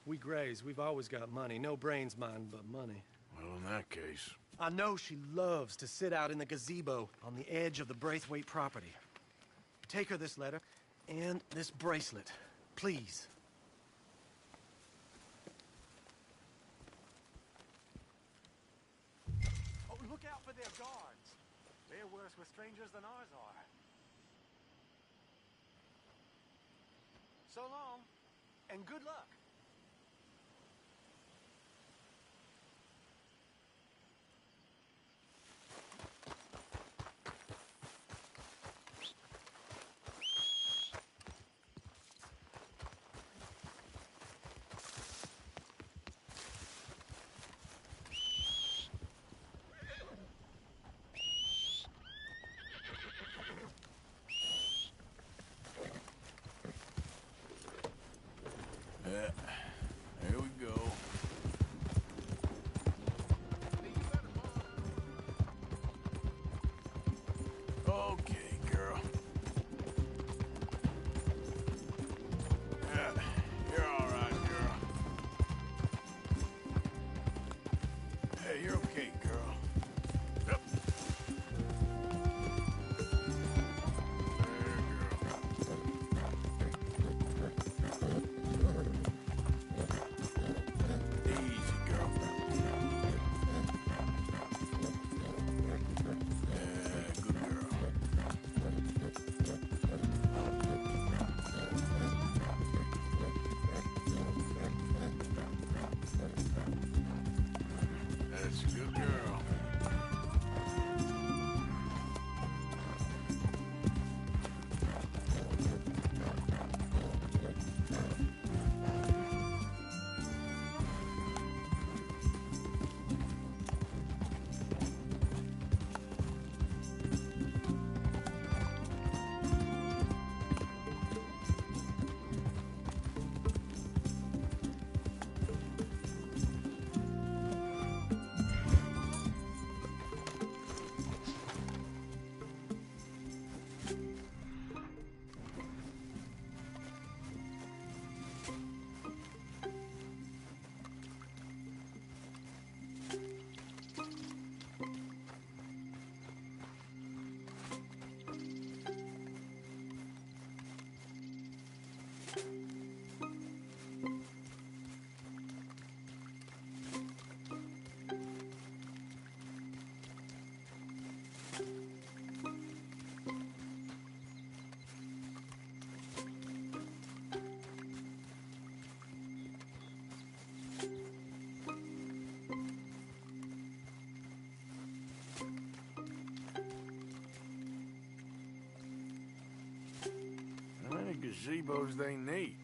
S3: We Grays, we've always got money. No brains, mind, but money.
S2: Well, in that case...
S3: I know she loves to sit out in the gazebo on the edge of the Braithwaite property. Take her this letter and this bracelet, please. Oh, look out for their guards. They're worse with strangers than ours are. So long, and good luck.
S2: Here we go. Okay, girl. Yeah, you're all right, girl. Hey, you're okay, girl. Yep. That's a good girl. How many gazebos they need?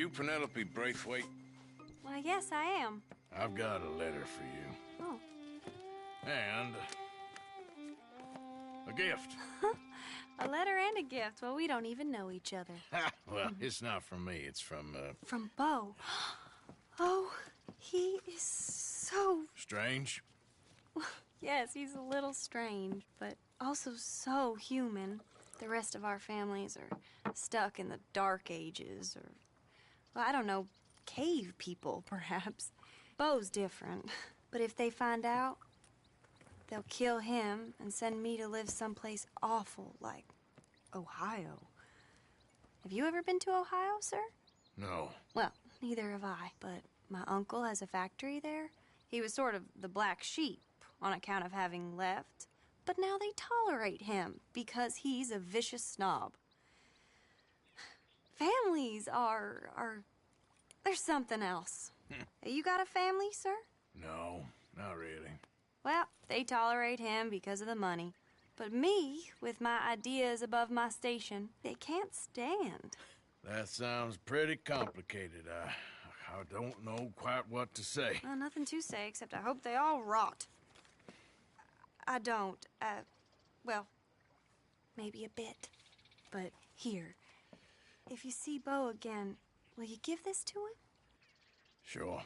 S6: you Penelope Braithwaite?
S7: Why, yes, I am.
S18: I've got a letter for you.
S7: Oh.
S18: And a gift.
S7: A letter and a gift. Well, we don't even know each other.
S18: Well, it's not from me. It's from,
S7: From Bo. Oh, he is so...
S18: Strange?
S7: Yes, he's a little strange, but also so human. The rest of our families are stuck in the Dark Ages, or, well, I don't know, cave people, perhaps. Bo's different, but if they find out, they'll kill him and send me to live someplace awful like Ohio. Have you ever been to Ohio, sir?
S18: No.
S7: Well, neither have I, but my uncle has a factory there. He was sort of the black sheep on account of having left, but now they tolerate him because he's a vicious snob. Families are there's something else. You got a family, sir?
S18: No, not really.
S7: Well, they tolerate him because of the money. But me, with my ideas above my station, they can't stand.
S18: That sounds pretty complicated. I don't know quite what to say.
S7: Well, nothing to say, except I hope they all rot. I don't, well, maybe a bit. But here, if you see Bo again, will you give this to him?
S18: Sure.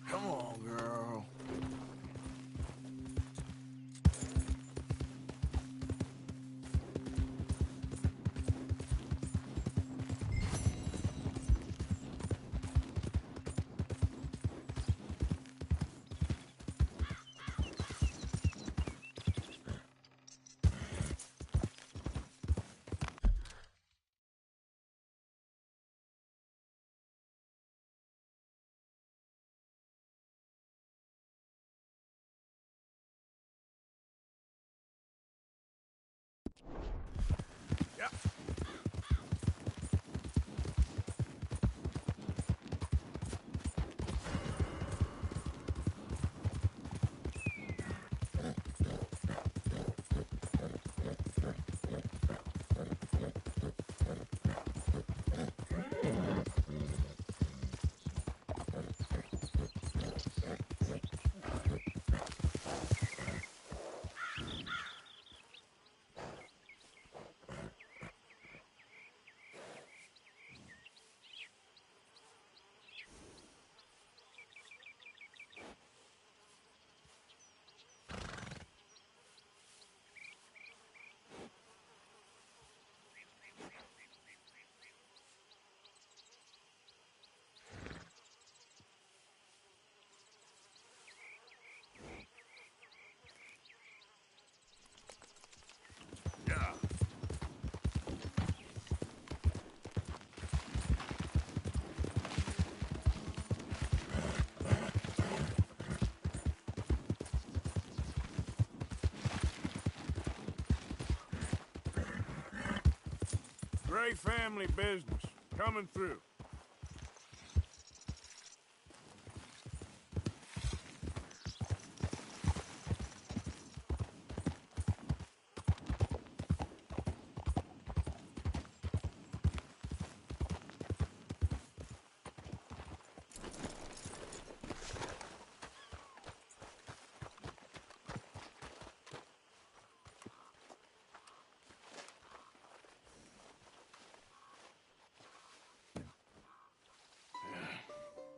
S2: Come on, girl. Yep. Gray family business. Coming through.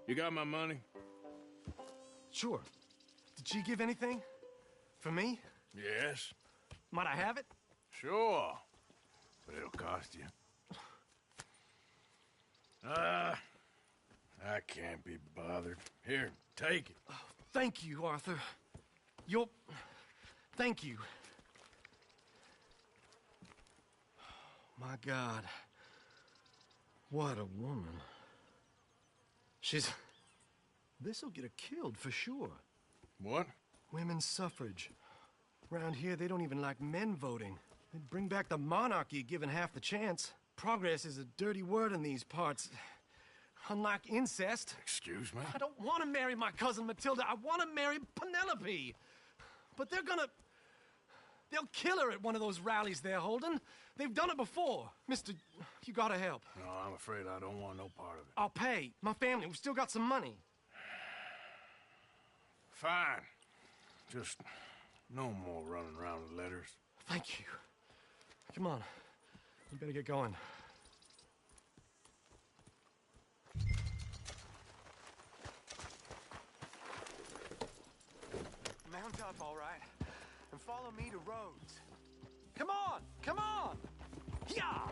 S2: You got my money?
S3: Sure. Did she give anything? For me?
S2: Yes.
S3: Might I have it?
S2: Sure. But it'll cost you. I can't be bothered. Here, take it.
S3: Oh, thank you, Arthur. Thank you. My God. What a woman. This'll get her killed for sure.
S2: What?
S3: Women's suffrage. Around here, they don't even like men voting. They'd bring back the monarchy given half the chance. Progress is a dirty word in these parts. Unlike incest.
S2: Excuse me?
S3: I don't want to marry my cousin Matilda. I want to marry Penelope. But they'll kill her at one of those rallies they're holding. They've done it before. Mister, you gotta help.
S2: No, I'm afraid I don't want no part of it.
S3: I'll pay. My family, we've still got some money.
S2: Fine. Just no more running around with letters.
S3: Thank you. Come on. We better get going. Mount up, all right, and follow me to Rhodes. Come on! Come on! Yeah!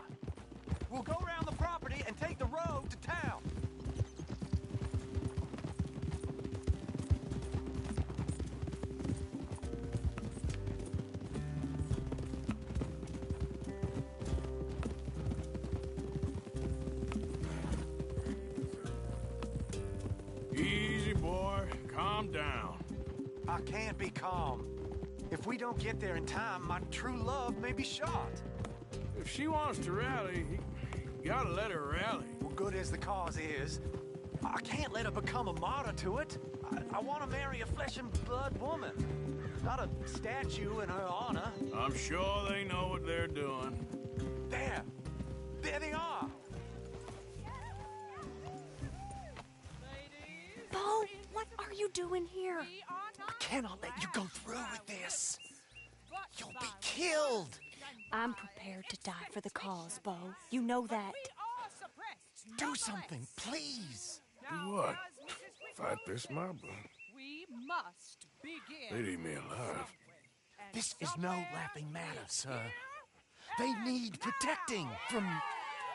S3: We'll go around the property and take the road to town.
S2: Easy, boy. Calm down.
S3: I can't be calm. If we don't get there in time, my true love may be shot.
S2: If she wants to rally, you gotta let her rally.
S3: Well, good as the cause is, I can't let her become a martyr to it. I want to marry a flesh and blood woman, not a statue in her honor.
S2: I'm sure they know what they're doing.
S3: There they are.
S7: Bo, what are you doing here?
S3: I cannot let you go through with this. You'll be killed.
S7: I'm prepared to die for the cause, Bo. You know that.
S3: Do something, please.
S2: Do what? Fight this mob?
S11: We must begin.
S2: They'd eat me alive.
S3: This is no laughing matter, sir. They need protecting from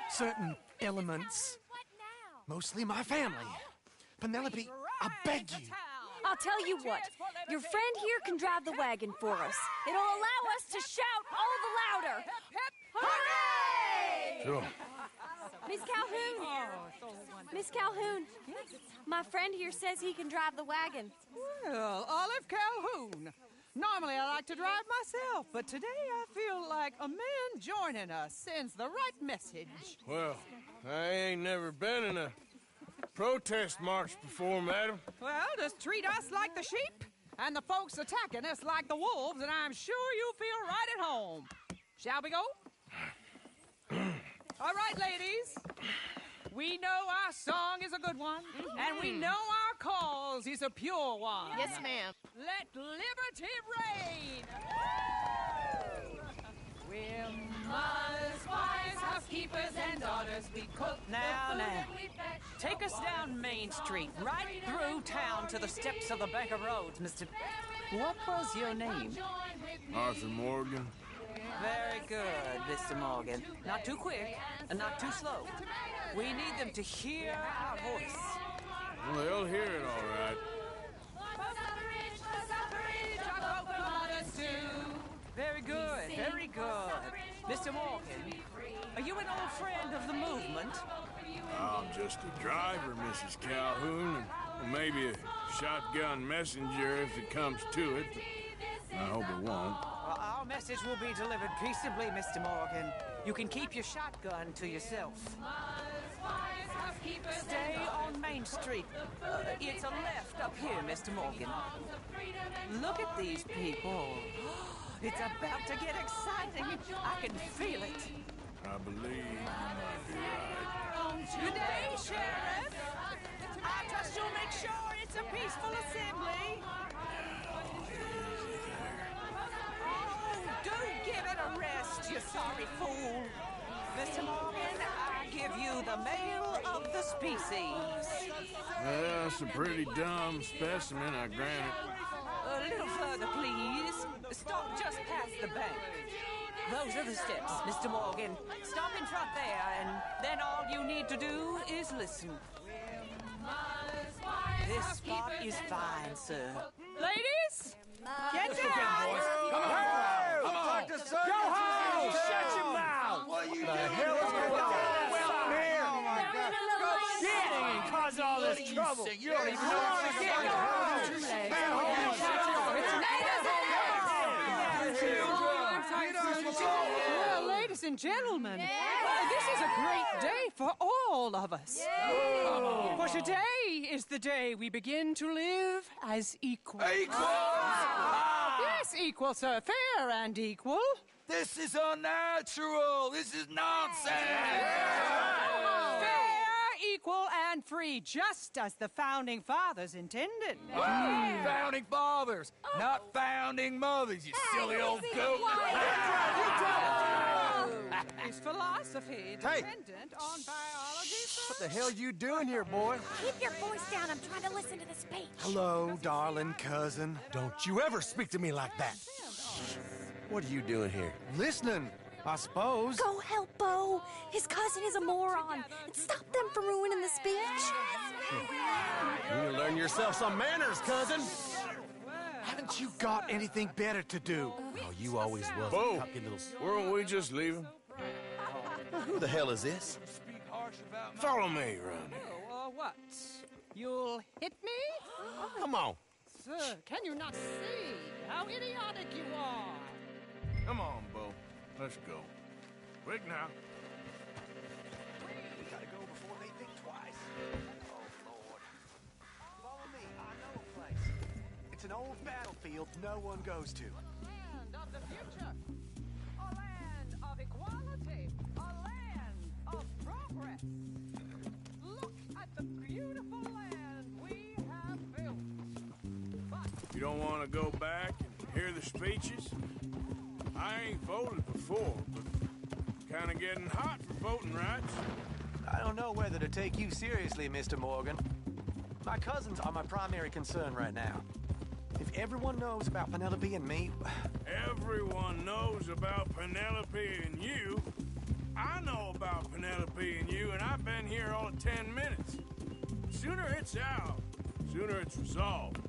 S3: certain elements. Mostly my family. Penelope, I beg you.
S7: I'll tell you what. Your friend here can drive the wagon for us. It'll allow us to shout all the louder. Hooray!
S2: Sure.
S7: Miss Calhoun. Miss Calhoun. My friend here says he can drive the wagon.
S11: Well, Olive Calhoun. Normally I like to drive myself, but today I feel like a man joining us sends the right message.
S2: Well, I ain't never been in a protest march before, madam.
S11: Well, just treat us like the sheep, and the folks attacking us like the wolves, and I'm sure you feel right at home. Shall we go? All right, ladies. We know our song is a good one, and we know our cause is a pure one.
S14: Yes, ma'am.
S11: Let liberty reign! We're mothers, wives, housekeepers, and daughters. We cook
S8: Now,
S11: the food
S8: now.
S11: and we fetch.
S8: Take us down Main Street, right through town to the steps of the Baker Roads, Mr. What was your name?
S2: Arthur Morgan.
S8: Very good, Mr. Morgan. Not too quick and not too slow. We need them to hear our voice.
S2: Well, they'll hear it all right.
S8: Very good, very good. Mr. Morgan, are you an old friend of the movement?
S2: I'm just a driver, Mrs. Calhoun, and maybe a shotgun messenger if it comes to it, but I hope it won't.
S8: Well, our message will be delivered peaceably, Mr. Morgan. You can keep your shotgun to yourself. Stay on Main Street. It's a left up here, Mr. Morgan. Look at these people. It's about to get exciting. I can feel it.
S2: I believe you might be right.
S11: Good day, Sheriff. I trust you'll make sure it's a peaceful assembly.
S8: Do give it a rest, you sorry fool. Mr. Morgan, I give you the male of the species.
S2: That's a pretty dumb specimen, I grant it.
S8: little further, please. Stop just past the bank. Those are the steps, Mr. Morgan. Stop in front there, and then all you need to do is listen. This spot is fine, sir.
S11: Ladies, get down!
S20: Come on!
S11: Come on!
S20: Go home! Shut your mouth! What are you doing?
S11: hell is going on?
S20: Well, here!
S11: Oh, my God.
S20: Get and cause all this trouble! You don't even know what to get!
S11: Well, ladies and gentlemen, this is a great day for all of us. For today is the day we begin to live as equals. Yes, equal, sir. Fair and equal.
S20: This is unnatural! This is nonsense!
S11: Fair, equal, and free, just as the Founding Fathers intended.
S20: Founding fathers, not founding mothers, you silly old goat!
S11: Is philosophy dependent on biology, sir?
S3: What the hell you doing here, boy?
S14: Keep your voice down. I'm trying to listen to the speech.
S3: Hello, darling cousin. Don't you ever speak to me like that. What are you doing here? Listening, I suppose.
S14: Go help Bo. His cousin is a moron. And stop them from ruining the speech.
S3: You need to learn yourself some manners, cousin. Haven't you got anything better to do? Oh, you always was.
S2: Bo, weren't we just leaving?
S3: Who the hell is this?
S2: Follow me around here.
S11: What? You'll hit me?
S3: Come on.
S11: Sir, can you not see how idiotic you are?
S2: Come on, Bo. Let's go. Quick now.
S10: We gotta go before they think twice. Oh, Lord. Follow me. I know a place. It's an old battlefield no one goes to.
S11: Land of the future. A land of equality. A land of progress. Look at the beautiful land we have built.
S2: You don't want to go back and hear the speeches? I ain't voted before, but kind of getting hot for voting rights.
S10: I don't know whether to take you seriously, Mr. Morgan. My cousins are my primary concern right now. If everyone knows about Penelope and me...
S2: Everyone knows about Penelope and you. I know about Penelope and you, and I've been here all of 10 minutes. Sooner it's out, sooner it's resolved.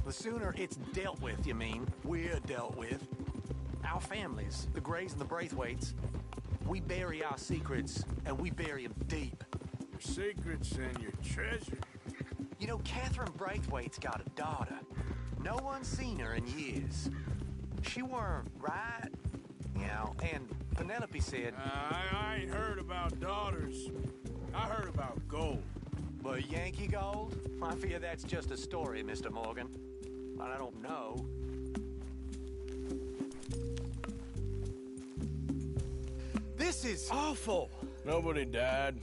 S10: The sooner it's dealt with, you mean, we're dealt with. Our families, the Grays and the Braithwaites, we bury our secrets, and we bury them deep.
S2: Your secrets and your treasure.
S10: You know, Catherine Braithwaite's got a daughter. No one's seen her in years. She weren't right, you know, and Penelope said...
S2: I ain't heard about daughters. I heard about gold.
S10: But Yankee gold? I fear that's just a story, Mr. Morgan. I don't know.
S3: This is awful.
S2: Nobody died.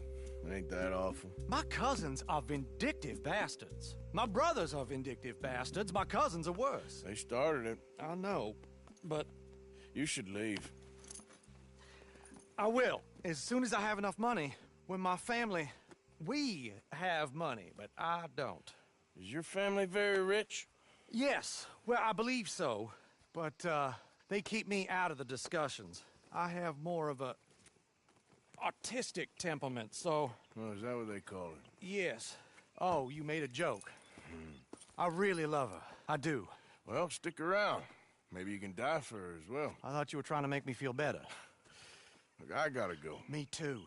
S2: Ain't that awful?
S3: My cousins are vindictive bastards. My brothers are vindictive bastards. My cousins are worse.
S2: They started it.
S3: I know, but...
S2: You should leave.
S3: I will, as soon as I have enough money. When my family... We have money, but I don't.
S2: Is your family very rich?
S3: Yes, well, I believe so. But, they keep me out of the discussions. I have more of a... artistic temperament, so...
S2: Oh, is that what they call it?
S3: Yes. Oh, you made a joke. I really love her. I do.
S2: Well, stick around. Maybe you can die for her as well.
S3: I thought you were trying to make me feel better.
S2: Look, I gotta go.
S3: Me too.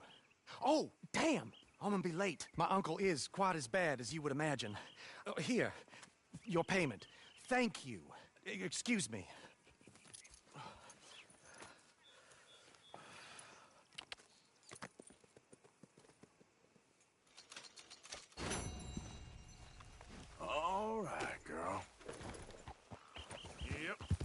S3: Oh, damn! I'm gonna be late. My uncle is quite as bad as you would imagine. Here, your payment. Thank you. Excuse me.
S2: All right, girl. Yep.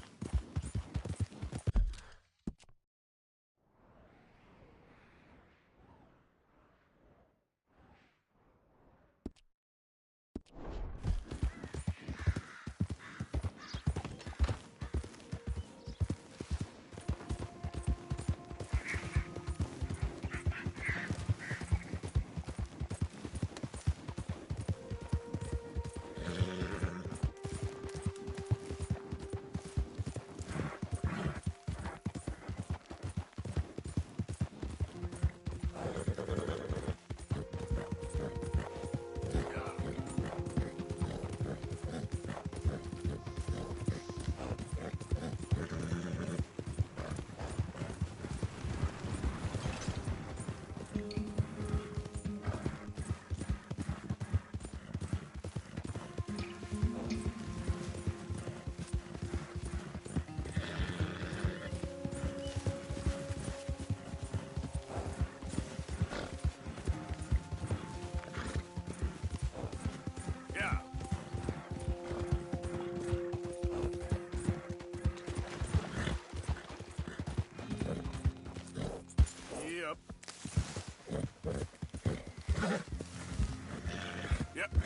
S18: Yep.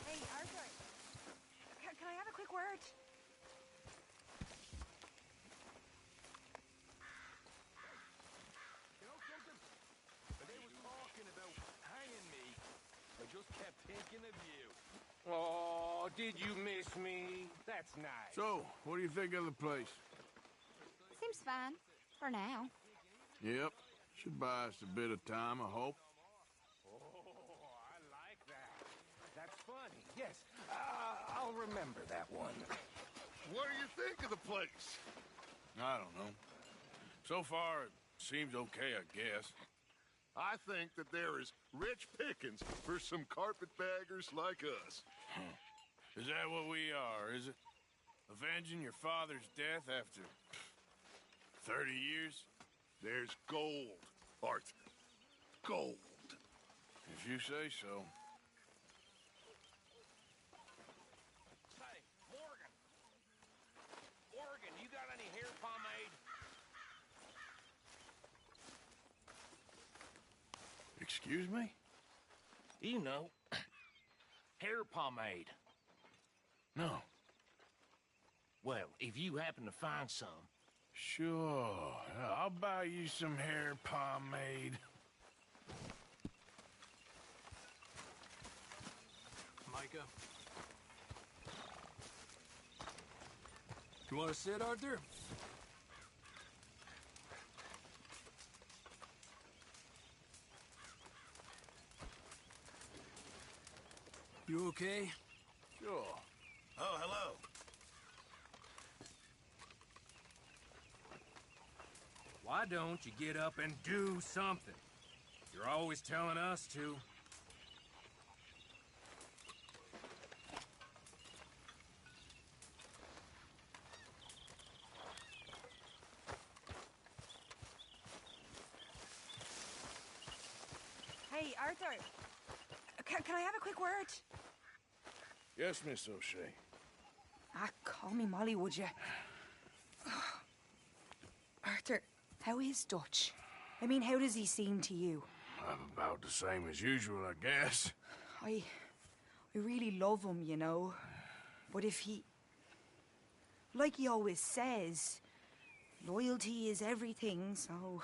S15: Hey, Arthur. Can I have a quick word?
S2: You know something? When they was talking about hanging me, I just kept thinking of you.
S12: Oh, did you miss me? That's nice.
S9: So, what do you think of the place?
S15: Seems fine. For now.
S9: Yep. Should buy us a bit of time, I hope.
S2: Oh, I like that. That's funny. Yes, I'll remember that one.
S5: What do you think of the place?
S9: I don't know. So far, it seems okay, I guess.
S5: I think that there is rich pickings for some carpetbaggers like us.
S9: Is that what we are, is it? Avenging your father's death after 30 years?
S5: There's gold, Arthur. Gold.
S9: If you say so.
S2: Hey, Morgan. Morgan, you got any hair pomade?
S9: Excuse me?
S2: You know, hair pomade.
S9: No.
S2: Well, if you happen to find some.
S9: Sure. I'll buy you some hair pomade.
S17: Micah. You want to sit, Arthur? You okay?
S9: Sure.
S18: Oh, hello.
S12: Why don't you get up and do something? You're always telling us to.
S15: Hey, Arthur. Can I have a quick word?
S9: Yes, Miss O'Shea.
S15: Ah, call me Molly, would you? Arthur, how is Dutch? I mean, how does he seem to you?
S9: I'm about the same as usual, I guess.
S15: I really love him, you know. But if he... Like he always says, loyalty is everything, so...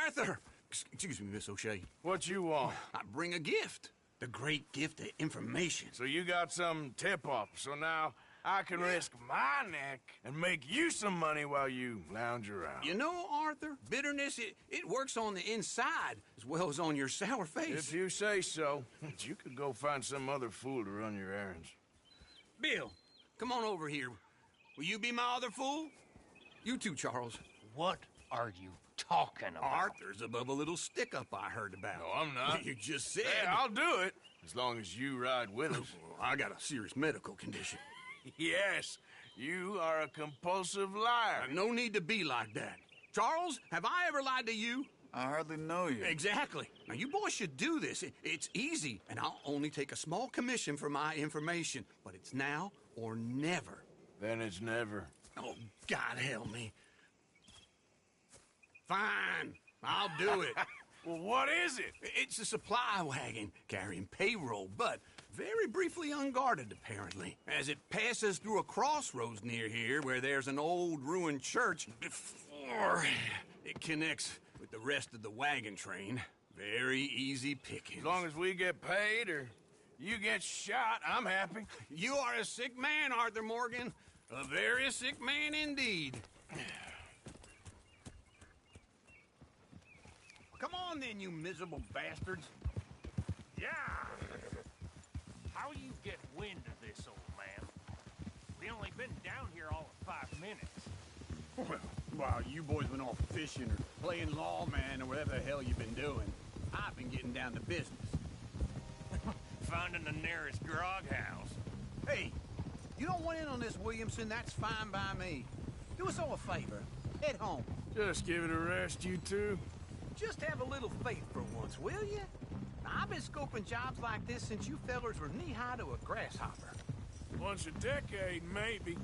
S16: Arthur! Excuse me, Miss O'Shea.
S9: What you want?
S16: I bring a gift. The great gift of information.
S9: So you got some tip-off, so now I can risk my neck and make you some money while you lounge around.
S16: You know, Arthur, bitterness, it works on the inside as well as on your sour face.
S9: If you say so. You could go find some other fool to run your errands.
S16: Bill, come on over here. Will you be my other fool? You too, Charles.
S21: What are you talking about?
S16: Arthur's above a little stick-up I heard about.
S9: No, I'm not.
S16: You just said...
S9: Hey, I'll do it, as long as you ride with us.
S16: I got a serious medical condition.
S9: Yes, you are a compulsive liar.
S16: No need to be like that. Charles, have I ever lied to you?
S23: I hardly know you.
S16: Exactly. Now, you boys should do this. It's easy, and I'll only take a small commission for my information. But it's now or never.
S9: Then it's never.
S16: Oh, God help me. Fine. I'll do it.
S9: Well, what is it?
S16: It's a supply wagon carrying payroll, but very briefly unguarded, apparently, as it passes through a crossroads near here where there's an old ruined church before it connects with the rest of the wagon train. Very easy pickings.
S9: As long as we get paid or you get shot, I'm happy.
S16: You are a sick man, Arthur Morgan. A very sick man indeed. Come on then, you miserable bastards.
S21: Yeah! How you get wind of this, old man? We only been down here all of 5 minutes.
S16: Well, while you boys been off fishing or playing lawman or whatever the hell you've been doing, I've been getting down to business.
S21: Finding the nearest grog house.
S16: Hey, you don't want in on this, Williamson, that's fine by me. Do us all a favor. Head home.
S9: Just give it a rest, you two.
S16: Just have a little faith for once, will you? Now, I've been scoping jobs like this since you fellers were knee-high to a grasshopper.
S9: Once a decade, maybe.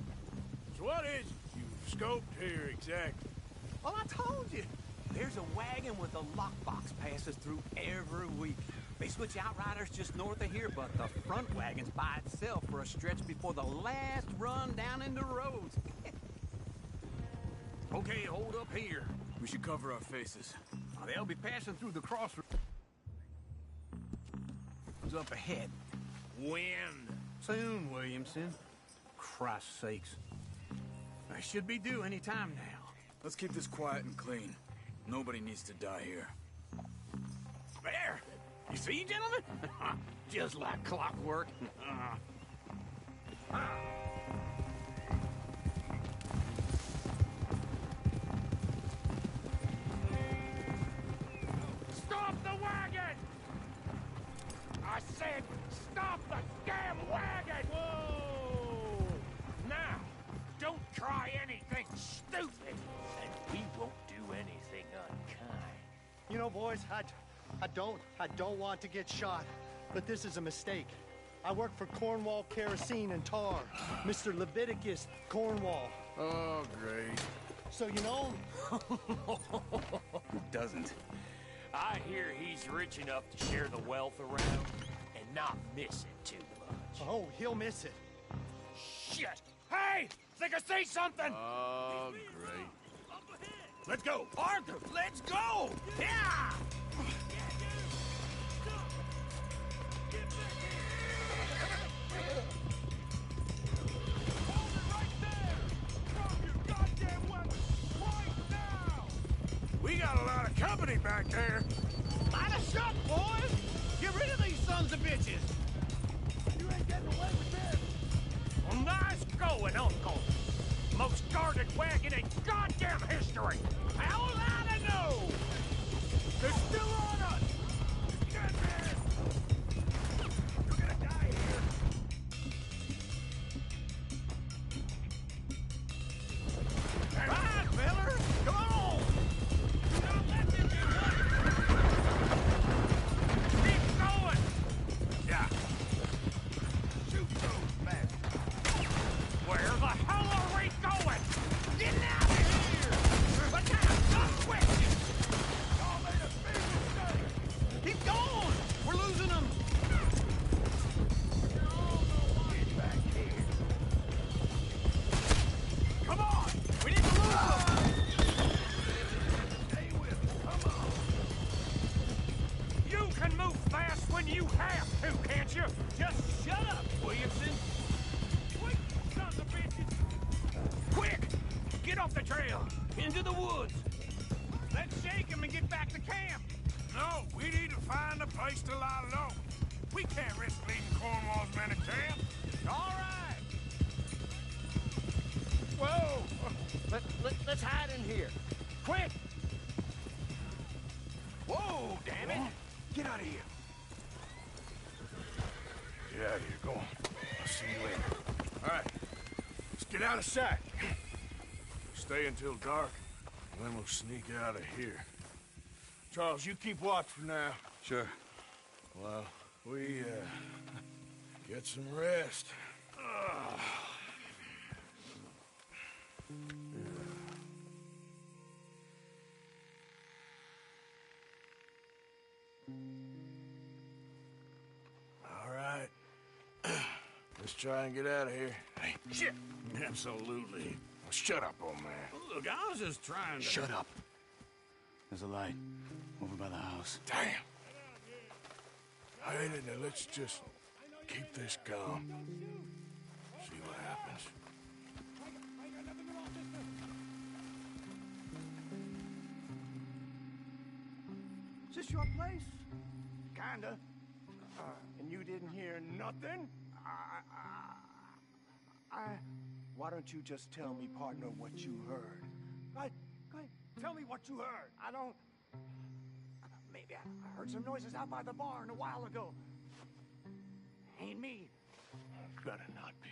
S9: So what is it, you
S2: scoped here exactly?
S16: Well, I told you. There's a wagon with a lockbox passes through every week. They switch outriders just north of here, but the front wagon's by itself for a stretch before the last run down into roads. Okay, hold up here. We should cover our faces. They'll be passing through the crossroads up ahead.
S2: When?
S16: Soon, Williamson. Christ's sakes. I should be due any time now.
S4: Let's keep this quiet and clean. Nobody needs to die here.
S16: There! You see, gentlemen? Just like clockwork.
S21: Stop the wagon! I said, stop the damn wagon! Whoa! Now, don't try anything stupid, and we won't do anything unkind.
S13: You know, boys, I don't want to get shot, but this is a mistake. I work for Cornwall Kerosene and Tar, Mr. Leviticus Cornwall.
S2: Oh, great.
S13: So you know him?
S4: Who doesn't?
S21: I hear he's rich enough to share the wealth around and not miss it too much.
S13: Oh, he'll miss it.
S21: Shit! Hey! Think I see something!
S2: Oh, great.
S21: Let's go! Arthur, let's go! Yeah!
S2: We got a lot of company back there.
S21: Line us up, boys! Get rid of these sons of bitches! You ain't getting away with this! Well, nice going, Uncle! Most guarded wagon in goddamn history! How was I to know? They're still on us! Get there! You're gonna die here! Come on, fellers! Come on! Do not let them get away! Keep going! Yeah. Shoot those bastards! Where the hell are we going? Get out of here! But now, come quick! Y'all made a big mistake! Keep going! We're losing them! Get back here! Come on! We need to lose them! Stay with me, come on! You can move fast when you have to, can't you? Just shut up, Williamson! Quick, sons of bitches! Quick! Get off the trail! Into the woods! Let's shake him and get back to camp!
S2: No, we need to find a place to lie low. We can't risk leaving Cornwall's men at camp.
S21: All right! Whoa! Let's hide in here. Quick! Whoa, damn it!
S2: Get out of here. Get out of here, go on. I'll see you later. All right, let's get out of sight. Stay until dark, and then we'll sneak out of here. Charles, you keep watch for now.
S4: Sure.
S2: Well, we, get some rest. All right. Let's try and get out of here. Hey, shit! Absolutely. Well, shut up, old man.
S16: Look, I was just trying to...
S4: Shut up. There's a light over by the house.
S2: Damn. Hey, now let's just keep this calm. See what happens.
S21: Is this your place? Kinda. And you didn't hear nothing? Why don't you just tell me, partner, what you heard? Go ahead. Tell me what you heard. I don't... Maybe I heard some noises out by the barn a while ago. Ain't me.
S2: Better not be.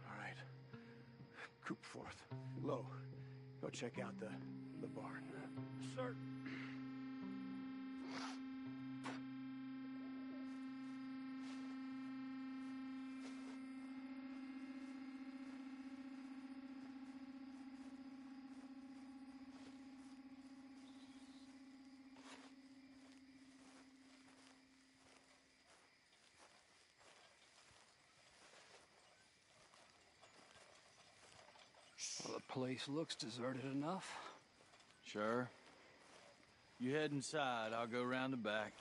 S21: All right. Coop forth. Low. Go check out the barn. Sir.
S1: Place looks deserted enough.
S19: Sure. You head inside, I'll go round the back.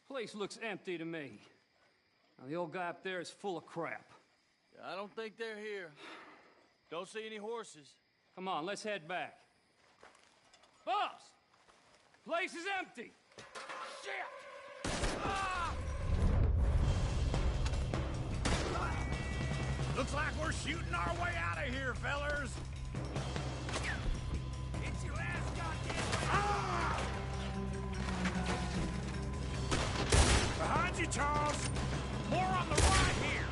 S1: Place looks empty to me. Now, the old guy up there is full of crap.
S19: I don't think they're here. Don't see any horses.
S1: Come on, let's head back. Boss! Place is empty! Shit! Ah!
S21: Looks like we're shooting our way out of here, fellers.
S22: It's your ass, goddamn!
S21: Ah! Behind you, Charles. More on the right here.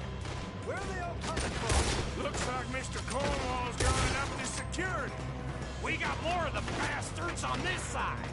S10: Where are they all coming from?
S21: Looks like Mr. Cornwall's got it up to security. We got more of the bastards on this side.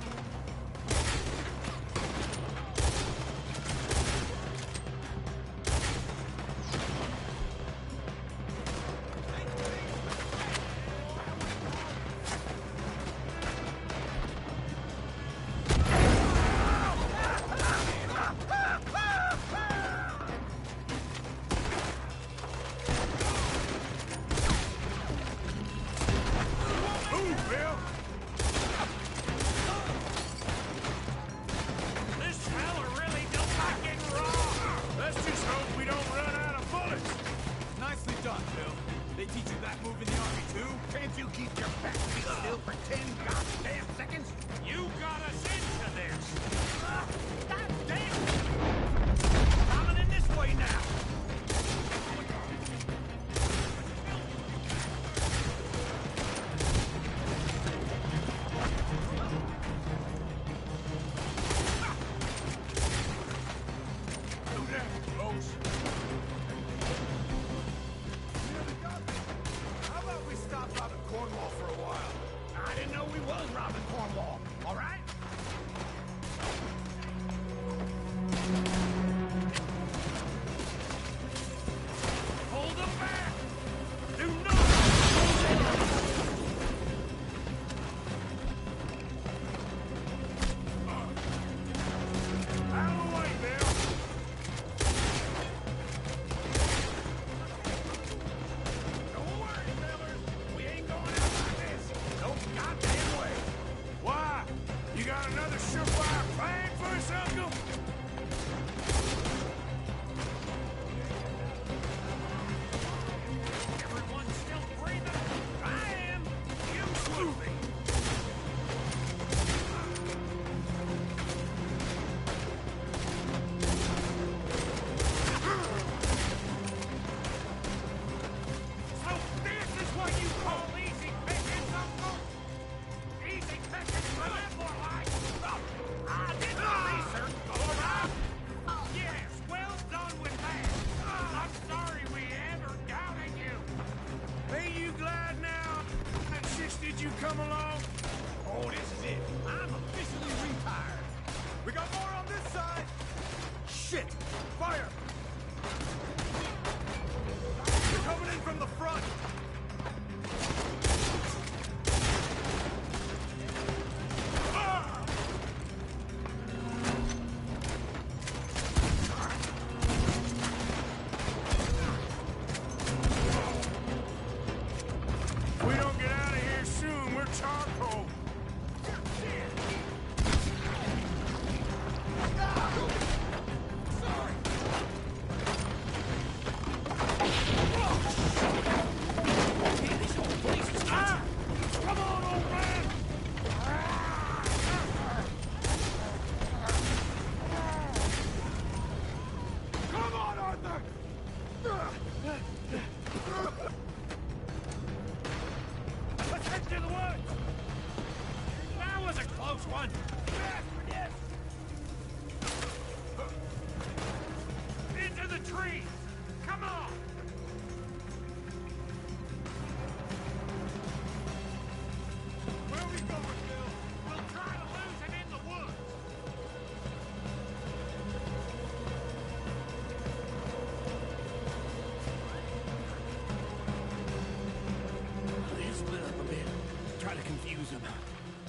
S16: try to confuse him.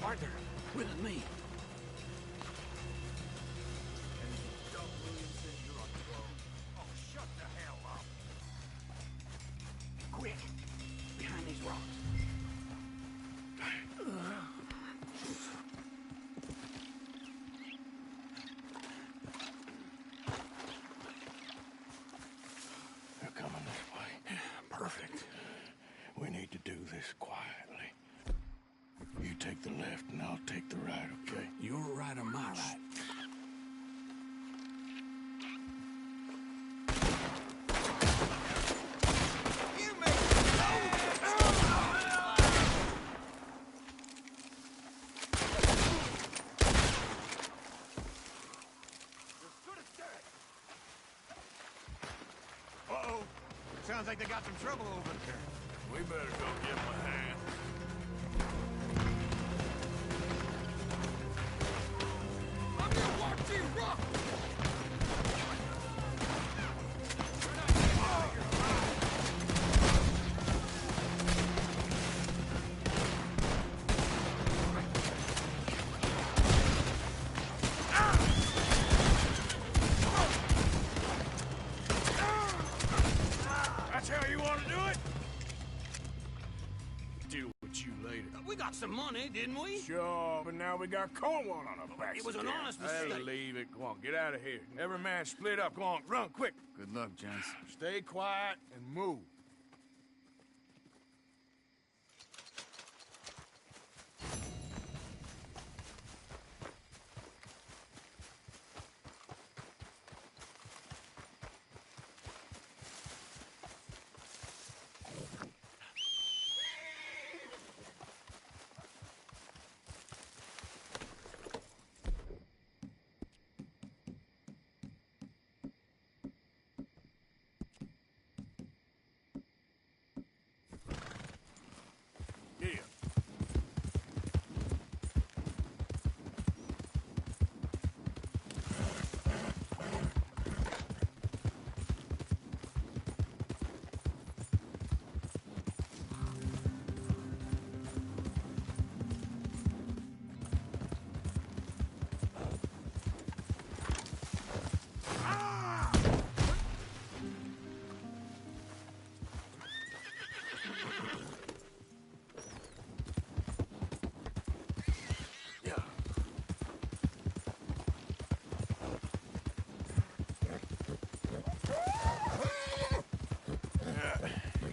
S16: Arthur, with me. Quick! Behind these rocks.
S18: They're coming this way. Perfect. We need to do this quietly. You take the left and I'll take the right, okay?
S16: Your right or my right?
S2: Uh-oh. Sounds like they got some trouble over there. We better go give them a hand.
S20: I'm gonna watch these rocks!
S2: That's how you want to do it?
S16: Deal with you later. We got some money, didn't we?
S2: Sure, but now we got Cornwall on our backs.
S16: It was an
S2: again.
S16: honest mistake.
S2: Hey, leave it. Come on, get out of here. Every man split up. Go on, run, quick.
S4: Good luck, gents.
S2: Stay quiet and move. Here.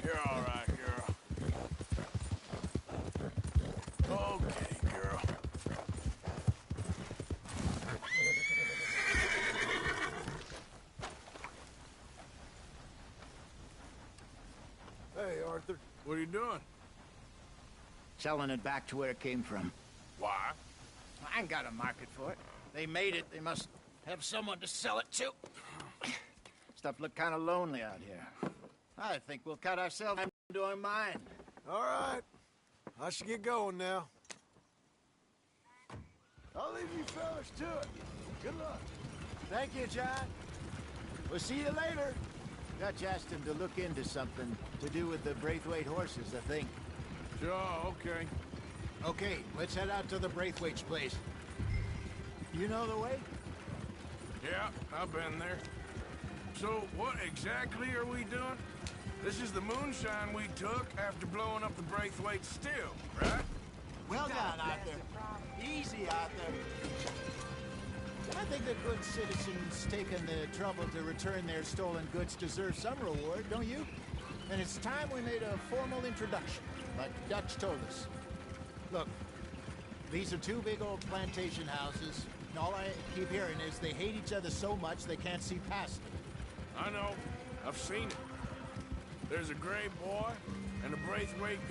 S2: You're all right, girl. Okay, girl.
S10: Hey, Arthur.
S2: What are you doing?
S10: Selling it back to where it came from.
S2: Why?
S10: I ain't got a market for it. They made it. They must have someone to sell it to. Stuff look kind of lonely out here. I think we'll cut ourselves into our mine.
S3: All right. I should get going now.
S10: I'll leave you fellas to it. Good luck. Thank you, John. We'll see you later. Dutch asked him to look into something to do with the Braithwaite horses, I think.
S2: Sure, okay.
S10: Okay, let's head out to the Braithwaite's place. You know the way?
S2: Yeah, I've been there. So, what exactly are we doing? This is the moonshine we took after blowing up the Braithwaite still, right?
S10: Well done, Arthur. Easy, Arthur. I think the good citizens taking the trouble to return their stolen goods deserve some reward, don't you? And it's time we made a formal introduction, like Dutch told us. Look, these are two big old plantation houses, and all I keep hearing is they hate each other so much they can't see past it.
S2: I know. I've seen it. There's a gray boy and a Braithwaite